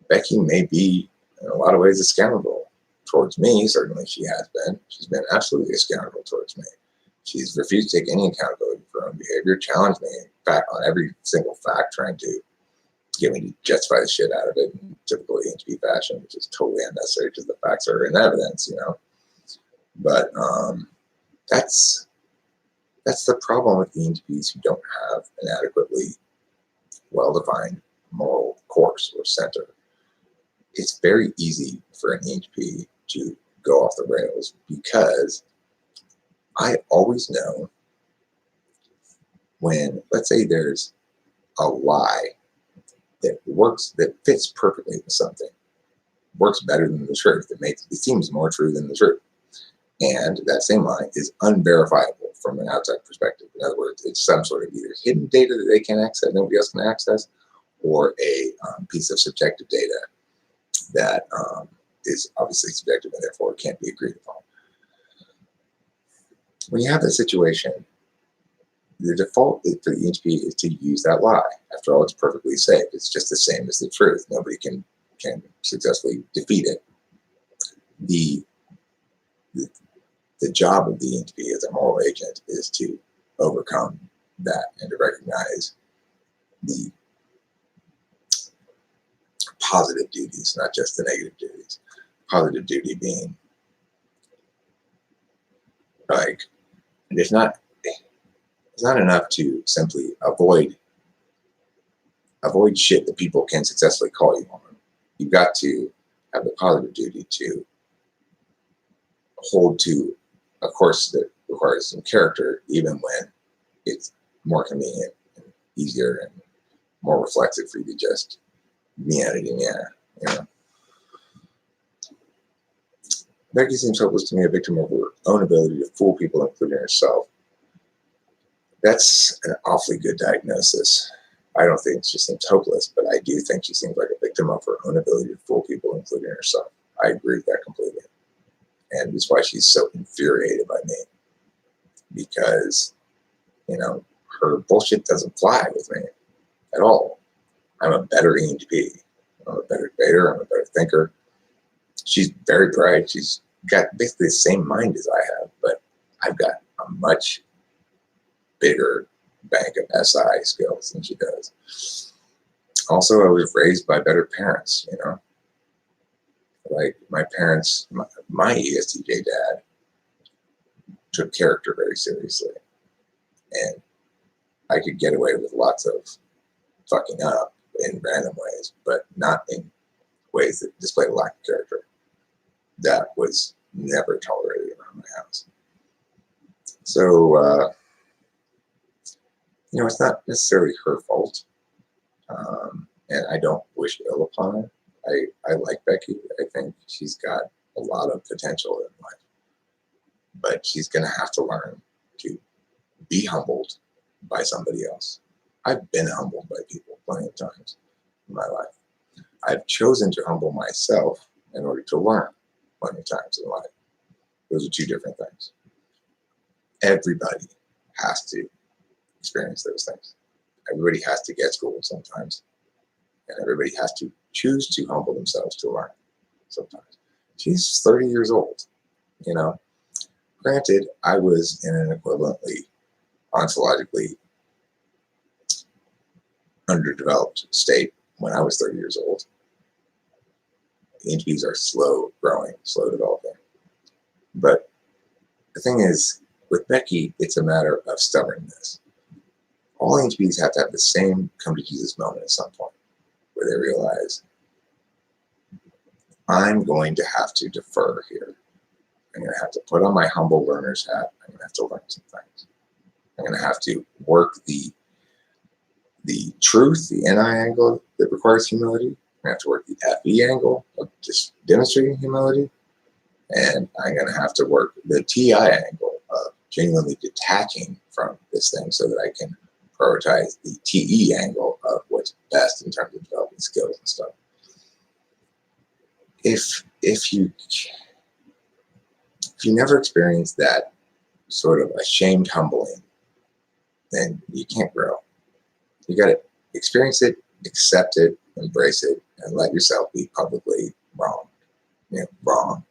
Becky may be, in a lot of ways, a scoundrel towards me. Certainly she has been. She's been absolutely a scoundrel towards me. She's refused to take any accountability for her own behavior, challenged me, in fact, on every single fact, trying to get me to justify the shit out of it in typical ENTP fashion, which is totally unnecessary because the facts are in evidence, you know. But that's the problem with ENTPs who don't have an adequately well-defined moral course or center. It's very easy for an ENTP to go off the rails because I always know when, let's say there's a lie that works, that fits perfectly with something, works better than the truth. It seems more true than the truth. And that same lie is unverifiable from an outside perspective. In other words, it's some sort of either hidden data that they can access, nobody else can access, or a piece of subjective data that is obviously subjective and therefore can't be agreed upon. When you have that situation, the default for the ENTP is to use that lie. After all, it's perfectly safe. It's just the same as the truth. Nobody can successfully defeat it. The job of the ENTP as a moral agent is to overcome that and to recognize the positive duties, not just the negative duties. Positive duty being like, it's not enough to simply avoid shit that people can successfully call you on. You've got to have the positive duty to hold to a course that requires some character, even when it's more convenient and easier and more reflexive for you to just you know. Becky seems hopeless to me, a victim of her own ability to fool people, including herself. That's an awfully good diagnosis. I don't think she seems hopeless, but I do think she seems like a victim of her own ability to fool people, including herself. I agree with that completely. And that's why she's so infuriated by me. Because, you know, her bullshit doesn't fly with me at all. I'm a better ENTP. I'm a better debater. I'm a better thinker. She's very bright. She's got basically the same mind as I have, but I've got a much bigger bank of SI skills than she does. Also, I was raised by better parents, you know. Like my parents, my ESTJ dad took character very seriously. And I could get away with lots of fucking up in random ways, but not in ways that displayed a lack of character. That was never tolerated around my house. So, you know, it's not necessarily her fault. And I don't wish ill upon her. I like Becky. I think she's got a lot of potential in life. But she's going to have to learn to be humbled by somebody else. I've been humbled by people plenty of times in my life. I've chosen to humble myself in order to learn plenty of times in life. Those are two different things. Everybody has to experience those things. Everybody has to get schooled sometimes. And everybody has to choose to humble themselves to learn sometimes. She's 30 years old, you know. Granted, I was in an equivalently ontologically underdeveloped state when I was 30 years old. ENTPs are slow growing, slow developing. But the thing is, with Becky, it's a matter of stubbornness. All ENTPs have to have the same come to Jesus moment at some point, where they realize, I'm going to have to defer here. I'm going to have to put on my humble learner's hat. I'm going to have to learn some things. I'm going to have to work the truth, the NI angle that requires humility. I'm going to have to work the FE angle of just demonstrating humility. And I'm going to have to work the TI angle of genuinely detaching from this thing so that I can prioritize the TE angle of what's best in terms of developing skills and stuff. If you never experience that sort of ashamed humbling, then you can't grow. You got to experience it, accept it, embrace it, and let yourself be publicly wrong. You know, wrong.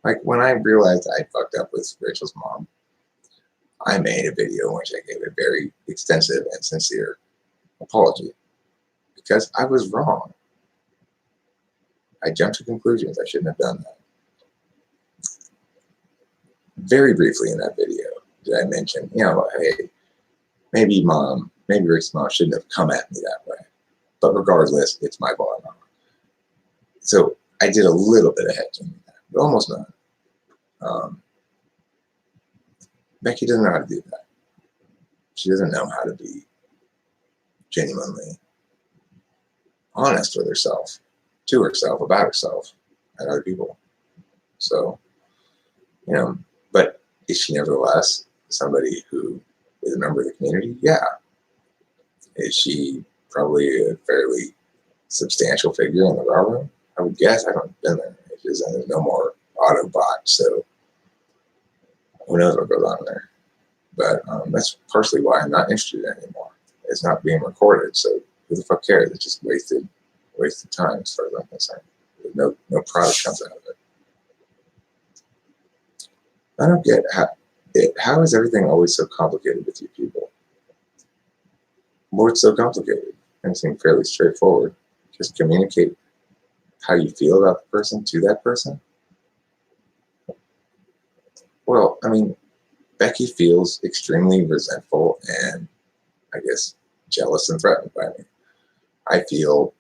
Like when I realized I fucked up with Rachel's mom, I made a video in which I gave a very extensive and sincere apology because I was wrong. I jumped to conclusions. I shouldn't have done that. Very briefly in that video, did I mention, hey, maybe Rick's mom shouldn't have come at me that way. But regardless, it's my bar mom. So I did a little bit of hedging, but almost none. Becky doesn't know how to do that. She doesn't know how to be genuinely honest with herself, to herself, about herself, and other people. So, but is she nevertheless somebody who is a member of the community? Yeah. Is she probably a fairly substantial figure in the railroad? I would guess. I haven't been there. There's no more Autobot, so who knows what goes on there. But that's partially why I'm not interested anymore. It's not being recorded, so who the fuck cares? It's just wasted time as far as I'm concerned. No product comes out of it. I don't get how is everything always so complicated with you people? What's so complicated? Everything fairly straightforward. Just communicate how you feel about the person to that person. Well, I mean, Becky feels extremely resentful and, I guess, jealous and threatened by me. I feel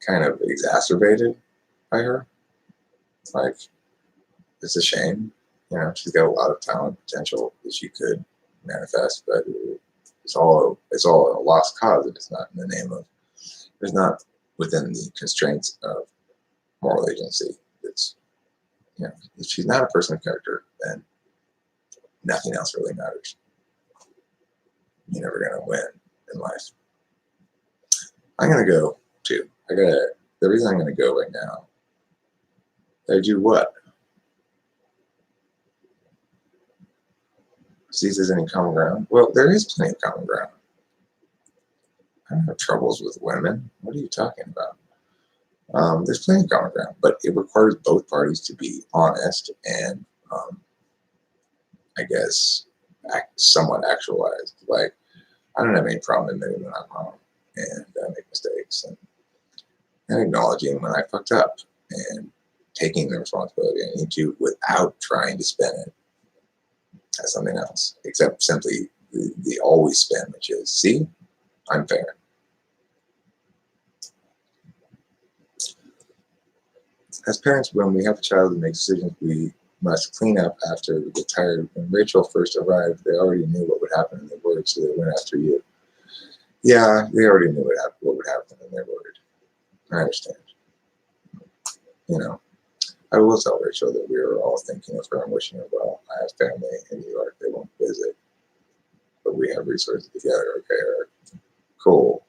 kind of exacerbated by her. Like, it's a shame. She's got a lot of talent, potential that she could manifest, but it's all a lost cause if it's not in the name of, it's not within the constraints of moral agency. It's, if she's not a person of character, then nothing else really matters. You're never gonna win in life. I'm gonna go too. The reason I'm gonna go right now, I do what? See if there's any common ground. Well, there is plenty of common ground. I don't have troubles with women. What are you talking about? There's plenty of common ground, but it requires both parties to be honest and, I guess, somewhat actualized. Like, I don't have any problem admitting when I'm wrong and I make mistakes and acknowledging when I fucked up and taking the responsibility I need to without trying to spin it as something else, except simply the always spin, which is, see, I'm fair. As parents, when we have a child that makes decisions, we must clean up after we get tired. When Rachel first arrived, they already knew what would happen in their word, so they went after you. Yeah, they already knew what would happen in their word. I understand. I will tell Rachel that we were all thinking of her and wishing her well. I have family in New York. They won't visit, but we have resources together. Okay, cool.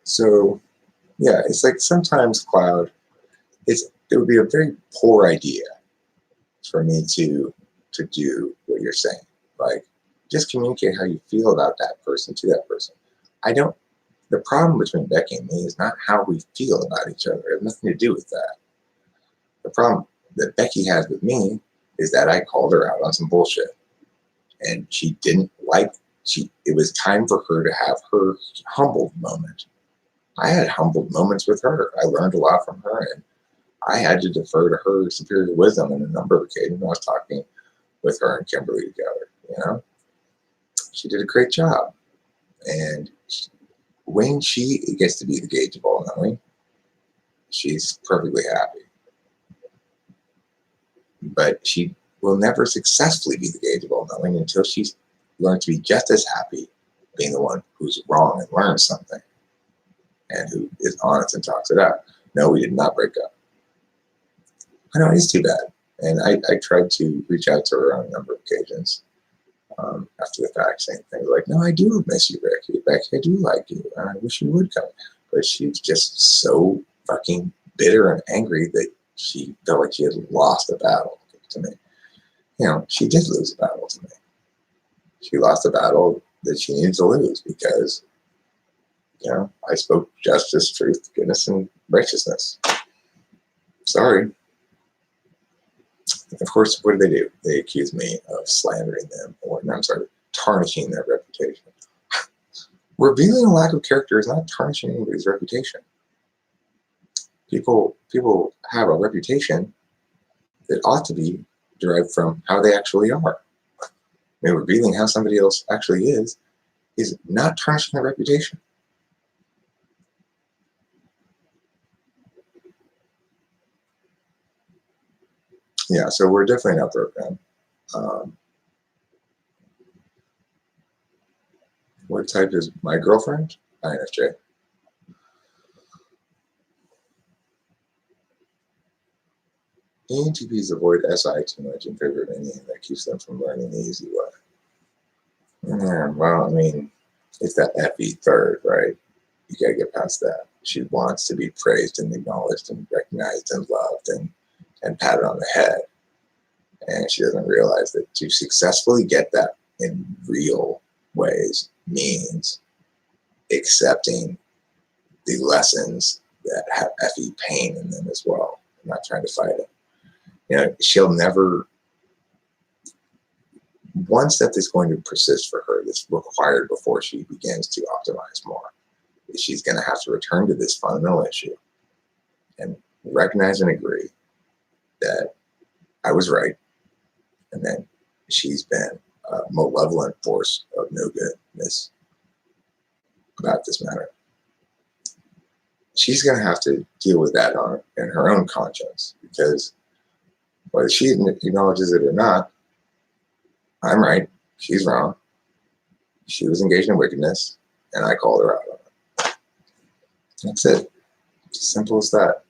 So, yeah, it's like sometimes, Cloud, it would be a very poor idea for me to do what you're saying. Like, just communicate how you feel about that person to that person. The problem between Becky and me is not how we feel about each other. It has nothing to do with that. The problem that Becky has with me is that I called her out on some bullshit. And she didn't like, it was time for her to have her humbled moment. I had humbled moments with her. I learned a lot from her, and I had to defer to her superior wisdom on a number of occasions when I was talking with her and Kimberly together. She did a great job. And when she gets to be the gauge of all knowing, she's perfectly happy. But she will never successfully be the gauge of all knowing until she's learned to be just as happy being the one who's wrong and learns something and who is honest and talks it out. No, we did not break up. I know, it's too bad. And I tried to reach out to her on a number of occasions after the fact, saying things like, no, I do miss you, Becky. Becky, I do like you. I wish you would come. But she's just so fucking bitter and angry that she felt like she had lost a battle to me. She did lose a battle to me. She lost a battle that she needed to lose because, I spoke justice, truth, goodness, and righteousness. Sorry. Of course, what do? They accuse me of slandering them, or no, I'm sorry, tarnishing their reputation. Revealing a lack of character is not tarnishing anybody's reputation. People have a reputation that ought to be derived from how they actually are. Revealing how somebody else actually is not tarnishing their reputation. Yeah, so we're definitely not broken. What type is my girlfriend? INFJ. ENTPs avoid SI too much in favor of anything that keeps them from learning the easy way. Yeah, well, it's that FE third, right? You gotta get past that. She wants to be praised and acknowledged and recognized and loved and patted on the head. And she doesn't realize that to successfully get that in real ways means accepting the lessons that have FE pain in them as well. I'm not trying to fight it. She'll never, one step that's going to persist for her that's required before she begins to optimize more is she's going to have to return to this fundamental issue and recognize and agree that I was right, and then she's been a malevolent force of no goodness about this matter. She's going to have to deal with that in her own conscience, because whether she acknowledges it or not, I'm right, she's wrong. She was engaged in wickedness, and I called her out on it. That's it. It's as simple as that.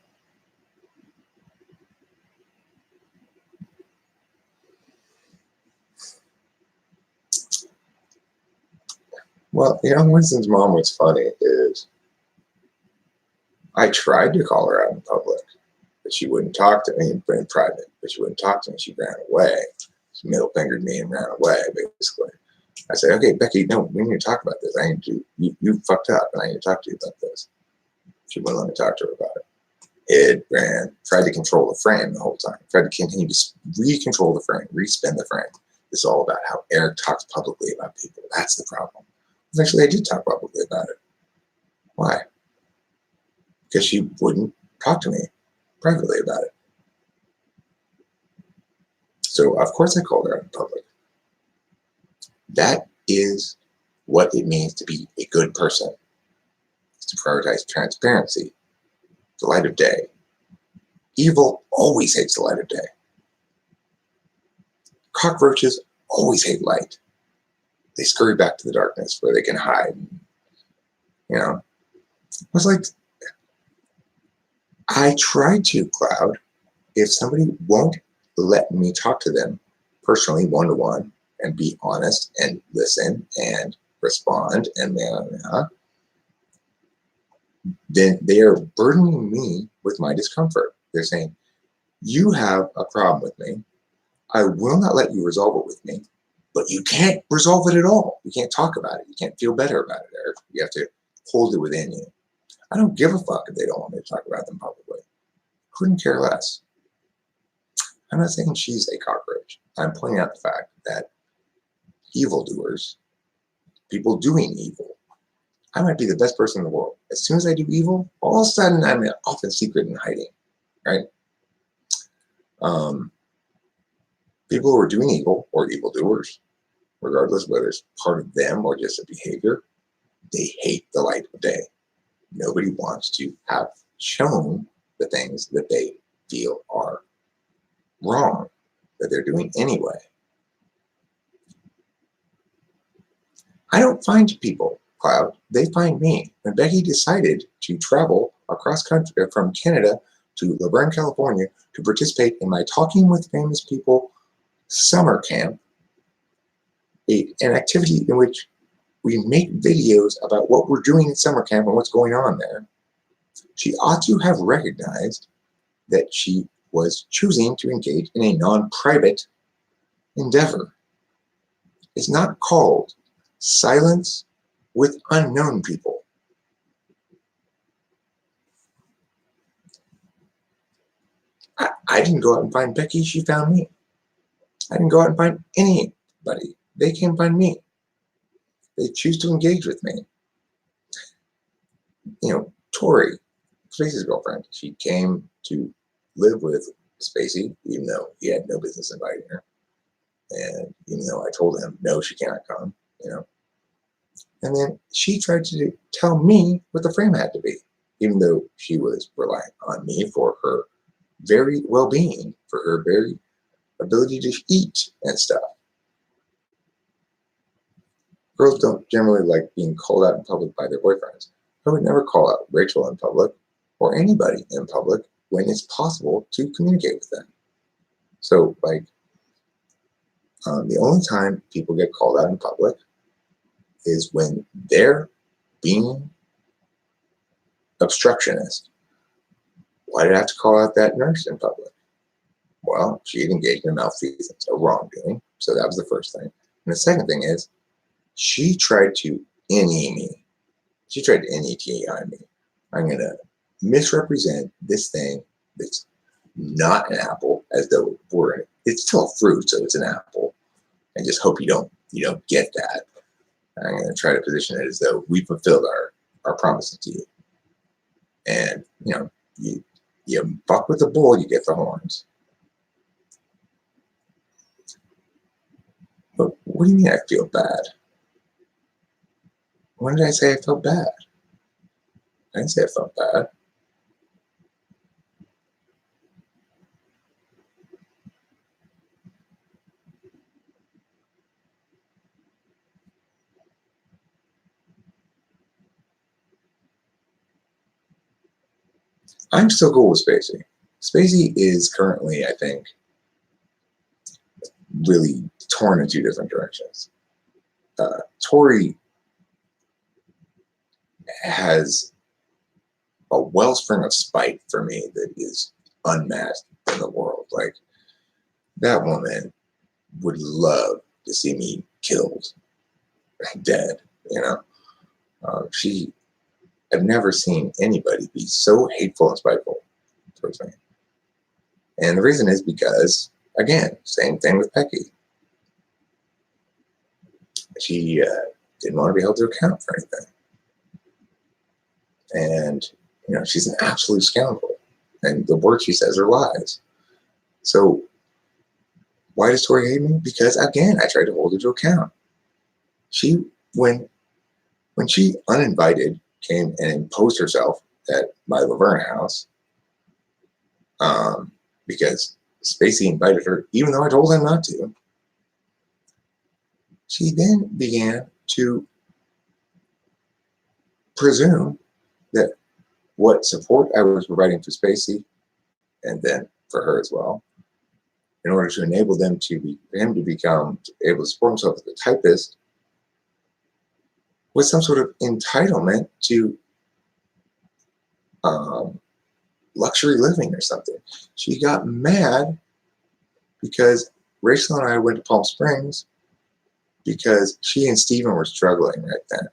Well, Winston's mom, what's funny is I tried to call her out in public, but she wouldn't talk to me in private, but she wouldn't talk to me. She ran away. She middle fingered me and ran away, basically. I said, okay, Becky, no, we need to talk about this. You fucked up, and I need to talk to you about this. She wouldn't let me talk to her about it. Tried to control the frame the whole time. Tried to continue to re-control the frame, re-spin the frame. It's all about how Eric talks publicly about people. That's the problem. Eventually, I did talk publicly about it. Why? Because she wouldn't talk to me privately about it. So, of course, I called her out in public. That is what it means to be a good person. It's to prioritize transparency, the light of day. Evil always hates the light of day. Cockroaches always hate light. They scurry back to the darkness where they can hide. It's like, I tried to, Cloud. If somebody won't let me talk to them personally, one-to-one, and be honest and listen and respond and then they are burdening me with my discomfort. They're saying, you have a problem with me. I will not let you resolve it with me, but you can't resolve it at all. You can't talk about it. You can't feel better about it, Eric. You have to hold it within you. I don't give a fuck if they don't want me to talk about them publicly. Couldn't care less. I'm not saying she's a cockroach. I'm pointing out the fact that evildoers, people doing evil, I might be the best person in the world. As soon as I do evil, all of a sudden I'm off in secret and hiding, right? People who are doing evil or evildoers, regardless whether it's part of them or just a behavior, they hate the light of day. Nobody wants to have shown the things that they feel are wrong, that they're doing anyway. I don't find people, Cloud. They find me. When Becky decided to travel across country from Canada to Laverne, California to participate in my Talking with Famous People summer camp, an activity in which we make videos about what we're doing in summer camp and what's going on there, she ought to have recognized that she was choosing to engage in a non-private endeavor. It's not called silence with unknown people. I didn't go out and find Becky, she found me. I didn't go out and find anybody. They came find me. They choose to engage with me. You know, Tori, Spacey's girlfriend, she came to live with Spacey, even though he had no business inviting her. And even though I told him, no, she cannot come, you know. And then she tried to tell me what the frame had to be, even though she was relying on me for her very well-being, for her very ability to eat and stuff. Girls don't generally like being called out in public by their boyfriends. I would never call out Rachel in public or anybody in public when it's possible to communicate with them. So, like, the only time people get called out in public is when they're being obstructionist. Why did I have to call out that nurse in public? Well, she had engaged in malfeasance, a wrongdoing. So that was the first thing. And the second thing is, she tried to NE me. She tried to NETI me. I'm going to misrepresent this thing that's not an apple as though it's still a fruit, so it's an apple. And just hope you don't get that. I'm going to try to position it as though we fulfilled our promises to you. And, you know, you buck with the bull, you get the horns. But what do you mean I feel bad? When did I say I felt bad? I didn't say I felt bad. I'm still cool with Spacey. Spacey is currently, I think, really torn in two different directions. Tori has a wellspring of spite for me that is unmatched in the world. Like, that woman would love to see me killed, dead, you know. I've never seen anybody be so hateful and spiteful towards me. And the reason is because, again, same thing with Becky. She didn't want to be held to account for anything. And, you know, she's an absolute scoundrel. And the words she says are lies. So why does Tori hate me? Because, again, I tried to hold her to account. When she uninvited came and imposed herself at my Laverne house, because Spacey invited her, even though I told him not to, she then began to presume that what support I was providing to Spacey, and then for her as well, in order to enable for him to become able to support himself as a typist, was some sort of entitlement to luxury living or something. She got mad because Rachel and I went to Palm Springs because she and Steven were struggling right then.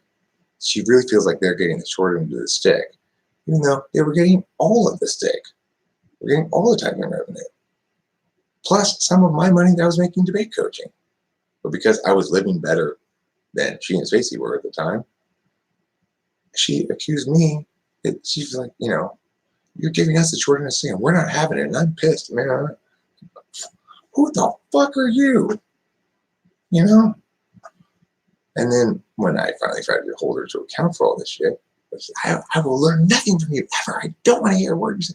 She really feels like they're getting the short end of the stick, even though they were getting all of the stick. We're getting all the typing revenue, plus some of my money that I was making debate coaching. But because I was living better than she and Spacey were at the time, she accused me that she's like, you know, you're giving us the short end of the stick, and we're not having it, and I'm pissed, man. Who the fuck are you? You know? And then when I finally tried to hold her to account for all this shit, I will learn nothing from you ever. I don't want to hear a word you say.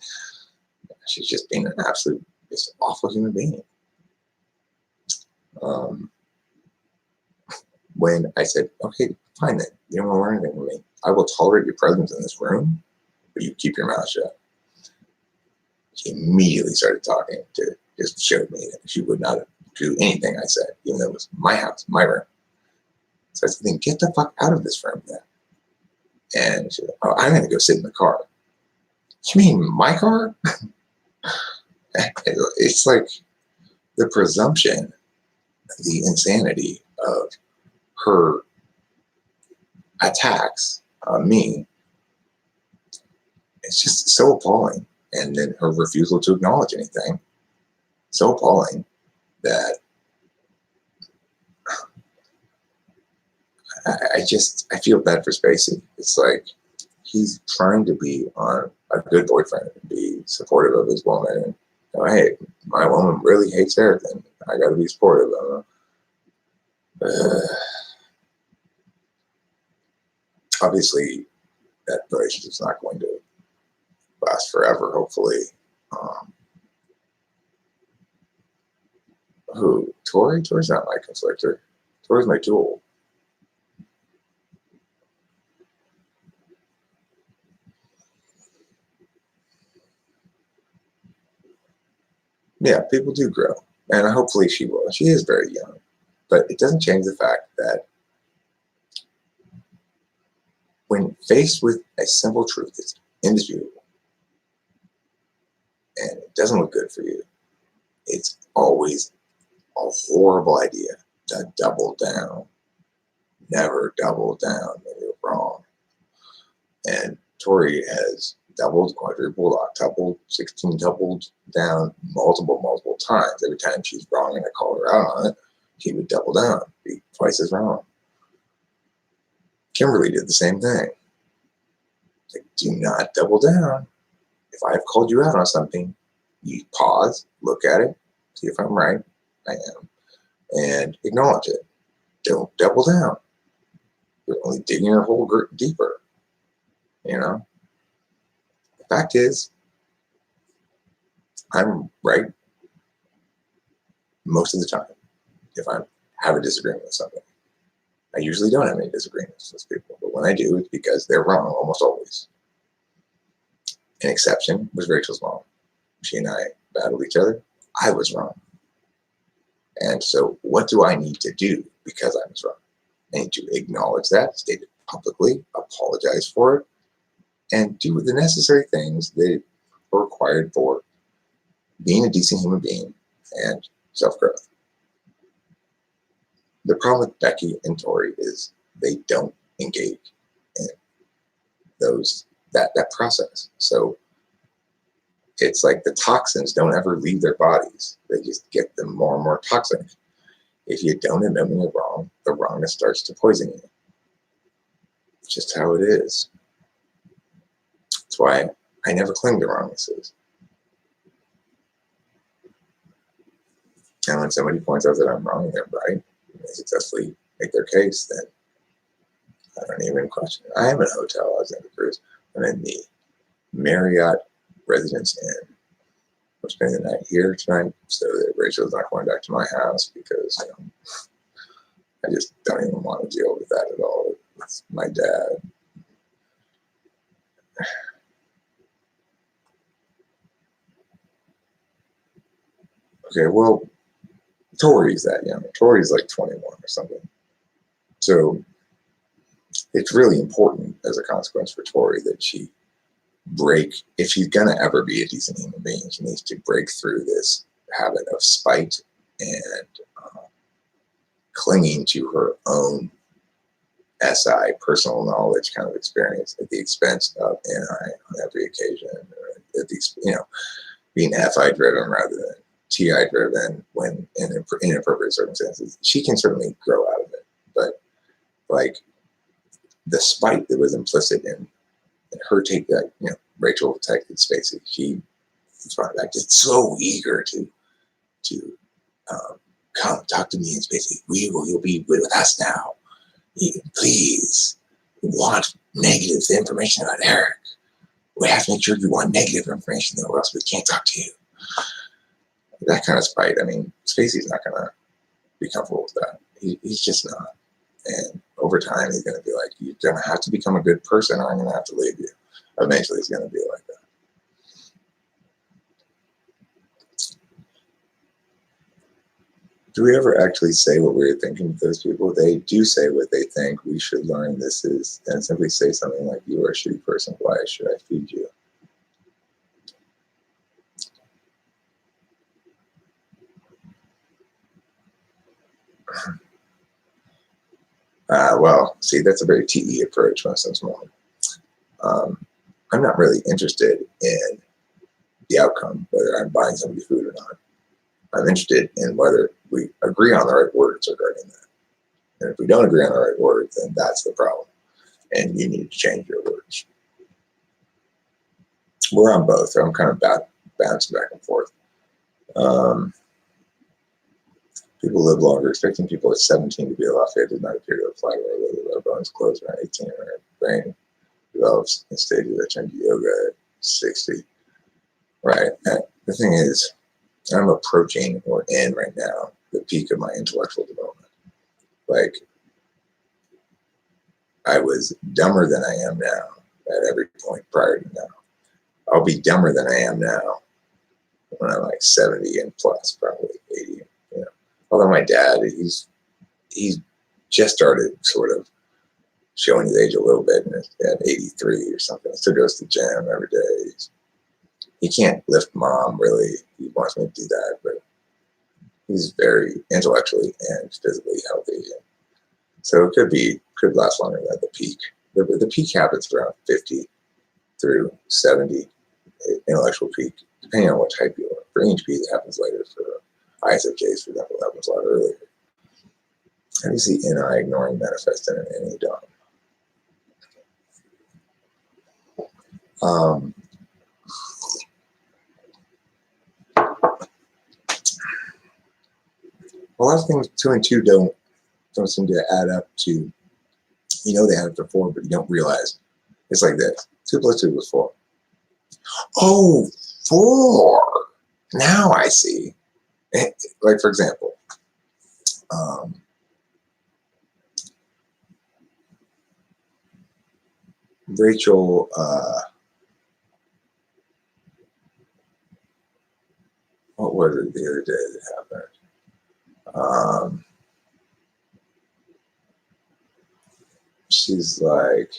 She's just being an absolute, just awful human being. When I said, okay, fine then, you don't want to learn anything from me. I will tolerate your presence in this room, but you keep your mouth shut. She immediately started talking to just showed me that she would not do anything I said, even though it was my house, my room. So I said, then get the fuck out of this room then. And she said, oh, I'm going to go sit in the car. You mean my car? It's like the presumption, the insanity of her attacks on me, it's just so appalling. And then her refusal to acknowledge anything, so appalling that I feel bad for Spacey. It's like he's trying to be on a good boyfriend and be supportive of his woman. And hey, my woman really hates Eric, and I got to be supportive of her. Obviously, that relationship's not going to last forever. Hopefully, who Tori? Tori's not my conflictor. Tori's my tool. Yeah, people do grow, and hopefully she will. She is very young, but it doesn't change the fact that when faced with a simple truth that's indisputable and it doesn't look good for you, it's always a horrible idea to double down. Never double down when you're wrong. And Tori has doubled, quadrupled, octupled, 16-tupled down multiple times. Every time she's wrong and I call her out on it, she would double down, be twice as wrong. Kimberly did the same thing. Like, do not double down. If I've called you out on something, you pause, look at it, see if I'm right. I am. And acknowledge it. Don't double down. You're only digging your hole deeper. You know? The fact is, I'm right most of the time if I have a disagreement with somebody. I usually don't have any disagreements with people, but when I do, it's because they're wrong almost always. An exception was Rachel's mom. She and I battled each other. I was wrong. And so what do I need to do because I was wrong? I need to acknowledge that, state it publicly, apologize for it, and do the necessary things that are required for being a decent human being and self-growth. The problem with Becky and Tori is they don't engage in that process. So it's like the toxins don't ever leave their bodies. They just get them more and more toxic. If you don't admit when you're wrong, the wrongness starts to poison you. It's just how it is. That's why I never cling to wrongnesses. And when somebody points out that I'm wrong and they're right, and they successfully make their case, then I don't even question it. I am in a hotel. I was in the cruise. I'm in the Marriott Residence Inn. We're spending the night here tonight, so that Rachel's not going back to my house because I just don't even want to deal with that at all. It's my dad. Okay, well, Tori's that young. Tori's like 21 or something. So it's really important as a consequence for Tori that she if she's going to ever be a decent human being, she needs to break through this habit of spite and clinging to her own SI, personal knowledge kind of experience at the expense of NI on every occasion, or at the, being FI driven rather than TI driven when in inappropriate circumstances. She can certainly grow out of it, but like the spite that was implicit in her take that, Rachel protected Spacey. She responded back just so eager to come talk to me and Spacey. You'll be with us now. Please, we want negative information about Eric. We have to make sure you want negative information, though, or else we can't talk to you. That kind of spite. I mean, Spacey's not going to be comfortable with that. He's just not. And over time, he's going to be like, you're going to have to become a good person, or I'm going to have to leave you. Eventually, he's going to be like that. Do we ever actually say what we're thinking to those people? They do say what they think. We should learn this is, and simply say something like, you are a shitty person. Why should I feed you? Well, see, that's a very TE approach most of the moment. I'm not really interested in the outcome, whether I'm buying somebody food or not. I'm interested in whether we agree on the right words regarding that. And if we don't agree on the right words, then that's the problem. And you need to change your words. We're on both. So I'm kind of bouncing back and forth. People live longer. Expecting people at 17 to be a lot fit does not appear to apply to our daily low bones close around 18, and our brain develops in stages that turn to yoga at 60. Right. And the thing is, I'm approaching or in right now the peak of my intellectual development. Like, I was dumber than I am now at every point prior to now. I'll be dumber than I am now when I'm like 70 and plus, probably 80. You know, although my dad, he's just started sort of showing his age a little bit, and at 83 or something, still goes to the gym every day. He can't lift mom really. He wants me to do that, but he's very intellectually and physically healthy. So it could last longer than the peak. The peak happens around 50 through 70, intellectual peak, depending on what type you are. For ENTP, it happens later. For ISFJs, for example, it happens a lot earlier. How do you see NI ignoring manifest in an NE dom? A lot of things 2 and 2 don't seem to add up to. You know they add up to 4, but you don't realize. It's like this: 2 plus 2 was 4. Oh, 4. Now I see. Like, for example, Rachel, what was it the other day that happened? She's like,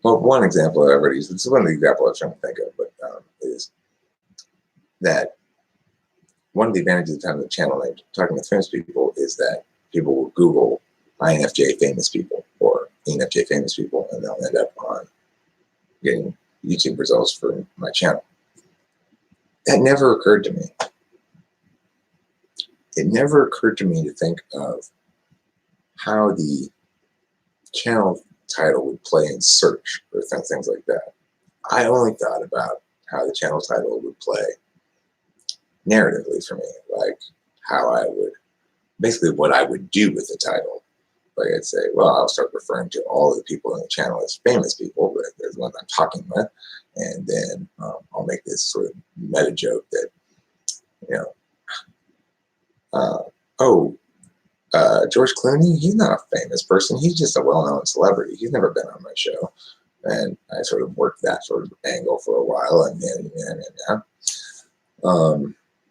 well, one example I already used, this is one of the examples I was trying to think of, but is that one of the advantages of having the channel name Talking with Famous People is that people will Google INFJ famous people or ENFJ famous people, and they'll end up on getting YouTube results for my channel. That never occurred to me. It never occurred to me to think of how the channel title would play in search or things like that. I only thought about how the channel title would play narratively for me, like how I would, basically what I would do with the title. Like I'd say, well, I'll start referring to all of the people in the channel as famous people, but there's ones I'm talking with. And then I'll make this sort of meta joke that, you know, George Clooney, he's not a famous person. He's just a well-known celebrity. He's never been on my show. And I sort of worked that sort of angle for a while.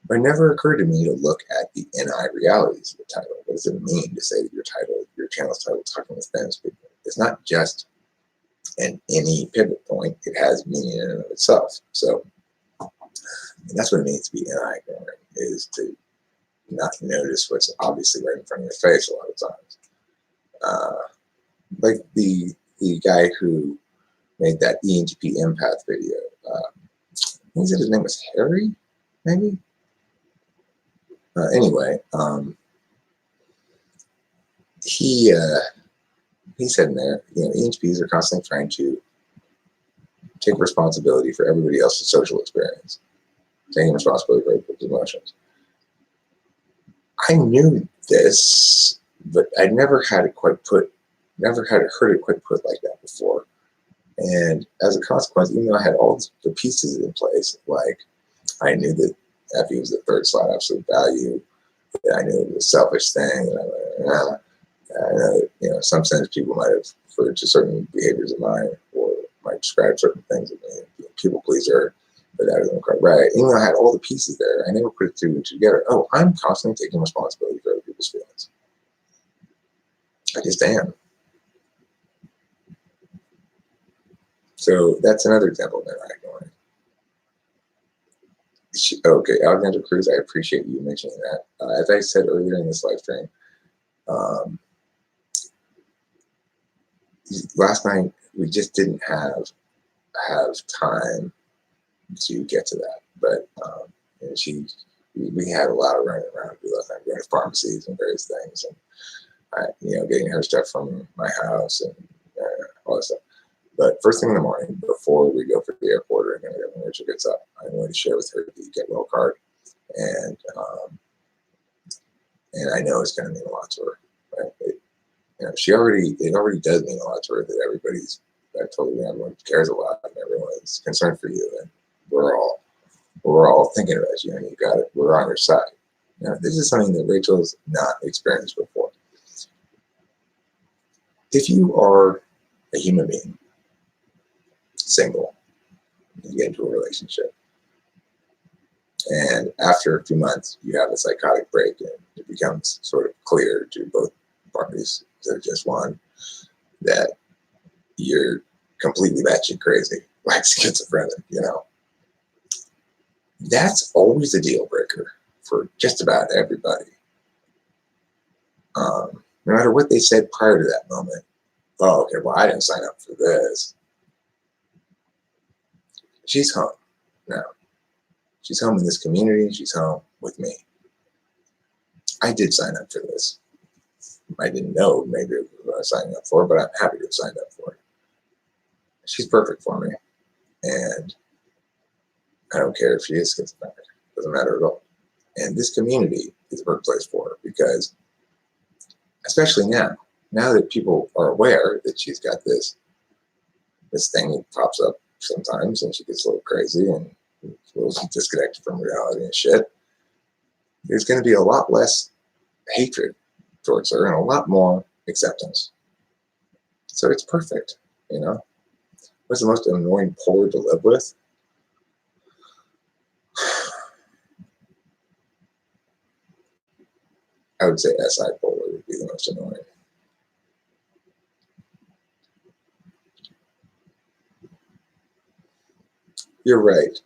But it never occurred to me to look at the NI realities of the title. What does it mean to say that your channel's title, Talking with Famous People? It's not just an NE pivot point. It has meaning in and of itself. So and that's what it means to be NI ignoring, is to not notice what's obviously right in front of your face a lot of times. Like the guy who made that ENTP empath video. I think his name was Harry, maybe? Anyway, he said in there, you know, ENTPs are constantly trying to take responsibility for everybody else's social experience, taking responsibility for people's emotions. I knew this, but I never had it heard it quite put like that before. And as a consequence, even though I had all the pieces in place, like I knew that FE was the third slot absolute value, that I knew it was a selfish thing, and I know that, you know, in some sense people might have referred to certain behaviors of mine or might describe certain things of me, you know, people pleaser, but that isn't quite right. Even though I had all the pieces there, I never put it two together. Oh, I'm constantly taking responsibility for other people's feelings. I just am. So that's another example of NI ignoring. Okay, Alexander Cruz, I appreciate you mentioning that. As I said earlier in this live stream, um, last night we just didn't have time to get to that. But and we had a lot of running around. We left going to pharmacies and various things, and getting her stuff from my house and all that stuff. But first thing in the morning, before we go for the airport, when Rachel gets up, I'm going to share with her the Get Well card, and I know it's going to mean a lot to her. Right? It already does mean a lot to her that I told her everyone cares a lot and everyone's concerned for you, and we're all thinking about you, and you got it. We're on your side. Now, this is something that Rachel's not experienced before. If you are a human being, single, you get into a relationship, and after a few months, you have a psychotic break, and it becomes sort of clear to both parties, instead of just one, that you're completely batshit crazy, like schizophrenic, That's always a deal breaker for just about everybody. No matter what they said prior to that moment, oh, okay, well, I didn't sign up for this. She's home now. She's home in this community. She's home with me. I did sign up for this. I didn't know maybe it was what I was signing up for, but I'm happy to have signed up for it. She's perfect for me. And I don't care if she is schizophrenic. It doesn't matter at all. And this community is a perfect place for her because, especially now that people are aware that she's got this thing that pops up sometimes and she gets a little crazy and feels disconnected from reality and shit, there's going to be a lot less hatred towards her and a lot more acceptance. So it's perfect, What's the most annoying polar to live with? I would say SI polar would be the most annoying. You're right.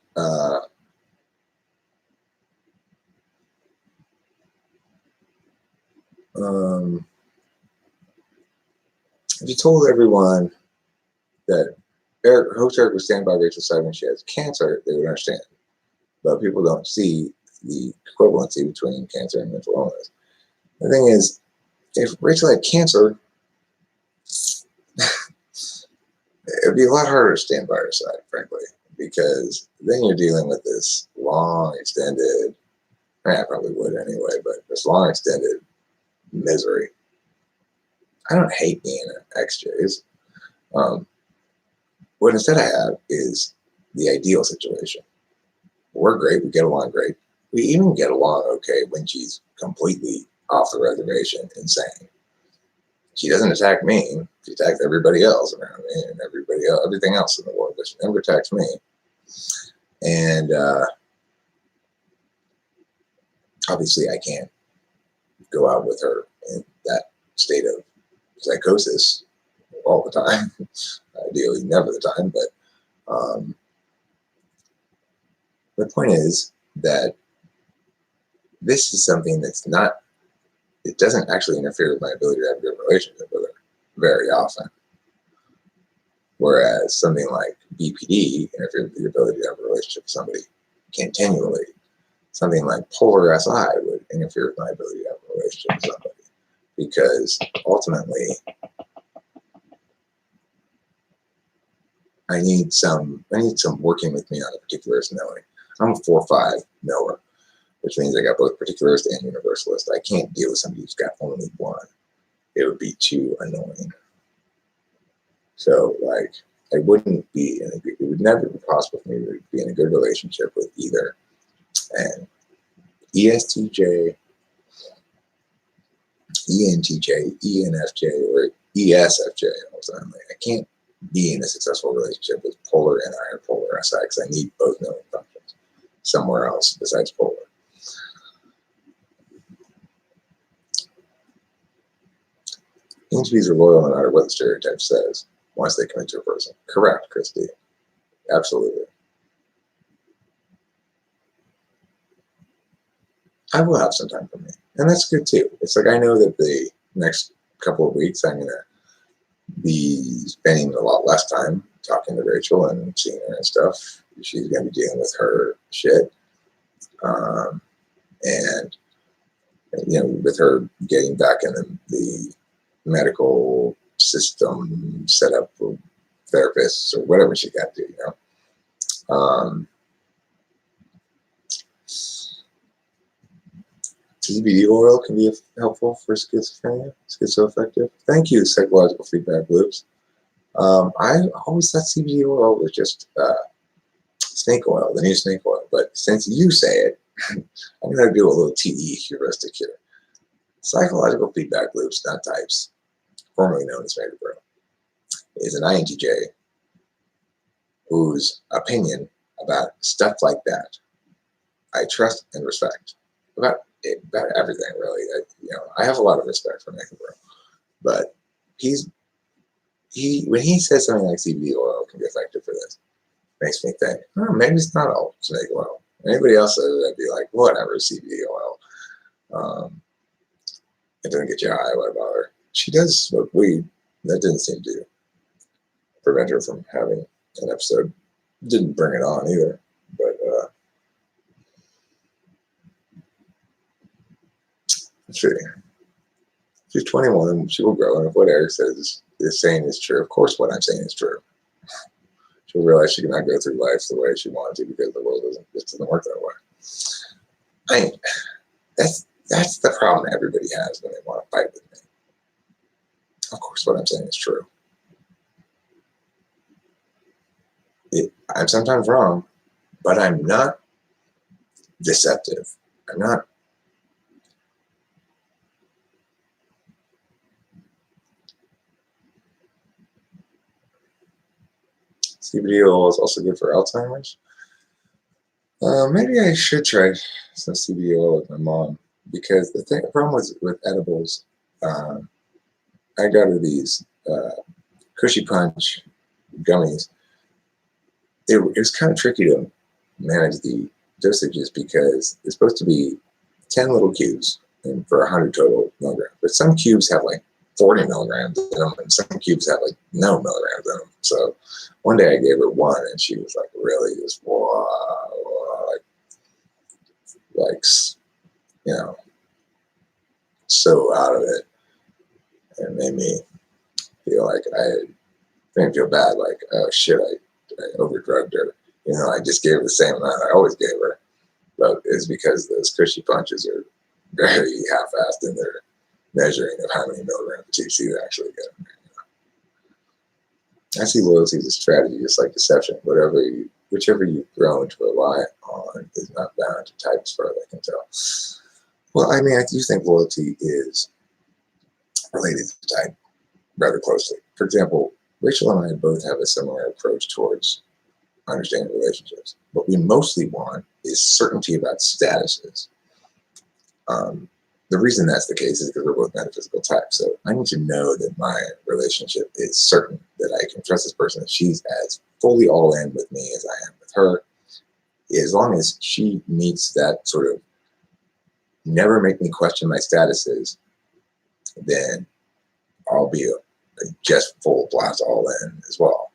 If you told everyone that Host Eric would stand by Rachel's side when she has cancer, they would understand. But people don't see the equivalency between cancer and mental illness. The thing is, if Rachel had cancer, it'd be a lot harder to stand by her side, frankly, because then you're dealing with this long, extended, I probably would anyway, but this long, extended misery. I don't hate being an ex-Jays. What instead I have is the ideal situation. We're great. We get along great. We even get along okay when she's completely off the reservation, insane. She doesn't attack me. She attacks everybody else around me and everything else in the world, but she never attacks me. And obviously, I can't go out with her in that state of psychosis all the time. Ideally, never the time. But the point is that this is something that's not. It doesn't actually interfere with my ability to have a good relationship with her very often. Whereas something like BPD interferes with the ability to have a relationship with somebody continually. Something like polar SI would interfere with my ability to have a relationship with somebody. Because ultimately, I need some working with me on a particularist knowing. I'm a 4-5 knower, which means I got both particularist and universalist. I can't deal with somebody who's got only one. It would be too annoying. So, it would never be possible for me to be in a good relationship with either an ESTJ, ENTJ, ENFJ, or ESFJ. I can't be in a successful relationship with polar and iron polar SI because I need both knowing functions somewhere else besides polar. ENTPs are loyal no matter what the stereotype says once they commit to a person. Correct, Christy. Absolutely. I will have some time for me, and that's good too. It's like I know that the next couple of weeks I'm gonna be spending a lot less time talking to Rachel and seeing her and stuff. She's gonna be dealing with her shit, and with her getting back in the medical system set up for therapists or whatever she got to do. CBD oil can be helpful for schizophrenia, schizoaffective. Thank you, Psychological Feedback Loops. I always thought CBD oil was just snake oil, the new snake oil. But since you say it, I'm going to do a little TE heuristic here. Psychological Feedback Loops, not types, formerly known as Mega Bro, is an INTJ whose opinion about stuff like that I trust and respect. About everything, really. I have a lot of respect for Mega Bro, but when he says something like CBD oil can be effective for this, makes me think, oh, maybe it's not all snake oil. Anybody else says it, I'd be like, whatever, CBD oil. It doesn't get you high, what about her? She does smoke weed. That didn't seem to prevent her from having an episode. Didn't bring it on either. But let's see. She's 21 and she will grow. And if what Eric says is saying is true, of course what I'm saying is true. She'll realize she cannot go through life the way she wanted to because the world doesn't work that way. That's the problem everybody has when they want to fight with me. Of course what I'm saying is true. I'm sometimes wrong, but I'm not deceptive. I'm not. CBD oil is also good for Alzheimer's. Maybe I should try some CBD oil with my mom, because the problem with edibles, I got her these Cushy Punch gummies. It was kind of tricky to manage the dosages because it's supposed to be 10 little cubes and for 100 total milligrams. But some cubes have like 40 milligrams in them, and some cubes have like no milligrams in them. So one day I gave her one, and she was like, really, just like so out of it, and made me feel like I didn't feel bad, like, oh shit, I overdrugged her. I just gave her the same amount I always gave her. But it's because those Cushy Punches are very half-assed in their measuring of how many milligrams of THC they actually get. I see loyalty as a strategy, just like deception. Whichever you've grown to rely on is not bound to type, as far as I can tell. Well, I mean, I do think loyalty is related to type rather closely. For example, Rachel and I both have a similar approach towards understanding relationships. What we mostly want is certainty about statuses. The reason that's the case is because we're both metaphysical types. So I need to know that my relationship is certain, that I can trust this person, that she's as fully all in with me as I am with her. As long as she meets that sort of never make me question my statuses, then I'll be just full blast all in as well.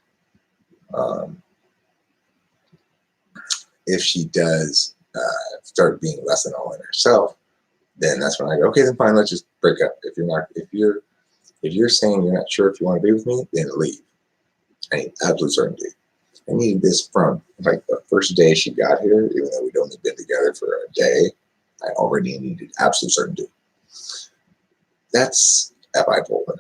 If she does start being less than all in herself, then that's when I go, okay, then fine, let's just break up. If you're saying you're not sure if you want to be with me, then leave. I need absolute certainty. I needed this from like the first day she got here, even though we'd only been together for a day. I already needed absolute certainty. That's a bipolar.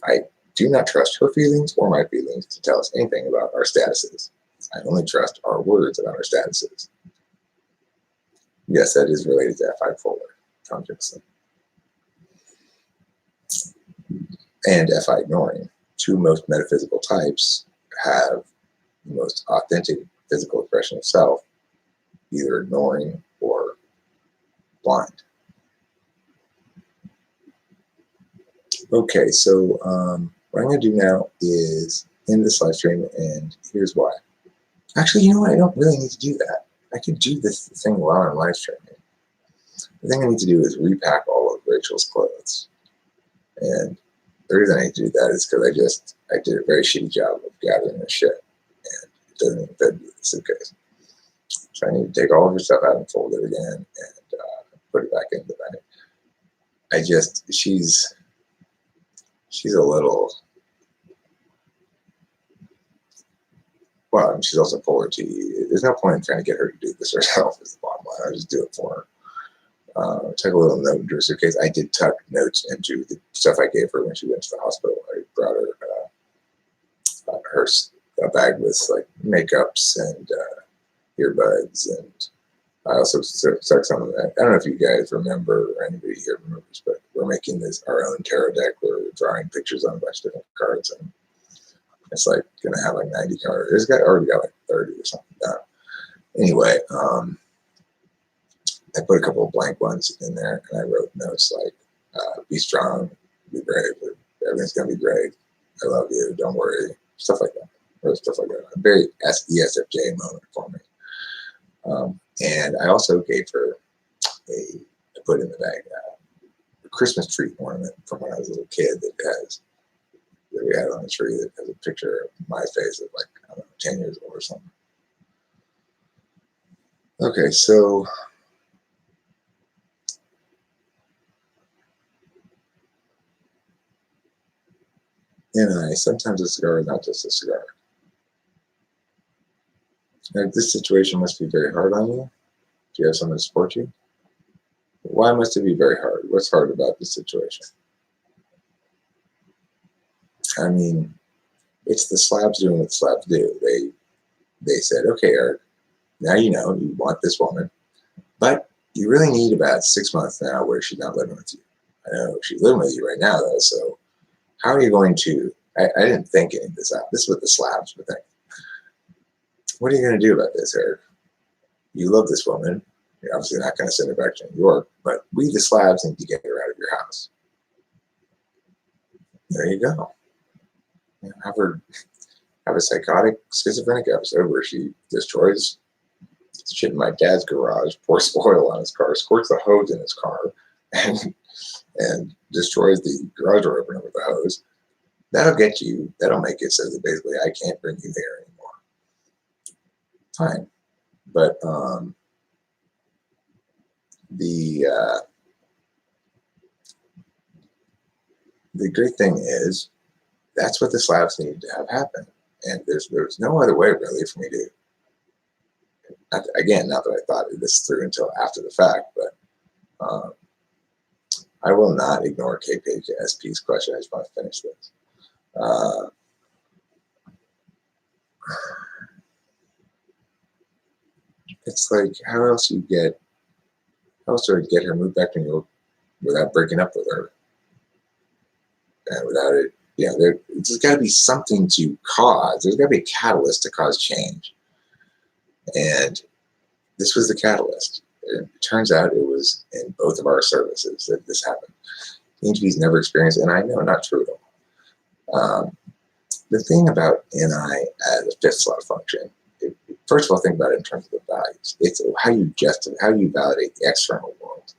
I do not trust her feelings or my feelings to tell us anything about our statuses. I only trust our words about our statuses. Yes, that is related to F-bipolar consciousness. And F-I ignoring. Two most metaphysical types have the most authentic physical expression of self, either ignoring or blind. Okay, so what I'm going to do now is end this live stream, and here's why. Actually, you know what? I don't really need to do that. I could do this thing while I'm live streaming. The thing I need to do is repack all of Rachel's clothes. And the reason I need to do that is because I did a very shitty job of gathering her shit. And it doesn't even fit with the suitcase. So I need to take all of her stuff out and fold it again and put it back in the bag. She's a little, well, she's also polar T. There's no point in trying to get her to do this herself is the bottom line. I'll just do it for her. Took a little note into her suitcase. I did tuck notes into the stuff I gave her when she went to the hospital. I brought her a bag with like makeups and earbuds, and I also stuck some of that. I don't know if you guys remember or anybody here remembers, but we're making our own tarot deck. We're drawing pictures on a bunch of different cards, and it's like gonna have like 90 cards. It's already got like 30 or something down. Anyway, I put a couple of blank ones in there, and I wrote notes like, be strong, be brave, everything's going to be great, I love you, don't worry, stuff like that. Or stuff like that. A very ESFJ moment for me. And I also gave her I put in the bag, a Christmas tree ornament from when I was a little kid that we had on the tree that has a picture of my face of like, I don't know, 10 years old or something. Okay, so sometimes a cigar is not just a cigar. Now, this situation must be very hard on you. Do you have someone to support you? Why must it be very hard? What's hard about this situation? I mean, it's the slabs doing what slabs do. They said, okay, Eric, now you know you want this woman, but you really need about 6 months now where she's not living with you. I know she's living with you right now, though, so how are you going to, I didn't think any of this out. This is what the slabs were thinking. What are you going to do about this, Eric? You love this woman. You're obviously not going to send her back to New York, but we, the slabs, need to get her out of your house. There you go. Have a psychotic schizophrenic episode where she destroys shit in my dad's garage, pours oil on his car, squirts the hose in his car, and destroys the garage door opener with the hose. That'll get you. That'll make it so that basically I can't bring you there anymore. Fine, but the great thing is that's what the slabs need to have happen, and there's no other way really for me to. Not that I thought this through until after the fact, but I will not ignore KPSP's question. I just want to finish this. It's like, how else do I get her moved back to New York without breaking up with her? And without it, there's got to be something to cause. There's got to be a catalyst to cause change. And this was the catalyst. It turns out it was in both of our services that this happened. PHB's never experienced, and I know not true at all. The thing about NI as a fifth slot function, first of all, think about it in terms of the values. It's how you validate the external world.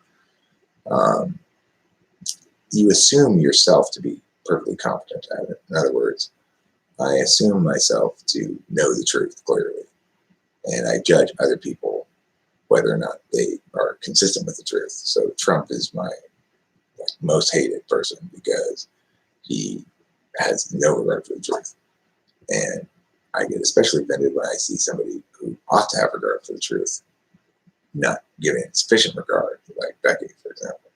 You assume yourself to be perfectly competent at it. In other words, I assume myself to know the truth clearly, and I judge other people whether or not they are consistent with the truth. So Trump is my most hated person because he has no regard for the truth. And I get especially offended when I see somebody who ought to have regard for the truth not giving it sufficient regard, like Becky, for example.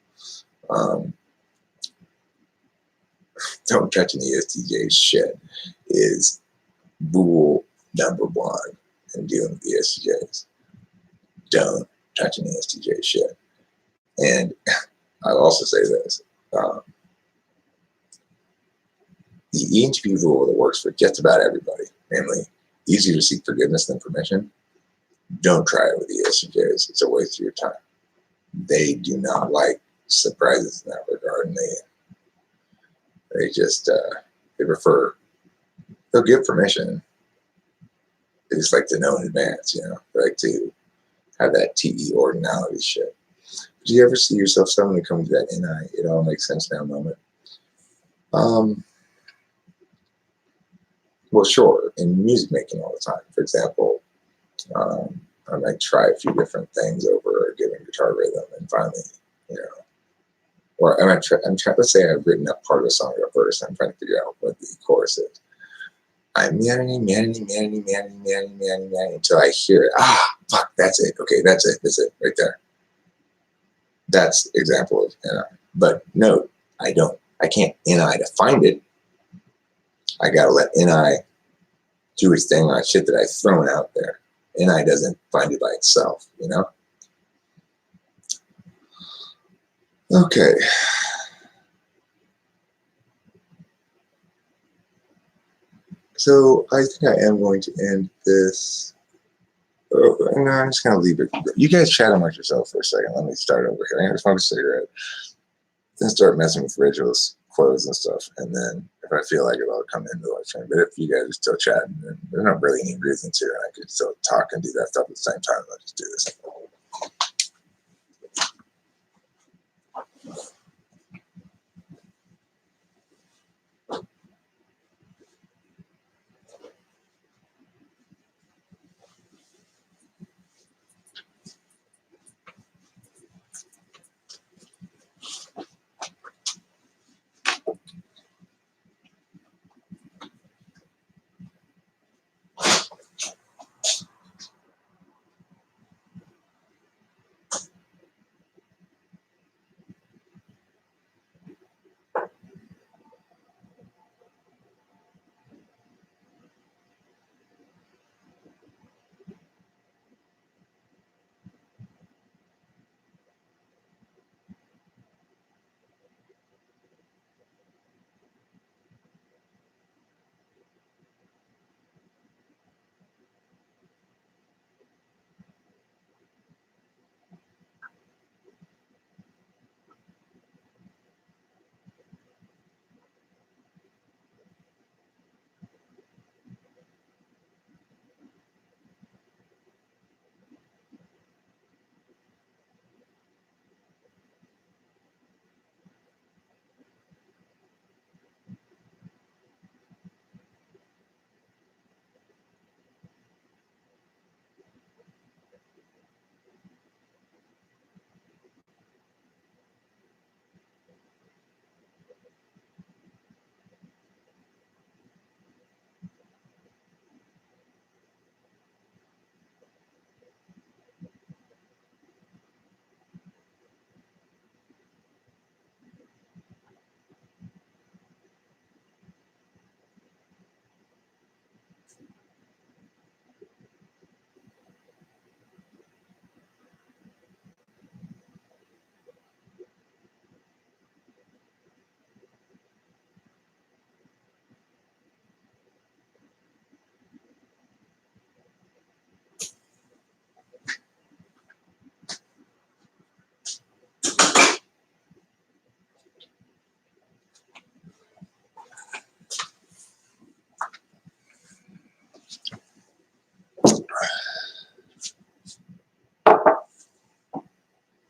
Don't touch an ESTJ's shit is rule number one in dealing with ESTJs. Don't touch an ESTJ shit. And I'll also say this. The ENTP rule that works for just about everybody, namely easier to seek forgiveness than permission, don't try it with ESTJs. It's a waste of your time. They do not like surprises in that regard, and they just they prefer, they'll give permission. They just like to know in advance, they like to have that TE ordinality shit. Do you ever see yourself suddenly come to that it all makes sense now moment? Well, sure. In music making all the time, for example, I might try a few different things over a given guitar rhythm, and finally, you know, or I'm trying. Let's say I've written up part of a song or a verse, and I'm trying to figure out what the chorus is. I'm until I hear it. Ah, fuck, that's it. Okay, that's it, right there. That's example of NI. But no, I don't. I can't NI to find it. I gotta let NI do its thing on shit that I've thrown out there. NI doesn't find it by itself, you know? Okay. So I think I am going to end this. Oh, no, I'm just gonna leave it. You guys chat amongst yourself for a second. Let me start over here. I'm gonna smoke a cigarette. Then start messing with Rachel's clothes and stuff. And then if I feel like it, I'll come into the live stream. But if you guys are still chatting, then there's not really any reason to. And I could still talk and do that stuff at the same time. Let's just do this.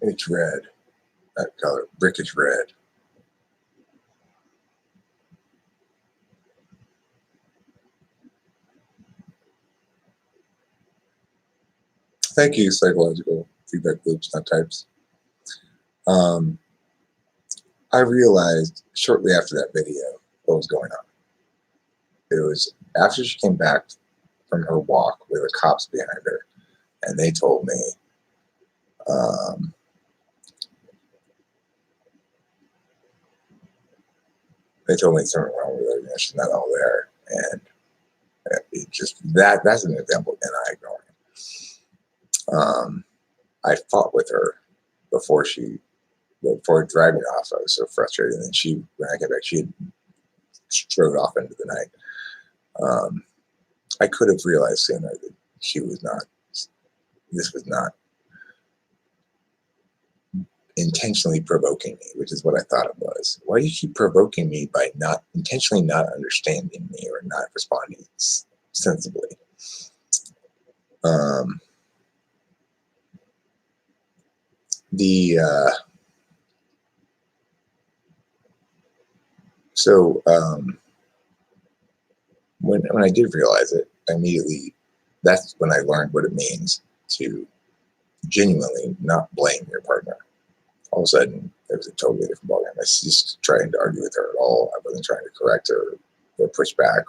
It's red. That color. Brick is red. Thank you, psychological feedback loops, not types. I realized shortly after that video what was going on. It was after she came back from her walk with the cops behind her, and they told me, something wrong with her. You know, she's not all there, and it just that's an example of NI ignoring. I fought with her before driving off. I was so frustrated, and then when I got back, she had strode off into the night. I could have realized sooner that this was not intentionally provoking me, which is what I thought it was. Why do you keep provoking me by not intentionally not understanding me or not responding sensibly? The so when I did realize it, immediately that's when I learned what it means to genuinely not blame your partner. All of a sudden, it was a totally different ballgame. I was just trying to argue with her at all. I wasn't trying to correct her or push back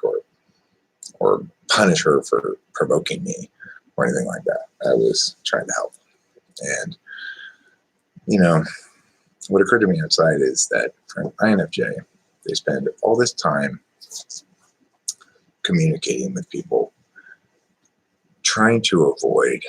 or punish her for provoking me or anything like that. I was trying to help. And, you know, what occurred to me outside is that for an INFJ, they spend all this time communicating with people, trying to avoid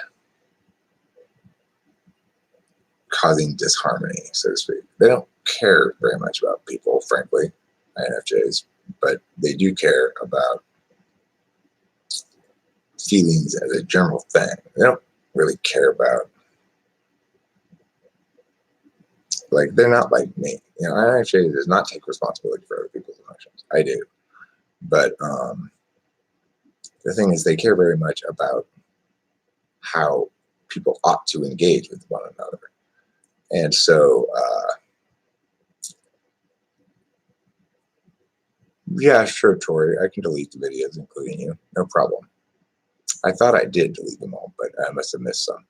causing disharmony, so to speak. They don't care very much about people, frankly, INFJs, but they do care about feelings as a general thing. They don't really care about, like, they're not like me. You know, INFJ does not take responsibility for other people's emotions. I do. But the thing is, they care very much about how people ought to engage with one another. And so, yeah, sure, Tori, I can delete the videos, including you. No problem. I thought I did delete them all, but I must have missed some.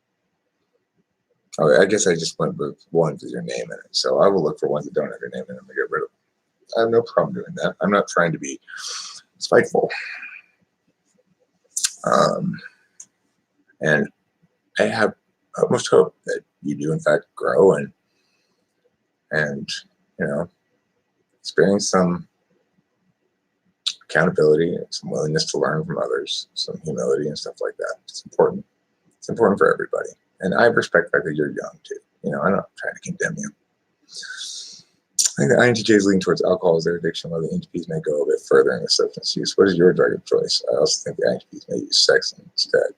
Okay, I guess I just went with ones with your name in it. So I will look for ones that don't have your name in them and get rid of them. I have no problem doing that. I'm not trying to be spiteful. And I have utmost hope that you do, in fact, grow and you know, experience some accountability, some willingness to learn from others, some humility and stuff like that. It's important. It's important for everybody. And I respect the fact that you're young too. You know, I'm not trying to condemn you. I think the INTJs lean towards alcohol as their addiction, while the ENTPs may go a bit further in the substance use. What is your drug of choice? I also think the INTPs may use sex instead.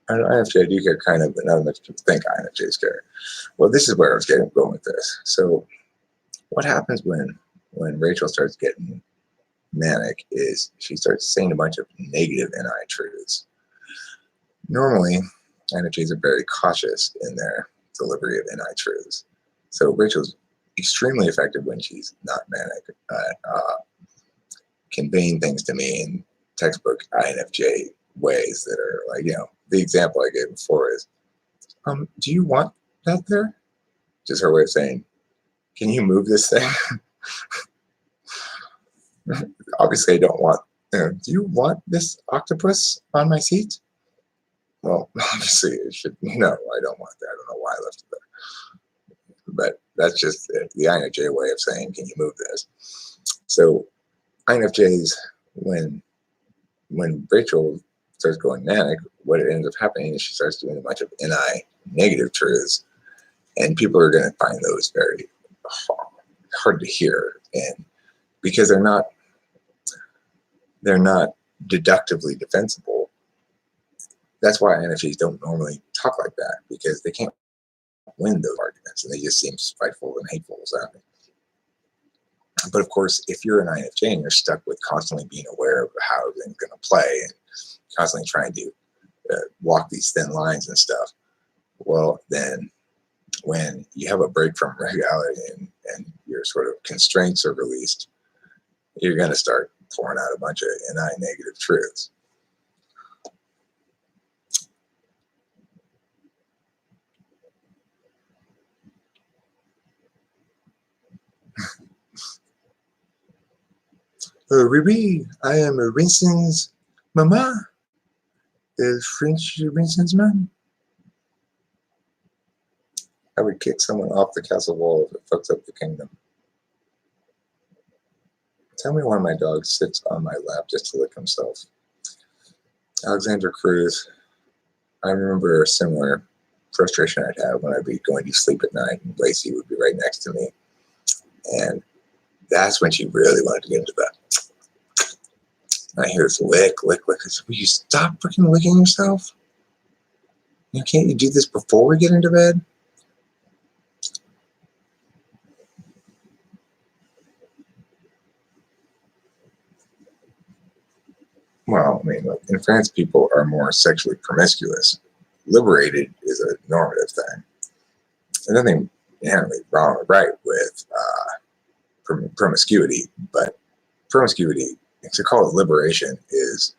INFJ do care kind of, but not as much people think INFJs care. Well, this is where I was going with this. So what happens when Rachel starts getting manic is she starts saying a bunch of negative NI truths. Normally, INFJs are very cautious in their delivery of NI truths. So Rachel's extremely effective when she's not manic at conveying things to me in textbook INFJ ways that are like, you know, the example I gave before is, do you want that there? Just her way of saying, can you move this thing? Obviously, I don't want, do you want this octopus on my seat? Well, obviously, it should, no, I don't want that. I don't know why I left it there. But that's just the INFJ way of saying, can you move this? So INFJs, when Rachel starts going manic, what ends up happening is she starts doing a bunch of NI negative truths, and people are going to find those very hard to hear, and because they're not deductively defensible. That's why INFJs don't normally talk like that, because they can't win those arguments, and they just seem spiteful and hateful. But of course, if you're an INFJ and you're stuck with constantly being aware of how everything's going to play and constantly trying to walk these thin lines and stuff, well, then when you have a break from reality and your sort of constraints are released, you're going to start pouring out a bunch of NI negative truths. Riri, I am Winston's mama. Is French Winston's mom? I would kick someone off the castle wall if it fucks up the kingdom. Tell me why my dog sits on my lap just to lick himself. Alexandra Cruz. I remember a similar frustration I'd have when I'd be going to sleep at night and Lacey would be right next to me. And that's when she really wanted to get into bed. And I hear this lick, lick, lick. I said, will you stop freaking licking yourself? You know, can't you do this before we get into bed? Well, I mean, look, in France, people are more sexually promiscuous. Liberated is a normative thing. There's nothing inherently wrong or right with promiscuity, but promiscuity, to call it liberation, is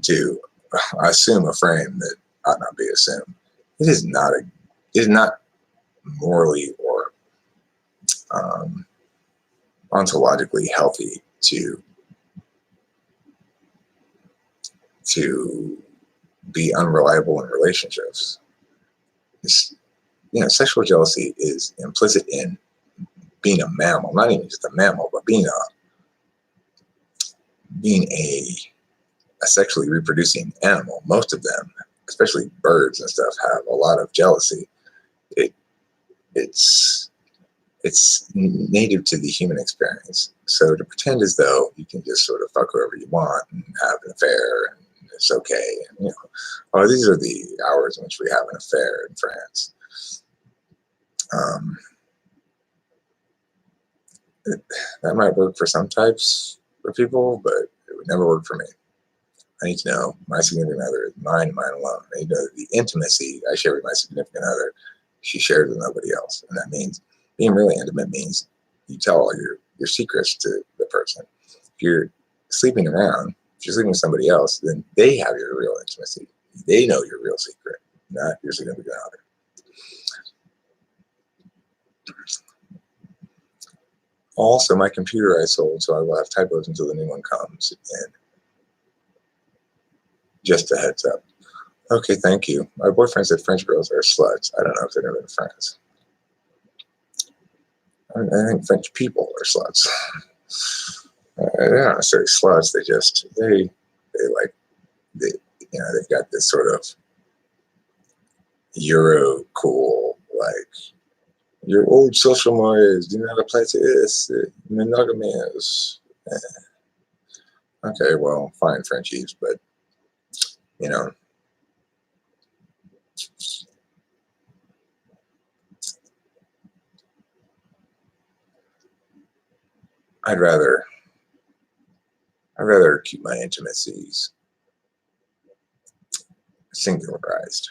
to assume a frame that ought not be assumed. It is not morally or ontologically healthy to be unreliable in relationships. Sexual jealousy is implicit in being a mammal, not even just a mammal, but being a sexually reproducing animal. Most of them, especially birds and stuff, have a lot of jealousy. It's native to the human experience. So to pretend as though you can just sort of fuck whoever you want and have an affair and it's okay, and these are the hours in which we have an affair in France. That might work for some types of people, but it would never work for me. I need to know my significant other is mine and mine alone. I need to know the intimacy I share with my significant other, she shares with nobody else. And that means being really intimate means you tell all your secrets to the person. If you're sleeping around, if you're sleeping with somebody else, then they have your real intimacy. They know your real secret, not your significant other. Also, my computer I sold, so I will have typos until the new one comes. And just a heads up. Okay, thank you. My boyfriend said French girls are sluts. I don't know if they've never been to France. I think French people are sluts. They're not necessarily sluts. They've got this sort of Euro cool, like, your old social mores do not apply to this. Monogamy is. Okay, well, fine, Frenchies, but I'd rather keep my intimacies singularized.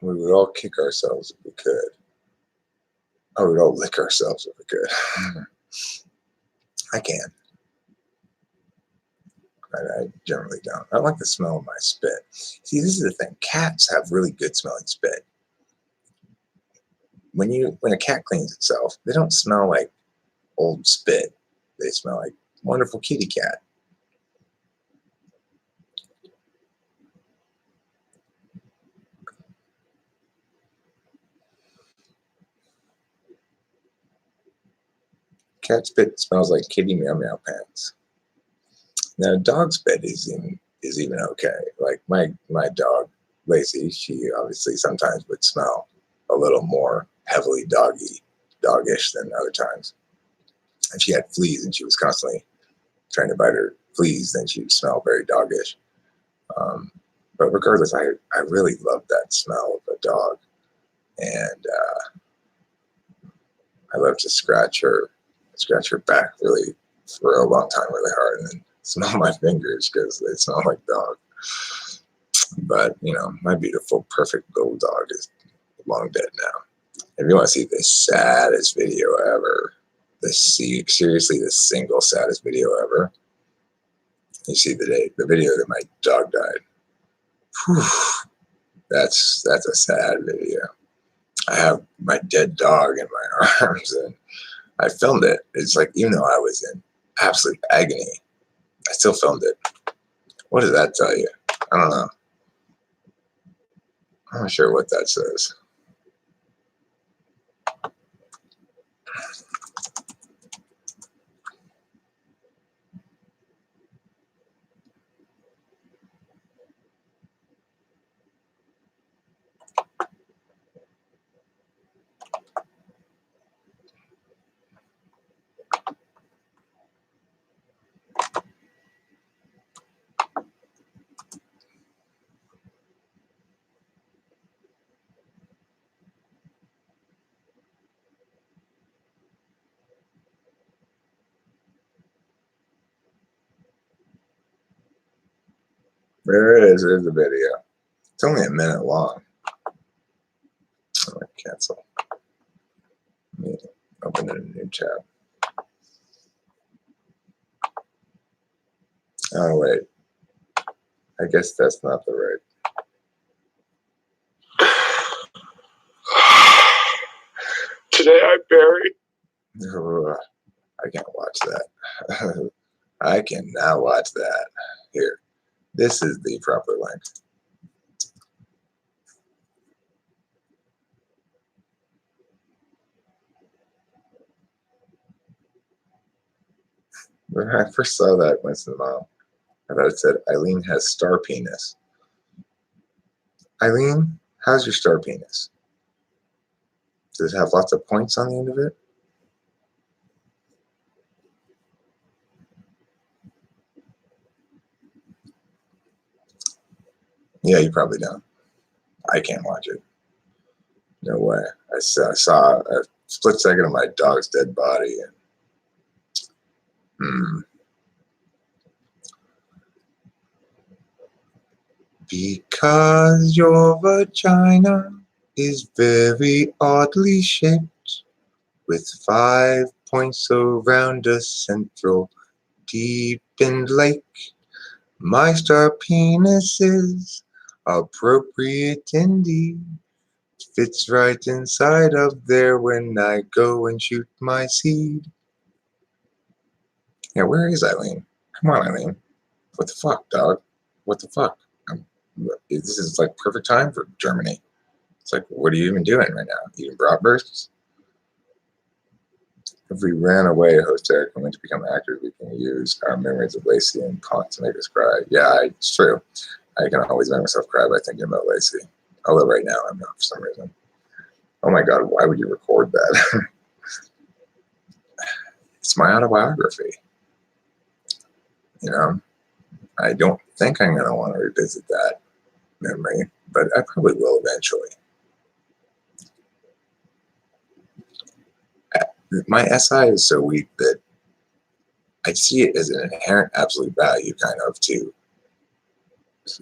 We would all kick ourselves if we could. We would all lick ourselves if we could. I can. I generally don't. I like the smell of my spit. See, this is the thing. Cats have really good smelling spit. When a cat cleans itself, they don't smell like old spit. They smell like wonderful kitty cat. Cat spit smells like kitty meow meow pants. Now, dog spit is even okay. Like my dog, Lacey, she obviously sometimes would smell a little more heavily doggish than other times. And she had fleas and she was constantly trying to bite her fleas, then she would smell very doggish. But regardless, I really love that smell of a dog. And I love to scratch her back really for a long time really hard and then smell my fingers because they smell like dog. But my beautiful perfect little dog is long dead now. If you want to see the saddest video ever, seriously the single saddest video ever, you see the video that my dog died. Whew, that's a sad video. I have my dead dog in my arms and I filmed it. It's like, even though I was in absolute agony, I still filmed it. What does that tell you? I don't know. I'm not sure what that says. There it is. There's the video. It's only a minute long. I'm gonna cancel. Let me open a new tab. Oh wait. I guess that's not the right. Today I buried. Ugh, I can't watch that. I cannot watch that. Here. This is the proper link. When I first saw that once in a while, I thought it said Eileen has star penis. Eileen, how's your star penis? Does it have lots of points on the end of it? Yeah, you probably don't. I can't watch it. No way. I saw a split second of my dog's dead body. And, Because your vagina is very oddly shaped, with 5 points around a central deepened lake. My star penis is appropriate indeed. Fits right inside of there when I go and shoot my seed. Yeah, where is Eileen? Come on, Eileen. What the fuck, dog? What the fuck? This is like perfect time for Germany. It's like, what are you even doing right now? Eating bratwursts? If we ran away, host Eric, and went to become actors, we can use our memories of Lacey and Punk to make us cry. Yeah, it's true. I can always make myself cry by thinking about Lacey. Although right now I'm not for some reason. Oh my God, why would you record that? It's my autobiography. You know, I don't think I'm going to want to revisit that memory, but I probably will eventually. My SI is so weak that I see it as an inherent absolute value kind of to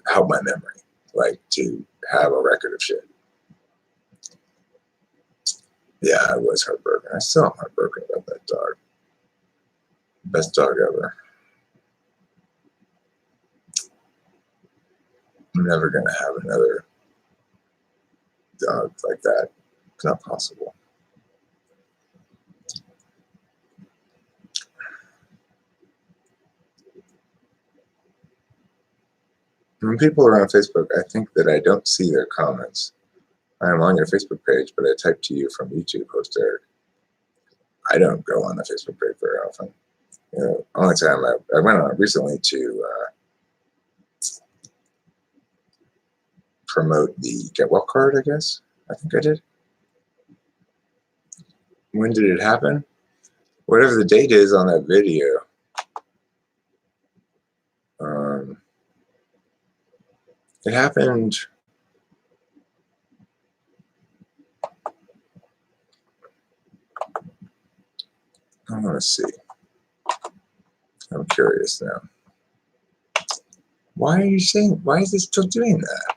help my memory, like to have a record of shit. Yeah, I was heartbroken. I still am heartbroken about that dog. Best dog ever. I'm never going to have another dog like that. It's not possible. When people are on Facebook, I think that I don't see their comments. I am on your Facebook page, but I type to you from YouTube, host Eric. I don't go on the Facebook page very often. You know, only time I went on recently to promote the Get Well card, I guess. I think I did. When did it happen? Whatever the date is on that video. It happened. I want to see. I'm curious now. Why are you saying? Why is this still doing that?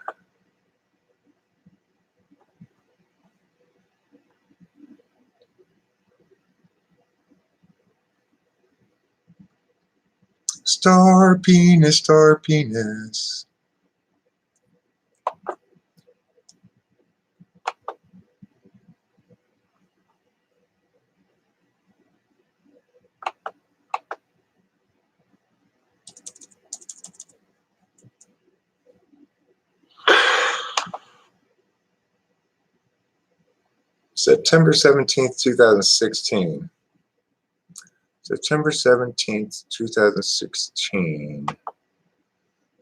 Star penis, star penis. September 17th, 2016. September 17th, 2016.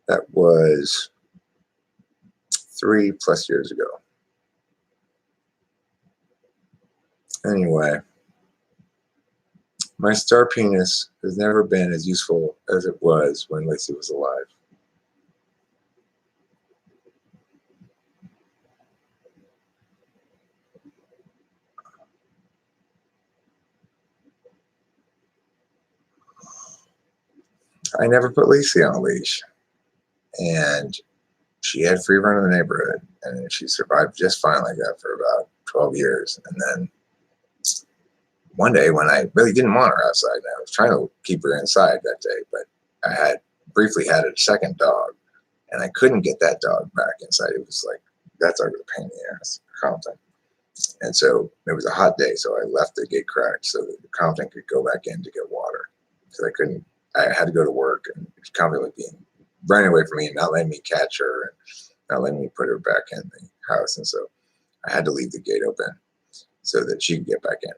That was 3+ years ago. Anyway, my star penis has never been as useful as it was when Lacey was alive. I never put Lacey on a leash. And she had free run in the neighborhood, and she survived just fine like that for about 12 years. And then one day when I really didn't want her outside, and I was trying to keep her inside that day, but I had briefly had a second dog, and I couldn't get that dog back inside. It was like, that dog was a pain in the ass, Compton. And so it was a hot day, so I left the gate cracked so that Compton could go back in to get water. Because I had to go to work, and Compton was running away from me and not letting me catch her and not letting me put her back in the house. And so I had to leave the gate open so that she could get back in.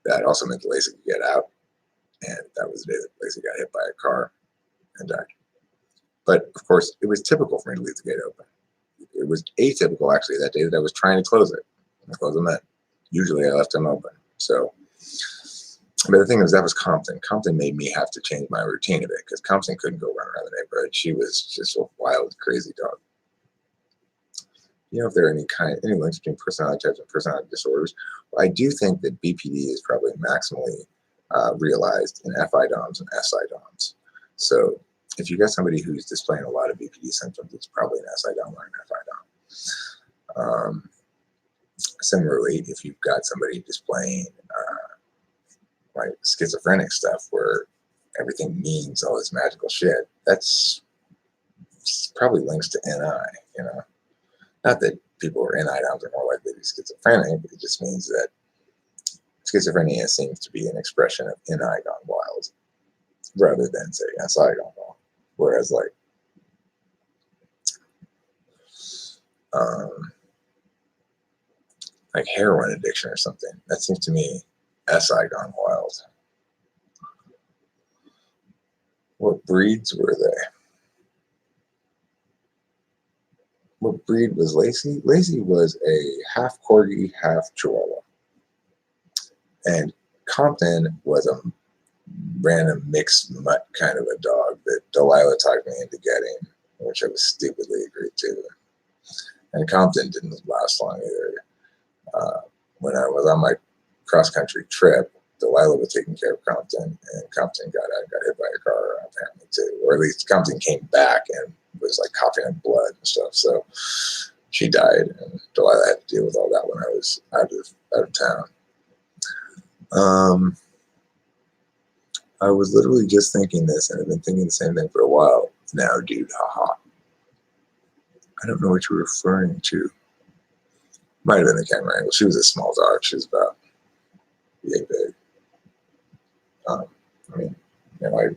That also meant that Lacey could get out, and that was the day that Lacey got hit by a car and died. But of course, it was typical for me to leave the gate open. It was atypical, actually, that day that I was trying to close it. And close them in. Usually I left them open. So, but the thing is, that was Compton. Compton made me have to change my routine a bit because Compton couldn't go run around the neighborhood. She was just a wild, crazy dog. You know, if there are any links between personality types and personality disorders, well, I do think that BPD is probably maximally realized in FIDOMs and SIDOMs. So if you got somebody who's displaying a lot of BPD symptoms, it's probably an SIDOM or an FIDOM. Similarly, if you've got somebody displaying like schizophrenic stuff where everything means all this magical shit, that's probably links to NI, you know. Not that people who are NIDOMs are more likely to be schizophrenic, it just means that schizophrenia seems to be an expression of NI gone wild rather than, say, SI gone wild. Whereas, like heroin addiction or something, that seems to me SI gone wild. What breeds were they? What breed was Lacey? Lacey was a half Corgi, half Chihuahua. And Compton was a random mixed mutt kind of a dog that Delilah talked me into getting, which I was stupidly agreed to. And Compton didn't last long either. When I was on my cross-country trip, Delilah was taking care of Compton, and Compton got hit by a car apparently too, or at least Compton came back and was like coughing up blood and stuff. So she died, and Delilah had to deal with all that when I was out of town. I was literally just thinking this, and I've been thinking the same thing for a while now, dude. Haha. I don't know what you're referring to. Might have been the camera angle. She was a small dog. She was about yay big. I mean, you know, I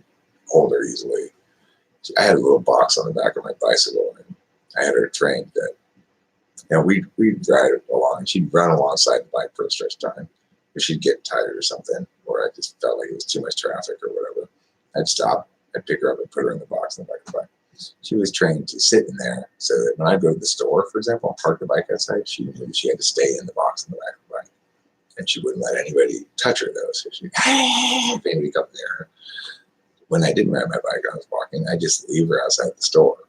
hold her easily. I had a little box on the back of my bicycle, and I had her trained that, you know, we'd ride along, and she'd run alongside the bike for a stretch of time. But she'd get tired or something, or I just felt like it was too much traffic or whatever. I'd stop, I'd pick her up and put her in the box in the back of the bike. She was trained to sit in there so that when I go to the store, for example, and park the bike outside, she knew she had to stay in the box in the back of the bike. And she wouldn't let anybody touch her, though. So she'd, if anybody come near her. When I didn't ride my bike, I was walking, I just leave her outside the store.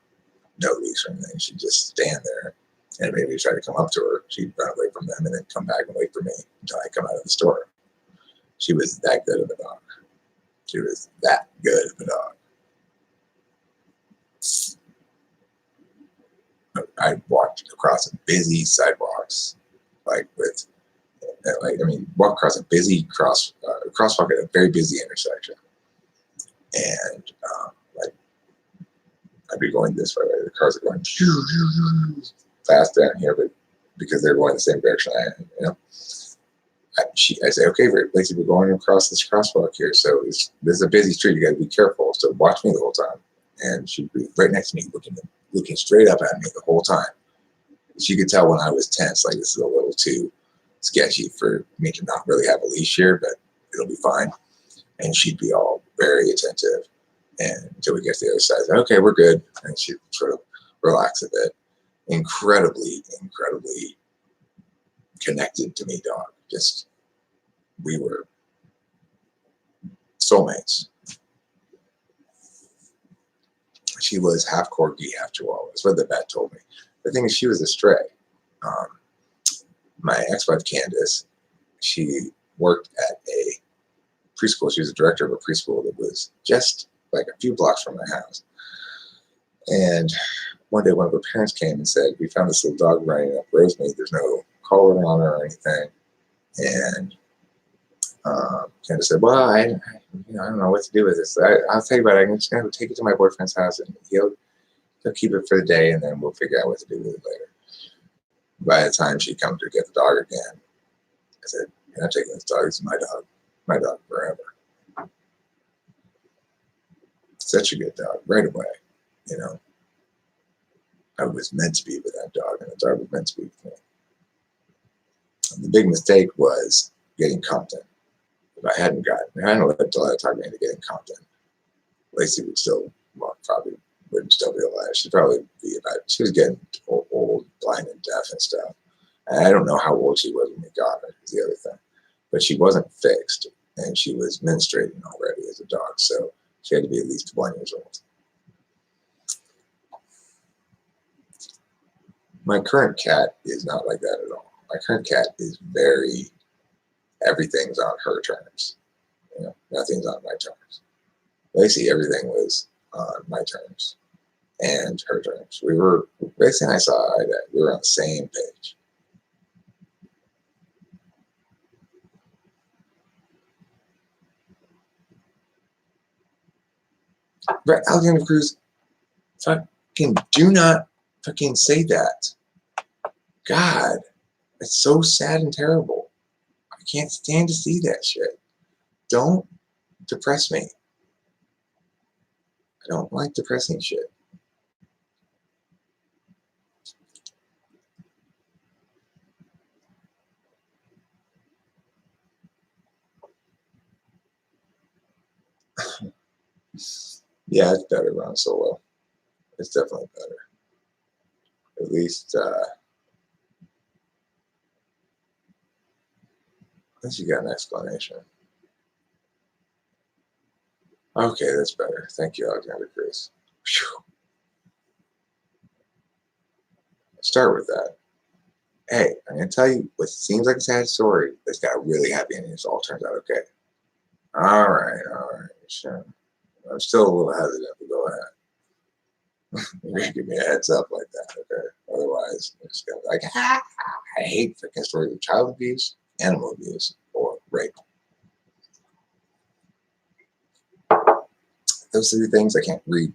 No leash or anything. She'd just stand there. And maybe try to come up to her. She'd run away from them and then come back and wait for me until I come out of the store. She was that good of a dog. She was that good of a dog. I walked across busy sidewalks, walk across a busy crosswalk at a very busy intersection. And I'd be going this way, the cars are going fast down here, but because they're going the same direction I am, you know. I say, okay, Lacey, we're going across this crosswalk here, so this is a busy street, you got to be careful, so watch me the whole time. And she'd be right next to me, looking straight up at me the whole time. She could tell when I was tense, like this is a little too sketchy for me to not really have a leash here, but it'll be fine. And she'd be all very attentive, and until we get to the other side, okay, we're good, and she'd sort of relax a bit. Incredibly connected to me dog. Just, we were soulmates. She was half Corgi, half Chihuahua. That's what the vet told me. The thing is, she was a stray. My ex-wife, Candace, she worked at a preschool. She was a director of a preschool that was just like a few blocks from my house. And one day, one of her parents came and said, "We found this little dog running up Rosemead. There's no collar on her or anything." And Candace said, "Well, I don't know what to do with this. I'll tell you what. I'm just gonna take it to my boyfriend's house, and he'll keep it for the day, and then we'll figure out what to do with it later." By the time she come to get the dog again, I said, "You're not taking this dog. It's my dog forever." Such a good dog, right away. You know, I was meant to be with that dog, and the dog was meant to be with me. And the big mistake was getting Compton. If I hadn't let Delilah talk me into getting Compton, Lacey would still, well, probably wouldn't still be alive. She was getting old, blind, and deaf and stuff. And I don't know how old she was when we got her, is the other thing. But she wasn't fixed, and she was menstruating already as a dog, so she had to be at least 1 year old. My current cat is not like that at all. My current cat is everything's on her terms. You know, nothing's on my terms. Lacey, everything was on my terms and her terms. Lacey and I saw eye to eye. We were on the same page. But Alexander Cruz, fucking do not fucking say that. God, it's so sad and terrible. I can't stand to see that shit. Don't depress me. I don't like depressing shit. Yeah, it's better run solo. It's definitely better. At least you got an explanation. Okay, that's better. Thank you, Alexander Cruz. Whew. Start with that. Hey, I'm gonna tell you what seems like a sad story, but it's got a really happy ending. It all turns out okay. All right, sure. I'm still a little hesitant to go ahead. You're gonna give me a heads up like that, okay? Otherwise, it's gonna be like, I hate freaking stories of child abuse, animal abuse, or rape. Those three things I can't read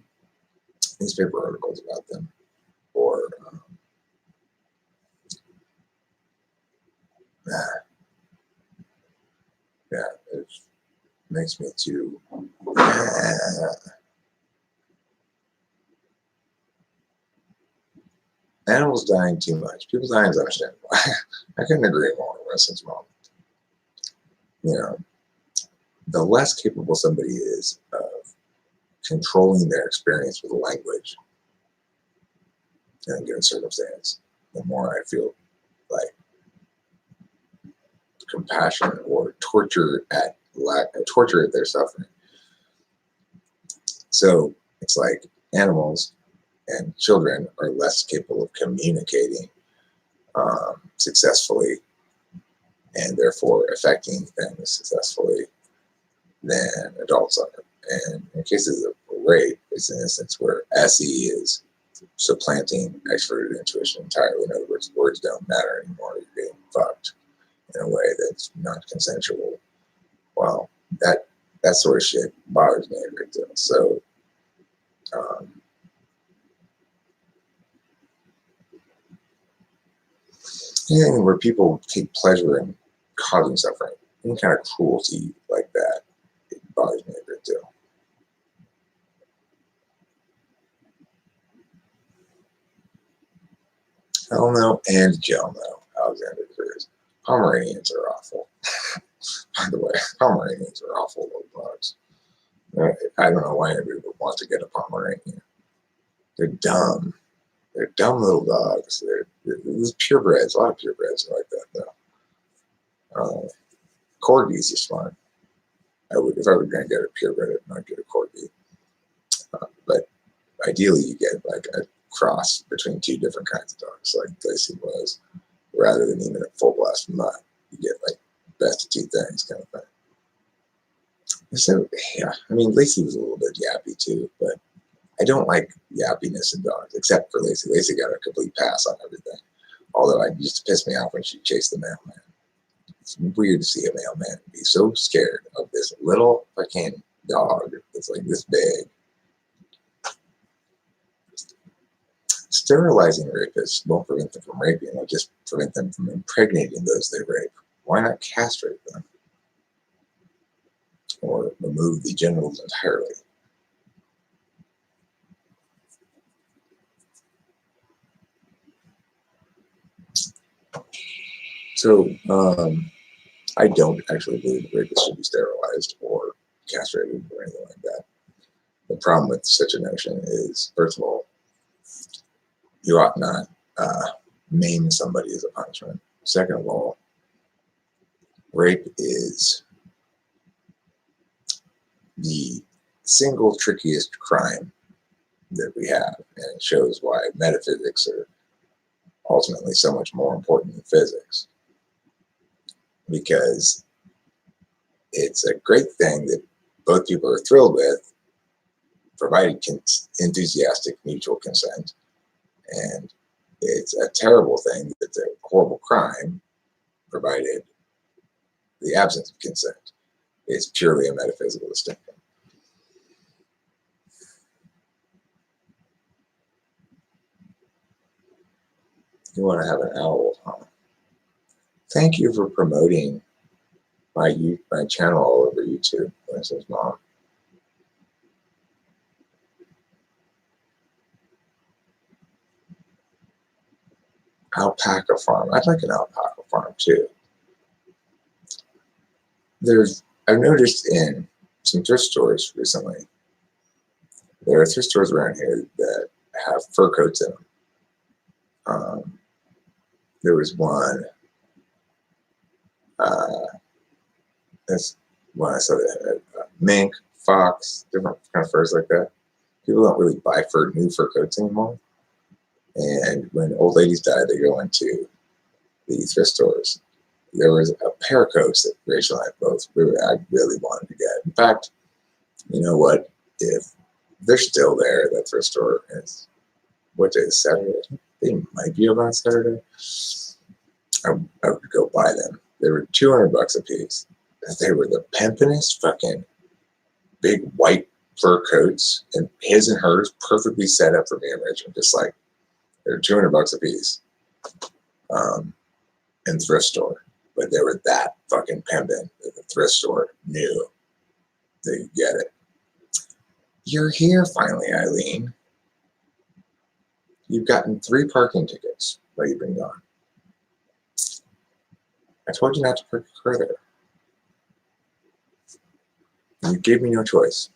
newspaper articles about them, or yeah, it makes me too. Animals dying too much. People dying is understandable. I couldn't agree more in this moment. You know, the less capable somebody is of controlling their experience with language in a given circumstance, the more I feel like compassion or torture at their suffering. So it's like animals and children are less capable of communicating successfully and therefore affecting things successfully than adults are. And in cases of rape, it's an instance where SE is supplanting extroverted intuition entirely. In other words, words don't matter anymore. You're getting fucked in a way that's not consensual. Well, that sort of shit bothers me a great deal. So, anything where people take pleasure in causing suffering, any kind of cruelty like that, it bothers me a great deal. Hell no and Jill no, Alexander Cruz. Pomeranians are awful. By the way, Pomeranians are awful little dogs. I don't know why anybody would want to get a Pomeranian. They're dumb. They're dumb little dogs. There's purebreds. A lot of purebreds are like that, though. Corgis are smart. If I were going to get a purebred, I'd not get a corgi. But ideally, you get like a cross between two different kinds of dogs, like Lacey was, rather than even a full blast mutt. You get like best of two things kind of thing. So yeah, I mean, Lacey was a little bit yappy too, but I don't like yappiness in dogs, except for Lacey. Lacey got a complete pass on everything. Although it used to piss me off when she chased the mailman. It's weird to see a mailman be so scared of this little fucking dog that's like this big. Sterilizing rapists won't prevent them from raping, it'll just prevent them from impregnating those they rape. Why not castrate them? Or remove the genitals entirely? So, I don't actually believe rapists should be sterilized or castrated or anything like that. The problem with such a notion is, first of all, you ought not maim somebody as a punishment. Second of all, rape is the single trickiest crime that we have, and it shows why metaphysics are ultimately so much more important than physics. Because it's a great thing that both people are thrilled with, provided enthusiastic mutual consent, and it's a terrible thing that's a horrible crime, provided the absence of consent. It's purely a metaphysical distinction. You want to have an owl, huh? Thank you for promoting my channel all over YouTube, Winston's mom. Alpaca farm. I'd like an alpaca farm too. I've noticed in some thrift stores recently, there are thrift stores around here that have fur coats in them. There was one, that's when I saw that mink, fox, different kind of furs like that. People don't really buy new fur coats anymore. And when old ladies die, they go into the thrift stores. There was a pair of coats that Rachel and I both I really wanted to get. In fact, you know what? If they're still there, that thrift store is, what day is Saturday? They might be open on Saturday. I would go buy them. They were $200 a piece. They were the pimpinest fucking big white fur coats, and his and hers perfectly set up for me and Rachel. Just like, they're $200 a piece in thrift store. But they were that fucking pimpin' that the thrift store knew they could get it. You're here finally, Eileen. You've gotten 3 parking tickets while you've been gone. I told you not to park your car there. You gave me no choice.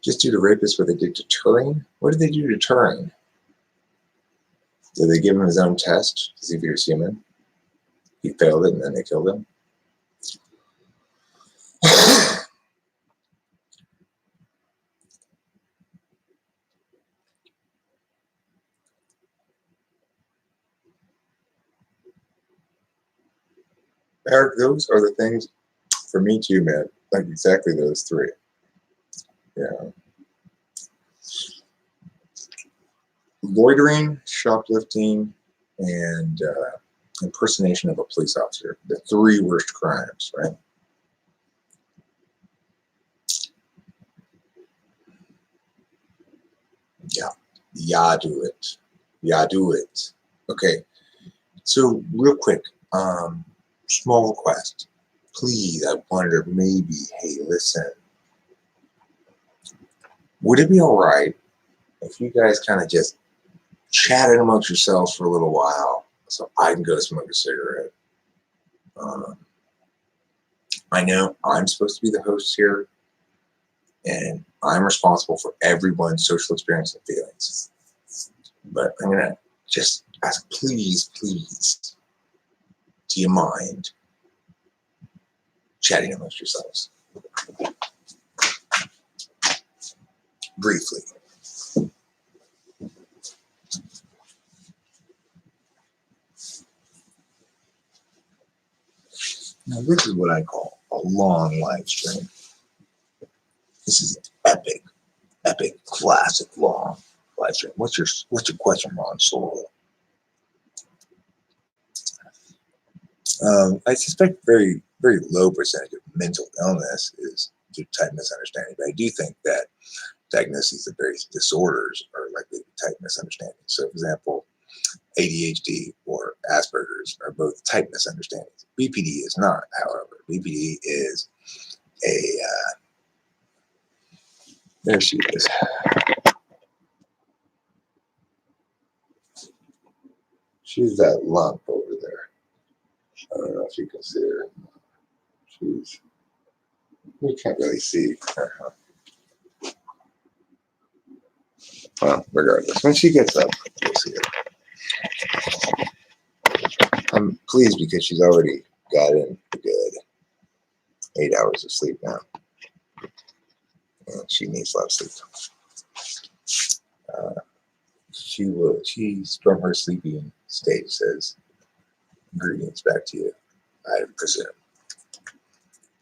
Just do the rapists what they did to Turing? What did they do to Turing? Did they give him his own test to see if he was human? He failed it and then they killed him? Eric, those are the things for me too, man. Like exactly those 3. Yeah. Loitering, shoplifting, and impersonation of a police officer. The 3 worst crimes, right? Yeah. Yeah, do it. Yeah, do it. Okay. So real quick, small request. Please, I wonder maybe, hey, listen. Would it be all right if you guys kind of just chatted amongst yourselves for a little while so I can go smoke a cigarette? I know I'm supposed to be the host here, and I'm responsible for everyone's social experience and feelings. But I'm going to just ask, please, do you mind chatting amongst yourselves? Briefly. Now, this is what I call a long live stream. This is epic. epic, classic, long question. What's your question, Ron Solo? I suspect very, very low percentage of mental illness is due to type misunderstanding, but I do think that diagnoses of various disorders are likely to be type misunderstandings. So, for example, ADHD or Asperger's are both type misunderstandings. BPD is not, however. BPD is there she is. She's that lump over there. I don't know if you can see her. You can't really see her. Well, regardless, when she gets up, you'll see her. I'm pleased because she's already got in a good 8 hours of sleep now. And she needs a lot of sleep. She's from her sleeping state says, greetings back to you, I presume.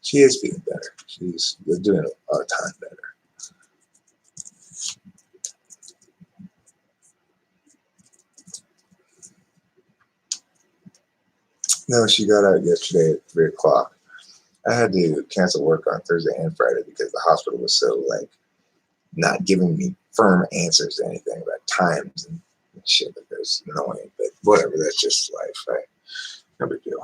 She is feeling better. She's doing a ton better. No, she got out yesterday at 3 o'clock. I had to cancel work on Thursday and Friday because the hospital was so not giving me firm answers to anything about times and shit. That was annoying, but whatever. That's just life. Right? No big deal.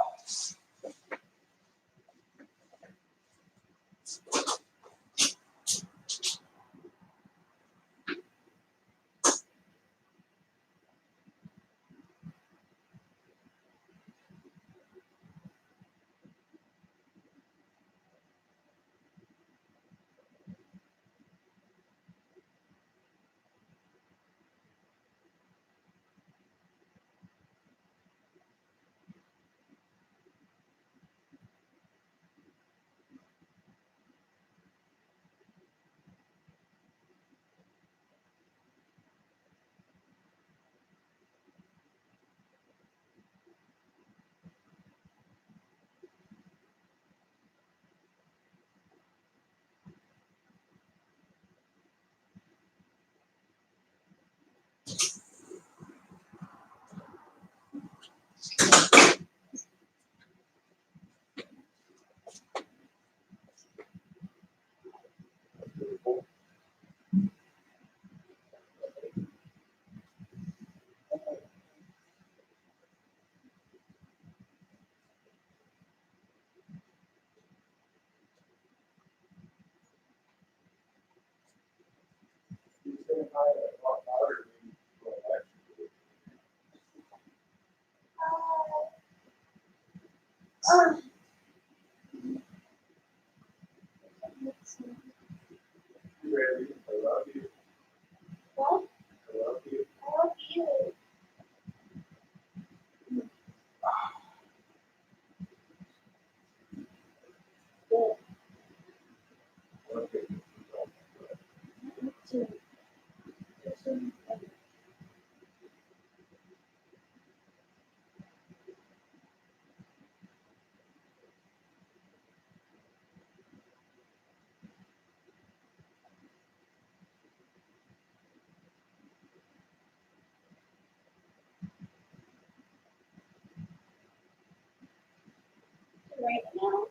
Right now.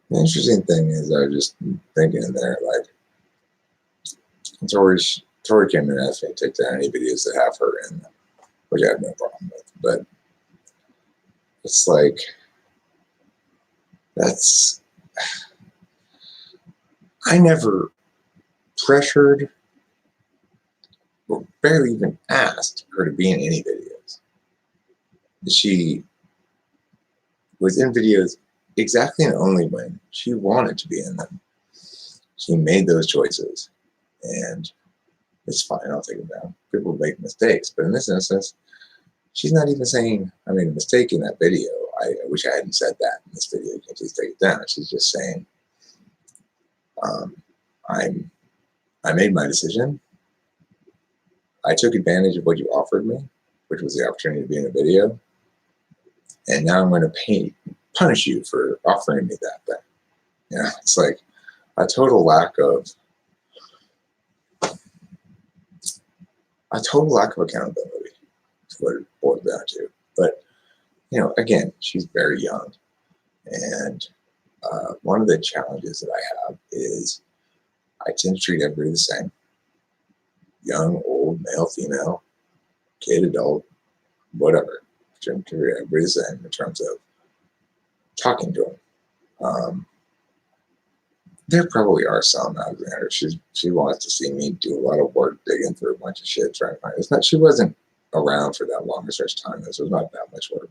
The interesting thing is, I was just thinking in there, like, Tori came in and asked me to take down any videos that have her in them, which I have no problem with. But it's like, I never pressured or barely even asked her to be in any videos. She was in videos exactly and only when she wanted to be in them. She made those choices, and it's fine. I'll take them down. People make mistakes, but in this instance, she's not even saying I made a mistake in that video. I wish I hadn't said that in this video. You can please take it down. She's just saying, I made my decision. I took advantage of what you offered me, which was the opportunity to be in a video, and now I'm going to punish you for offering me that thing. You know, it's like a total lack of accountability is what it boils down to. But you know, again, she's very young, and one of the challenges that I have is I tend to treat everybody the same: young, old, male, female, kid, adult, whatever. I tend to treat everybody the same in terms of talking to them. There probably are some, Alexander. She wants to see me do a lot of work digging through a bunch of shit trying to find it. It's not. She wasn't around for that long a stretch of time. This was not that much work.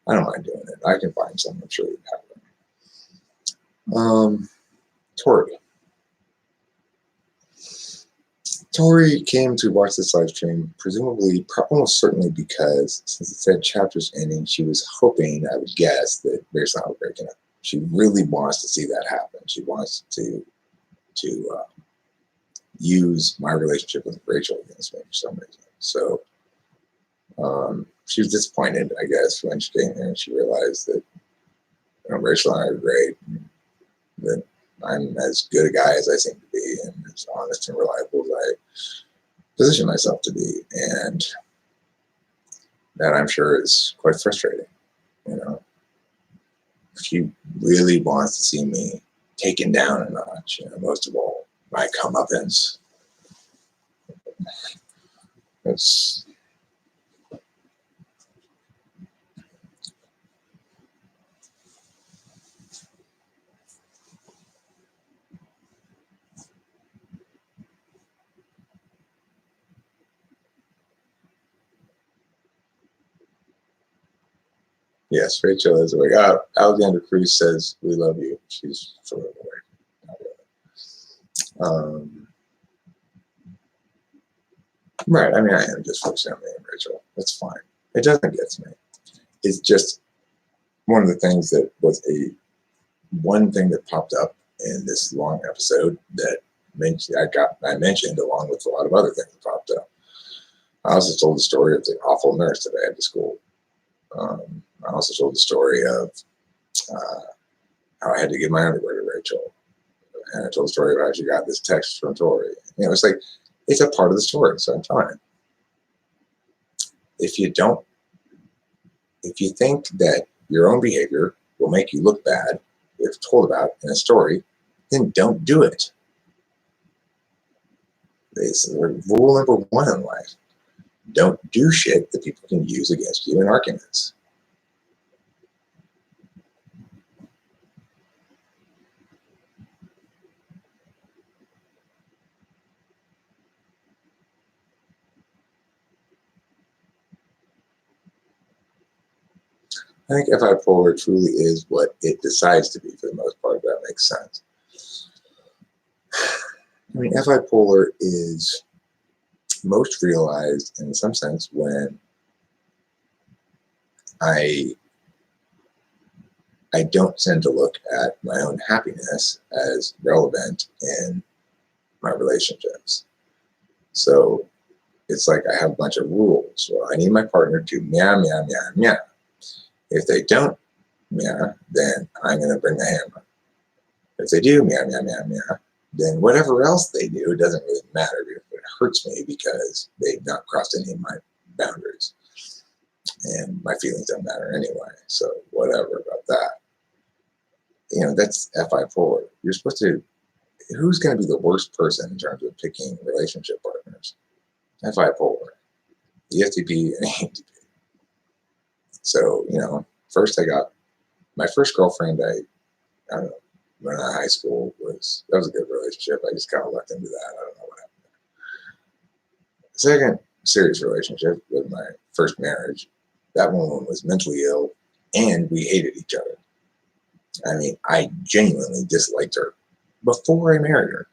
I don't mind doing it. I can find some. I'm sure you have them. Tori came to watch this live stream, presumably, almost certainly because since it said chapters ending, she was hoping, I would guess, that Rachel and I were breaking up. She really wants to see that happen. She wants to use my relationship with Rachel against me for some reason. So she was disappointed, I guess, when she came here and she realized that Rachel and I are great, and that I'm as good a guy as I seem to be, and as honest and reliable as I position myself to be, and that I'm sure is quite frustrating. She really wants to see me taken down a notch. Most of all, my comeuppance. It's yes, Rachel is awake. Alexander Cruz says we love you. She's sort of awake. Right. I mean, I am just focusing on me and Rachel. That's fine. It doesn't get to me. It's just one of the things that was one thing that popped up in this long episode that I mentioned along with a lot of other things that popped up. I also told the story of the awful nurse that I had to school. I also told the story of how I had to give my underwear to Rachel. And I told the story of how she got this text from Tori. It's like, it's a part of the story, so I'm telling it. If you think that your own behavior will make you look bad if told about in a story, then don't do it. It's rule number one in life. Don't do shit that people can use against you in arguments. I think FI Polar truly is what it decides to be for the most part, if that makes sense. I mean, FI Polar is most realized in some sense when I don't tend to look at my own happiness as relevant in my relationships. So it's like I have a bunch of rules. Well, I need my partner to meow, meow, meow, meow. If they don't meow, then I'm going to bring the hammer. If they do meow, meow, meow, meow, then whatever else they do, it doesn't really matter if it hurts me because they've not crossed any of my boundaries. And my feelings don't matter anyway. So whatever about that. You know, that's FI forward. You're supposed to, who's going to be the worst person in terms of picking relationship partners? FI forward. ESTP and ATP. So, you know, first I got my first girlfriend, I don't know, when I was in high school that was a good relationship. I just kind of lucked into that. I don't know what happened. Second serious relationship was my first marriage. That woman was mentally ill and we hated each other. I mean, I genuinely disliked her before I married her.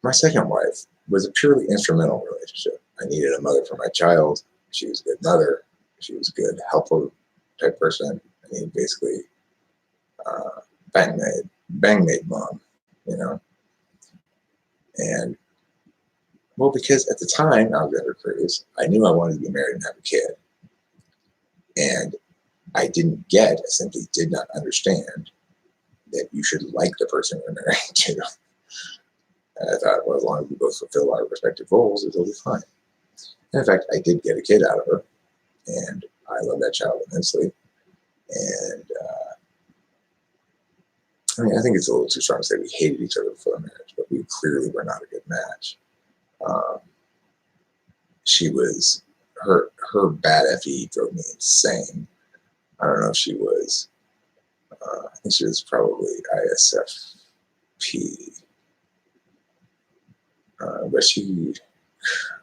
My second wife was a purely instrumental relationship. I needed a mother for my child. She was a good mother. She was a good, helpful type person. I needed basically bang maid mom, you know. And well, because at the time I was under cruise, I knew I wanted to be married and have a kid. And I simply did not understand that you should like the person you're married to. And I thought, well, as long as we both fulfill our respective roles, it'll be fine. And in fact, I did get a kid out of her, and I love that child immensely. And I mean, I think it's a little too strong to say we hated each other before the marriage, but we clearly were not a good match. She was, her bad FE drove me insane. I don't know if she was, I think she was probably ISFP. But she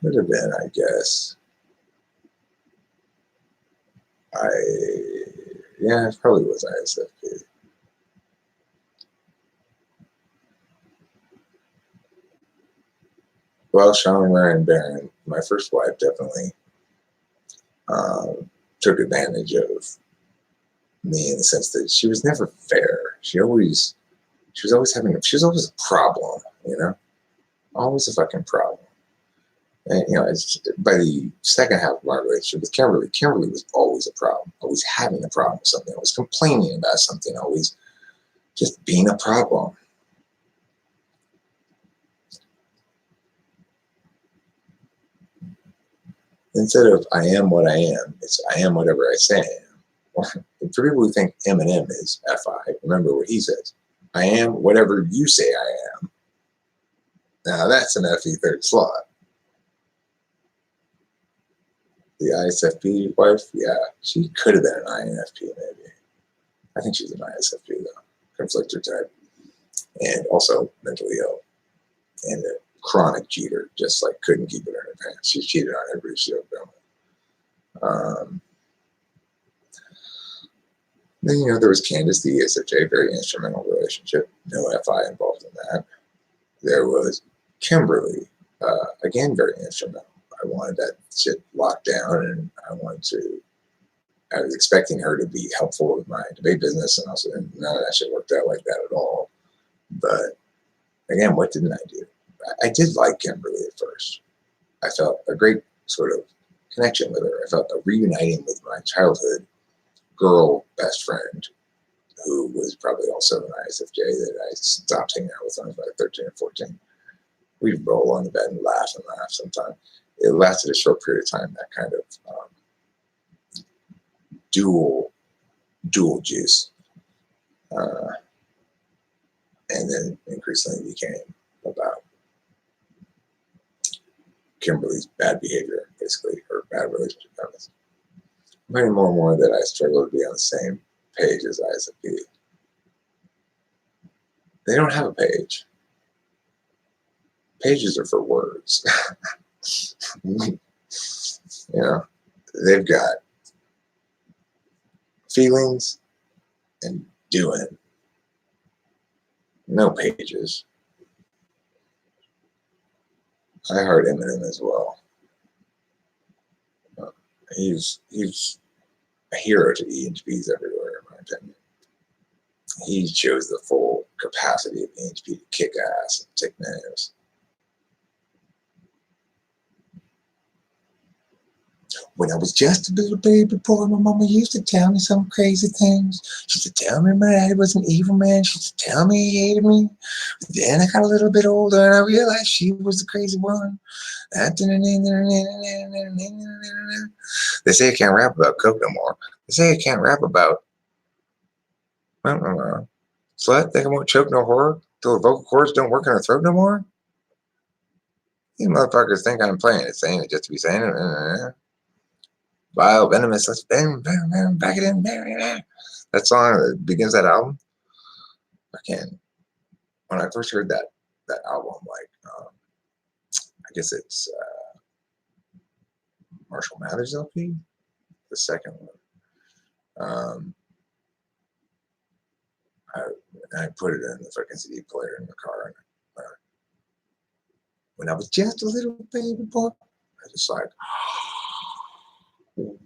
could have been, I guess. Yeah, it probably was ISFP. Well, Sean Warren Barron, my first wife, definitely took advantage of me in the sense that she was never fair. She was always a problem, you know, always a fucking problem. And, you know, by the second half of our relationship with Kimberly was always a problem, always having a problem with something, always complaining about something, always just being a problem. Instead of I am what I am, it's I am whatever I say I am. For people who think Eminem is FI, remember what he says. I am whatever you say I am. Now that's an FE third slot. The ISFP wife, yeah, she could have been an INFP maybe. I think she's an ISFP though, conflictor type, and also mentally ill, and a chronic cheater, just like couldn't keep it in her pants. She cheated on everybody she ever been with. Then, you know, there was Candace, the ESFJ, very instrumental relationship, no FI involved in that. There was Kimberly, again, very instrumental. I wanted that shit locked down, and I was expecting her to be helpful with my debate business, and also none of that shit worked out like that at all. But again, what didn't I do? I did like Kimberly at first. I felt a great sort of connection with her. I felt a reuniting with my childhood girl best friend, who was probably also an ISFJ that I stopped hanging out with when I was like 13 or 14. We'd roll on the bed and laugh sometimes. It lasted a short period of time, that kind of dual juice. And then increasingly became about Kimberly's bad behavior, basically, her bad relationship habits. I'm finding more and more that I struggle to be on the same page as ISFP. They don't have a page. Pages are for words. You know, they've got feelings and doing. No pages. I heard Eminem as well. He's a hero to ENTPs everywhere, in my opinion. He shows the full capacity of NHP to kick ass and take names. When I was just a little baby boy, my mama used to tell me some crazy things. She used to tell me my daddy was an evil man. She used to tell me he hated me. Then I got a little bit older and I realized she was the crazy one. They say I can't rap about coke no more. They say I can't rap about slut. Think I won't choke no horror till the vocal cords don't work in her throat no more. You motherfuckers think I'm playing it, saying it just to be saying it. Vile, venomous, let's bang, bang, bang, back it in, bang, bang. That song that begins that album. When I first heard that album, like, I guess it's Marshall Mathers LP, the second one. I put it in the fucking CD player in the car. And, when I was just a little baby boy, I was like,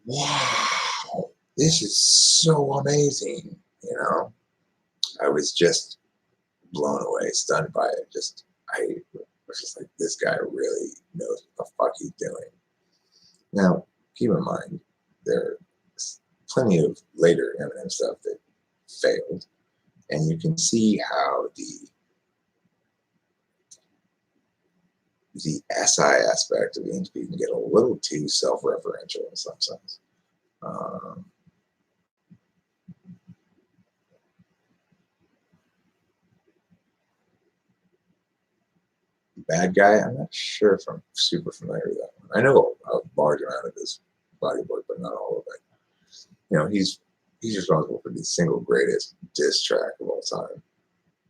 wow, this is so amazing. You know, I was just blown away, stunned by it. I was just like, this guy really knows what the fuck he's doing. Now, keep in mind, there's plenty of later Eminem stuff that failed, and you can see how the SI aspect of NHP can get a little too self-referential in some sense. Bad Guy, I'm not sure if I'm super familiar with that one. I know a large amount of his body work, but not all of it. You know, he's responsible for the single greatest diss track of all time,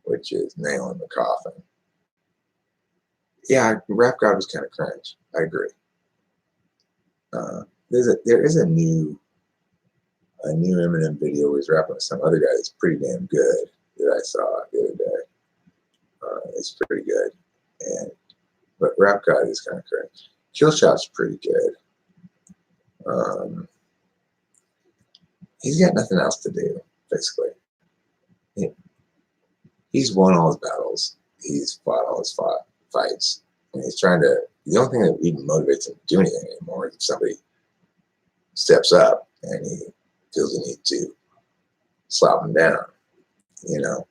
which is Nail in the Coffin. Yeah, Rap God was kind of cringe. I agree. There is a new Eminem video where he's rapping with some other guy that's pretty damn good that I saw the other day. It's pretty good, but Rap God is kind of cringe. Killshot's pretty good. He's got nothing else to do, basically. He's won all his battles. He's fought all his fights. And he's trying to, the only thing that even motivates him to do anything anymore is if somebody steps up and he feels the need to slap him down, you know.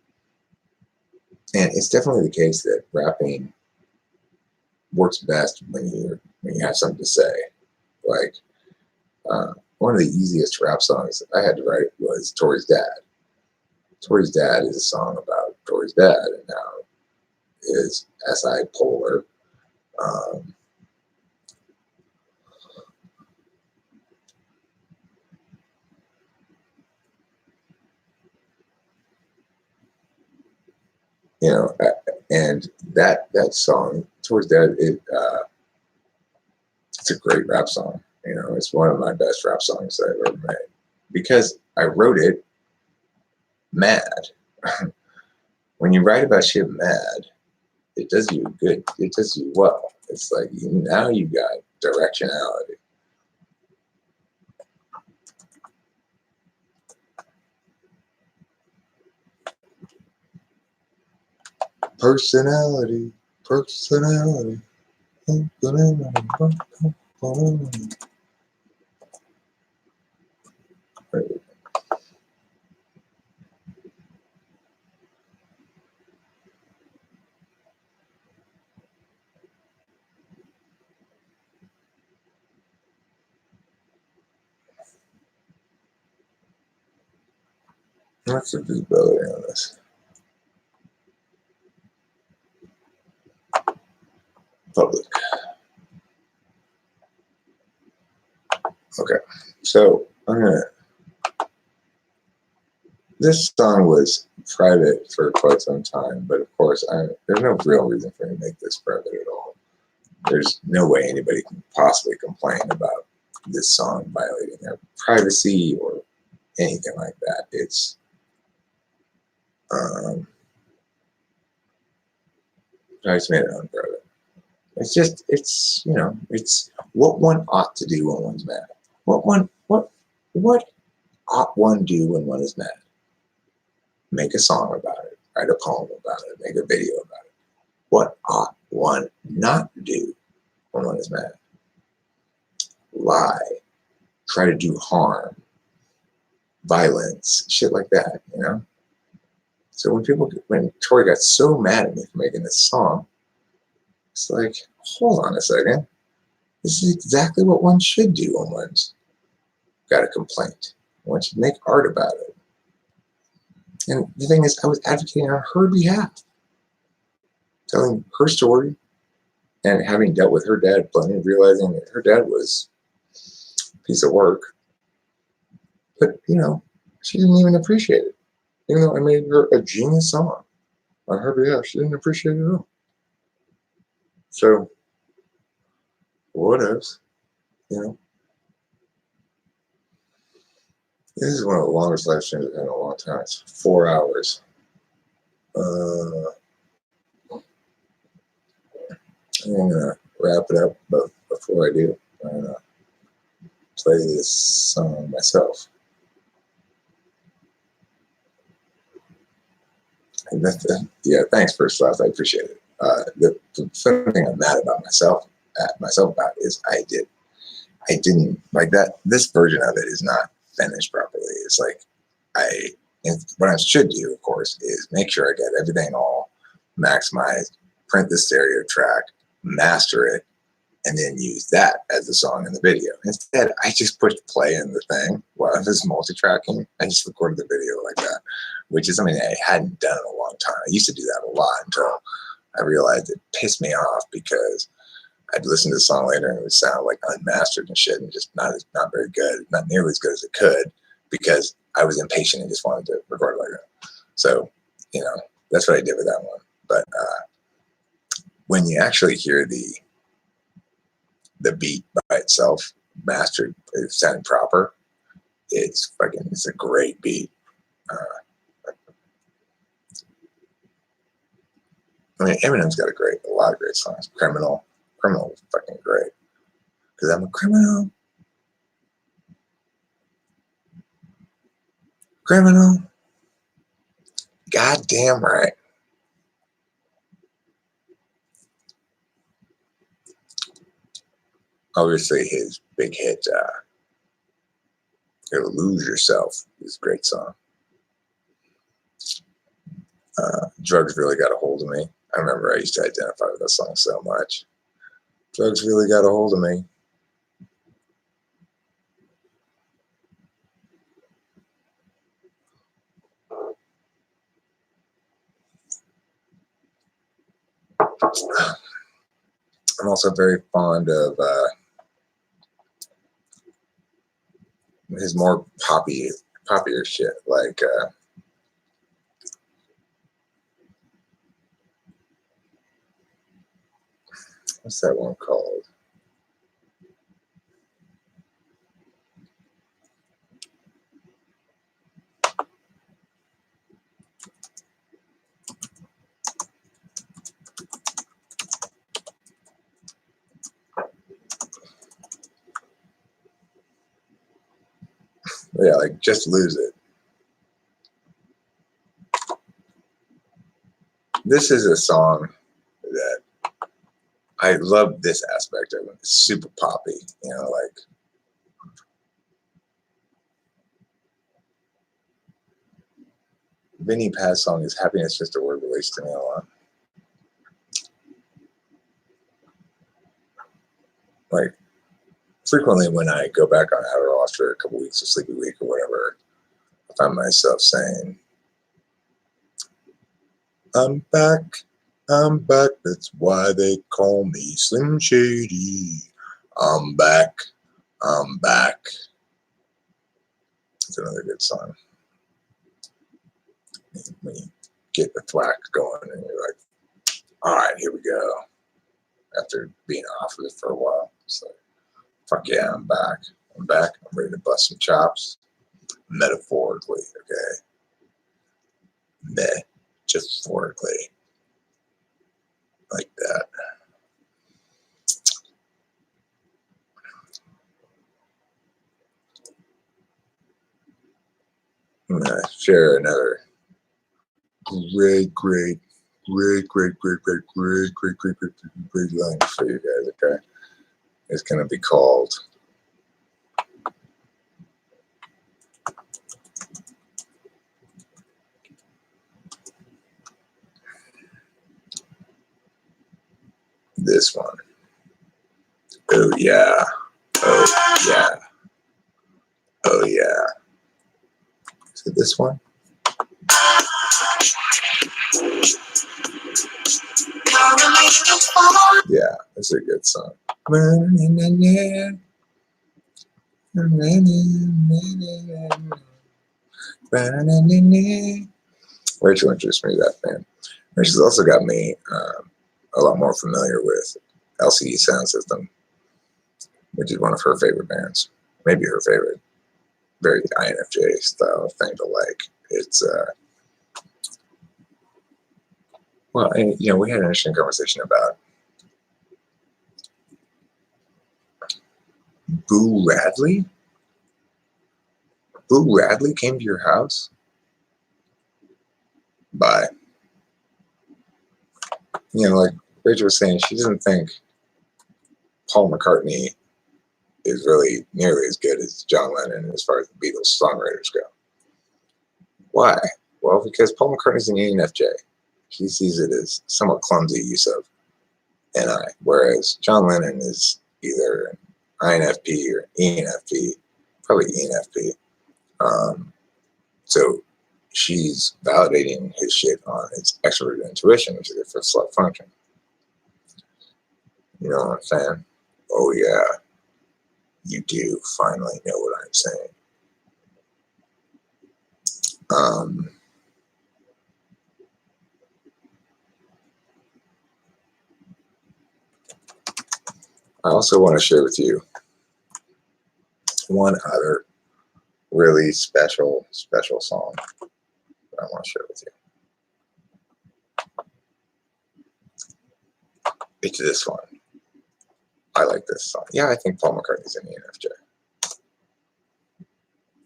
And it's definitely the case that rapping works best when you have something to say. Like, one of the easiest rap songs I had to write was Tory's Dad. Tory's Dad is a song about Tory's dad and how his SI polar. You know, and that song, Tory's Dad, it's a great rap song. You know, it's one of my best rap songs that I've ever made because I wrote it mad. When you write about shit mad, it does you good. It does you well. It's like now you got directionality. Personality. What's the visibility on this? Public. Okay, so this song was private for quite some time, but of course, there's no real reason for me to make this private at all. There's no way anybody can possibly complain about this song violating their privacy or anything like that. It's I just made it unprivate. It's you know, it's what one ought to do when one's mad. What ought one do when one is mad? Make a song about it. write a poem about it, make a video about it. What ought one not to do when one is mad? Lie, try to do harm, violence, shit like that, you know? So when Tori got so mad at me for making this song, it's like, hold on a second. This is exactly what one should do when one's got a complaint. One should make art about it. And the thing is, I was advocating on her behalf, telling her story, and having dealt with her dad plenty, realizing that her dad was a piece of work. But, you know, she didn't even appreciate it. Even though I made her a genius song on her behalf, she didn't appreciate it at all. So, what else? You know? This is one of the longest live streams I've had in a long time. It's 4 hours. I'm gonna wrap it up, but before I do, I'm gonna play this song myself. And yeah, thanks First Class, I appreciate it. The funny thing I'm mad about myself about is I didn't like that. This version of it is not finished properly. It's like what I should do, of course, is make sure I get everything all maximized, print the stereo track, master it, and then use that as the song in the video. Instead, I just pushed play in the thing while I was multi-tracking. I just recorded the video like that, which is something I hadn't done in a long time. I used to do that a lot until I realized it pissed me off because I'd listen to the song later and it would sound like unmastered and shit and just not very good, not nearly as good as it could because I was impatient and just wanted to record it like that. So, you know, that's what I did with that one. But when you actually hear the beat by itself, mastered, sounding proper, it's a great beat. I mean, Eminem's got a lot of great songs. Criminal was fucking great. Because I'm a criminal. Goddamn right. Obviously, his big hit, Lose Yourself, is a great song. Drugs Really Got a Hold of Me. I remember I used to identify with that song so much. Drugs Really Got a Hold of Me. I'm also very fond of his more poppier shit, like what's that one called? Yeah, like Just Lose It. This is a song that I love this aspect of it. It's super poppy, you know, like Vinnie Paz's song is Happiness Just a Word relates to me a lot. Like frequently when I go back on Adderall after a couple weeks of Sleepy Week or whatever, I find myself saying, I'm back, that's why they call me Slim Shady. I'm back. It's another good song. When you get the thwack going and you're like, all right, here we go. After being off of it for a while, it's like, fuck yeah, I'm back. I'm ready to bust some chops. Metaphorically, okay? Metaphorically. Like that. I'm gonna share another great line for you guys, okay? It's gonna be called this one. Oh yeah. Oh yeah. Oh yeah. Is it this one? Yeah, it's a good song. Rachel introduced me to that band. Rachel's also got me a lot more familiar with LCD Sound System, which is one of her favorite bands. Maybe her favorite. Very INFJ style thing to like. It's well, and, you know, we had an interesting conversation about Boo Radley. Boo Radley came to your house? Bye. You know, like Rachel was saying, she doesn't think Paul McCartney is really nearly as good as John Lennon as far as the Beatles songwriters go. Why? Well, because Paul McCartney's an ENFJ. He sees it as somewhat clumsy use of NI, whereas John Lennon is either an INFP or ENFP, probably ENFP. So she's validating his shit on his extroverted intuition, which is a fifth self function. You know what I'm saying? Oh yeah, you do finally know what I'm saying. I also want to share with you one other really special song that I want to share with you. It's this one. I like this song. Yeah, I think Paul McCartney's an ENFJ.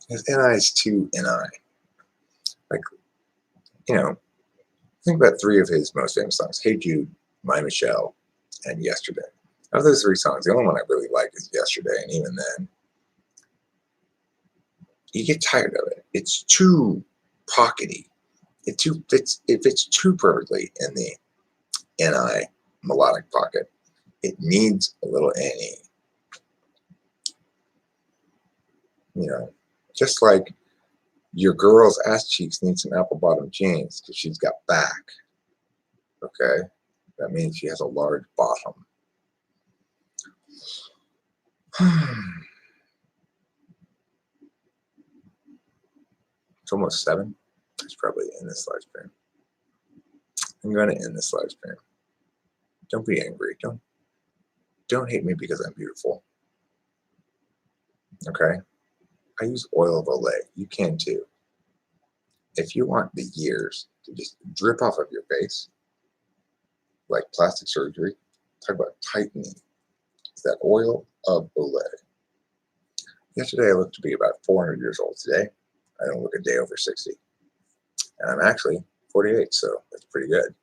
His NI is too NI. Like, you know, think about three of his most famous songs: Hey Jude, My Michelle, and Yesterday. Of those three songs, the only one I really like is Yesterday, and even then, you get tired of it. It's too pockety. It fits too perfectly in the NI melodic pocket. It needs a little NE. You know, just like your girl's ass cheeks need some apple bottom jeans because she's got back. Okay? That means she has a large bottom. It's almost 7. It's probably in this live stream. I'm going to end this live stream. Don't be angry. Don't hate me because I'm beautiful. Okay? I use oil of Olay. You can too. If you want the years to just drip off of your face, like plastic surgery, talk about tightening. It's that oil of Olay. Yesterday I looked to be about 400 years old. Today, I don't look a day over 60. And I'm actually 48, so that's pretty good.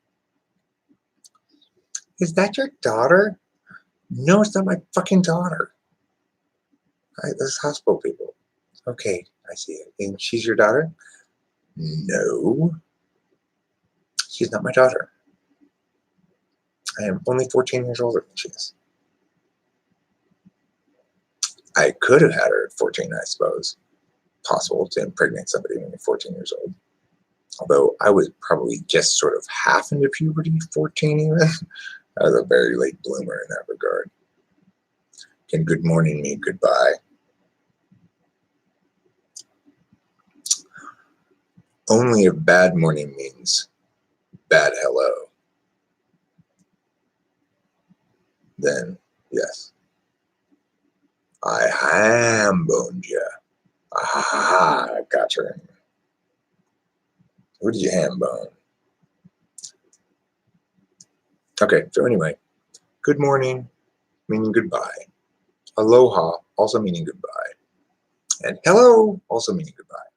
Is that your daughter? No, it's not my fucking daughter. This is hospital people. Okay, I see it. And she's your daughter? No. She's not my daughter. I am only 14 years older than she is. I could have had her at 14, I suppose. Possible to impregnate somebody when you're 14 years old. Although I was probably just sort of half into puberty, 14 even. I was a very late bloomer in that regard. Can good morning mean goodbye? Only if bad morning means bad hello. Then, yes. I ham boned ya. Ah, I got her. Who did you ham bone? Okay, so anyway, good morning meaning goodbye. Aloha also meaning goodbye. And hello also meaning goodbye.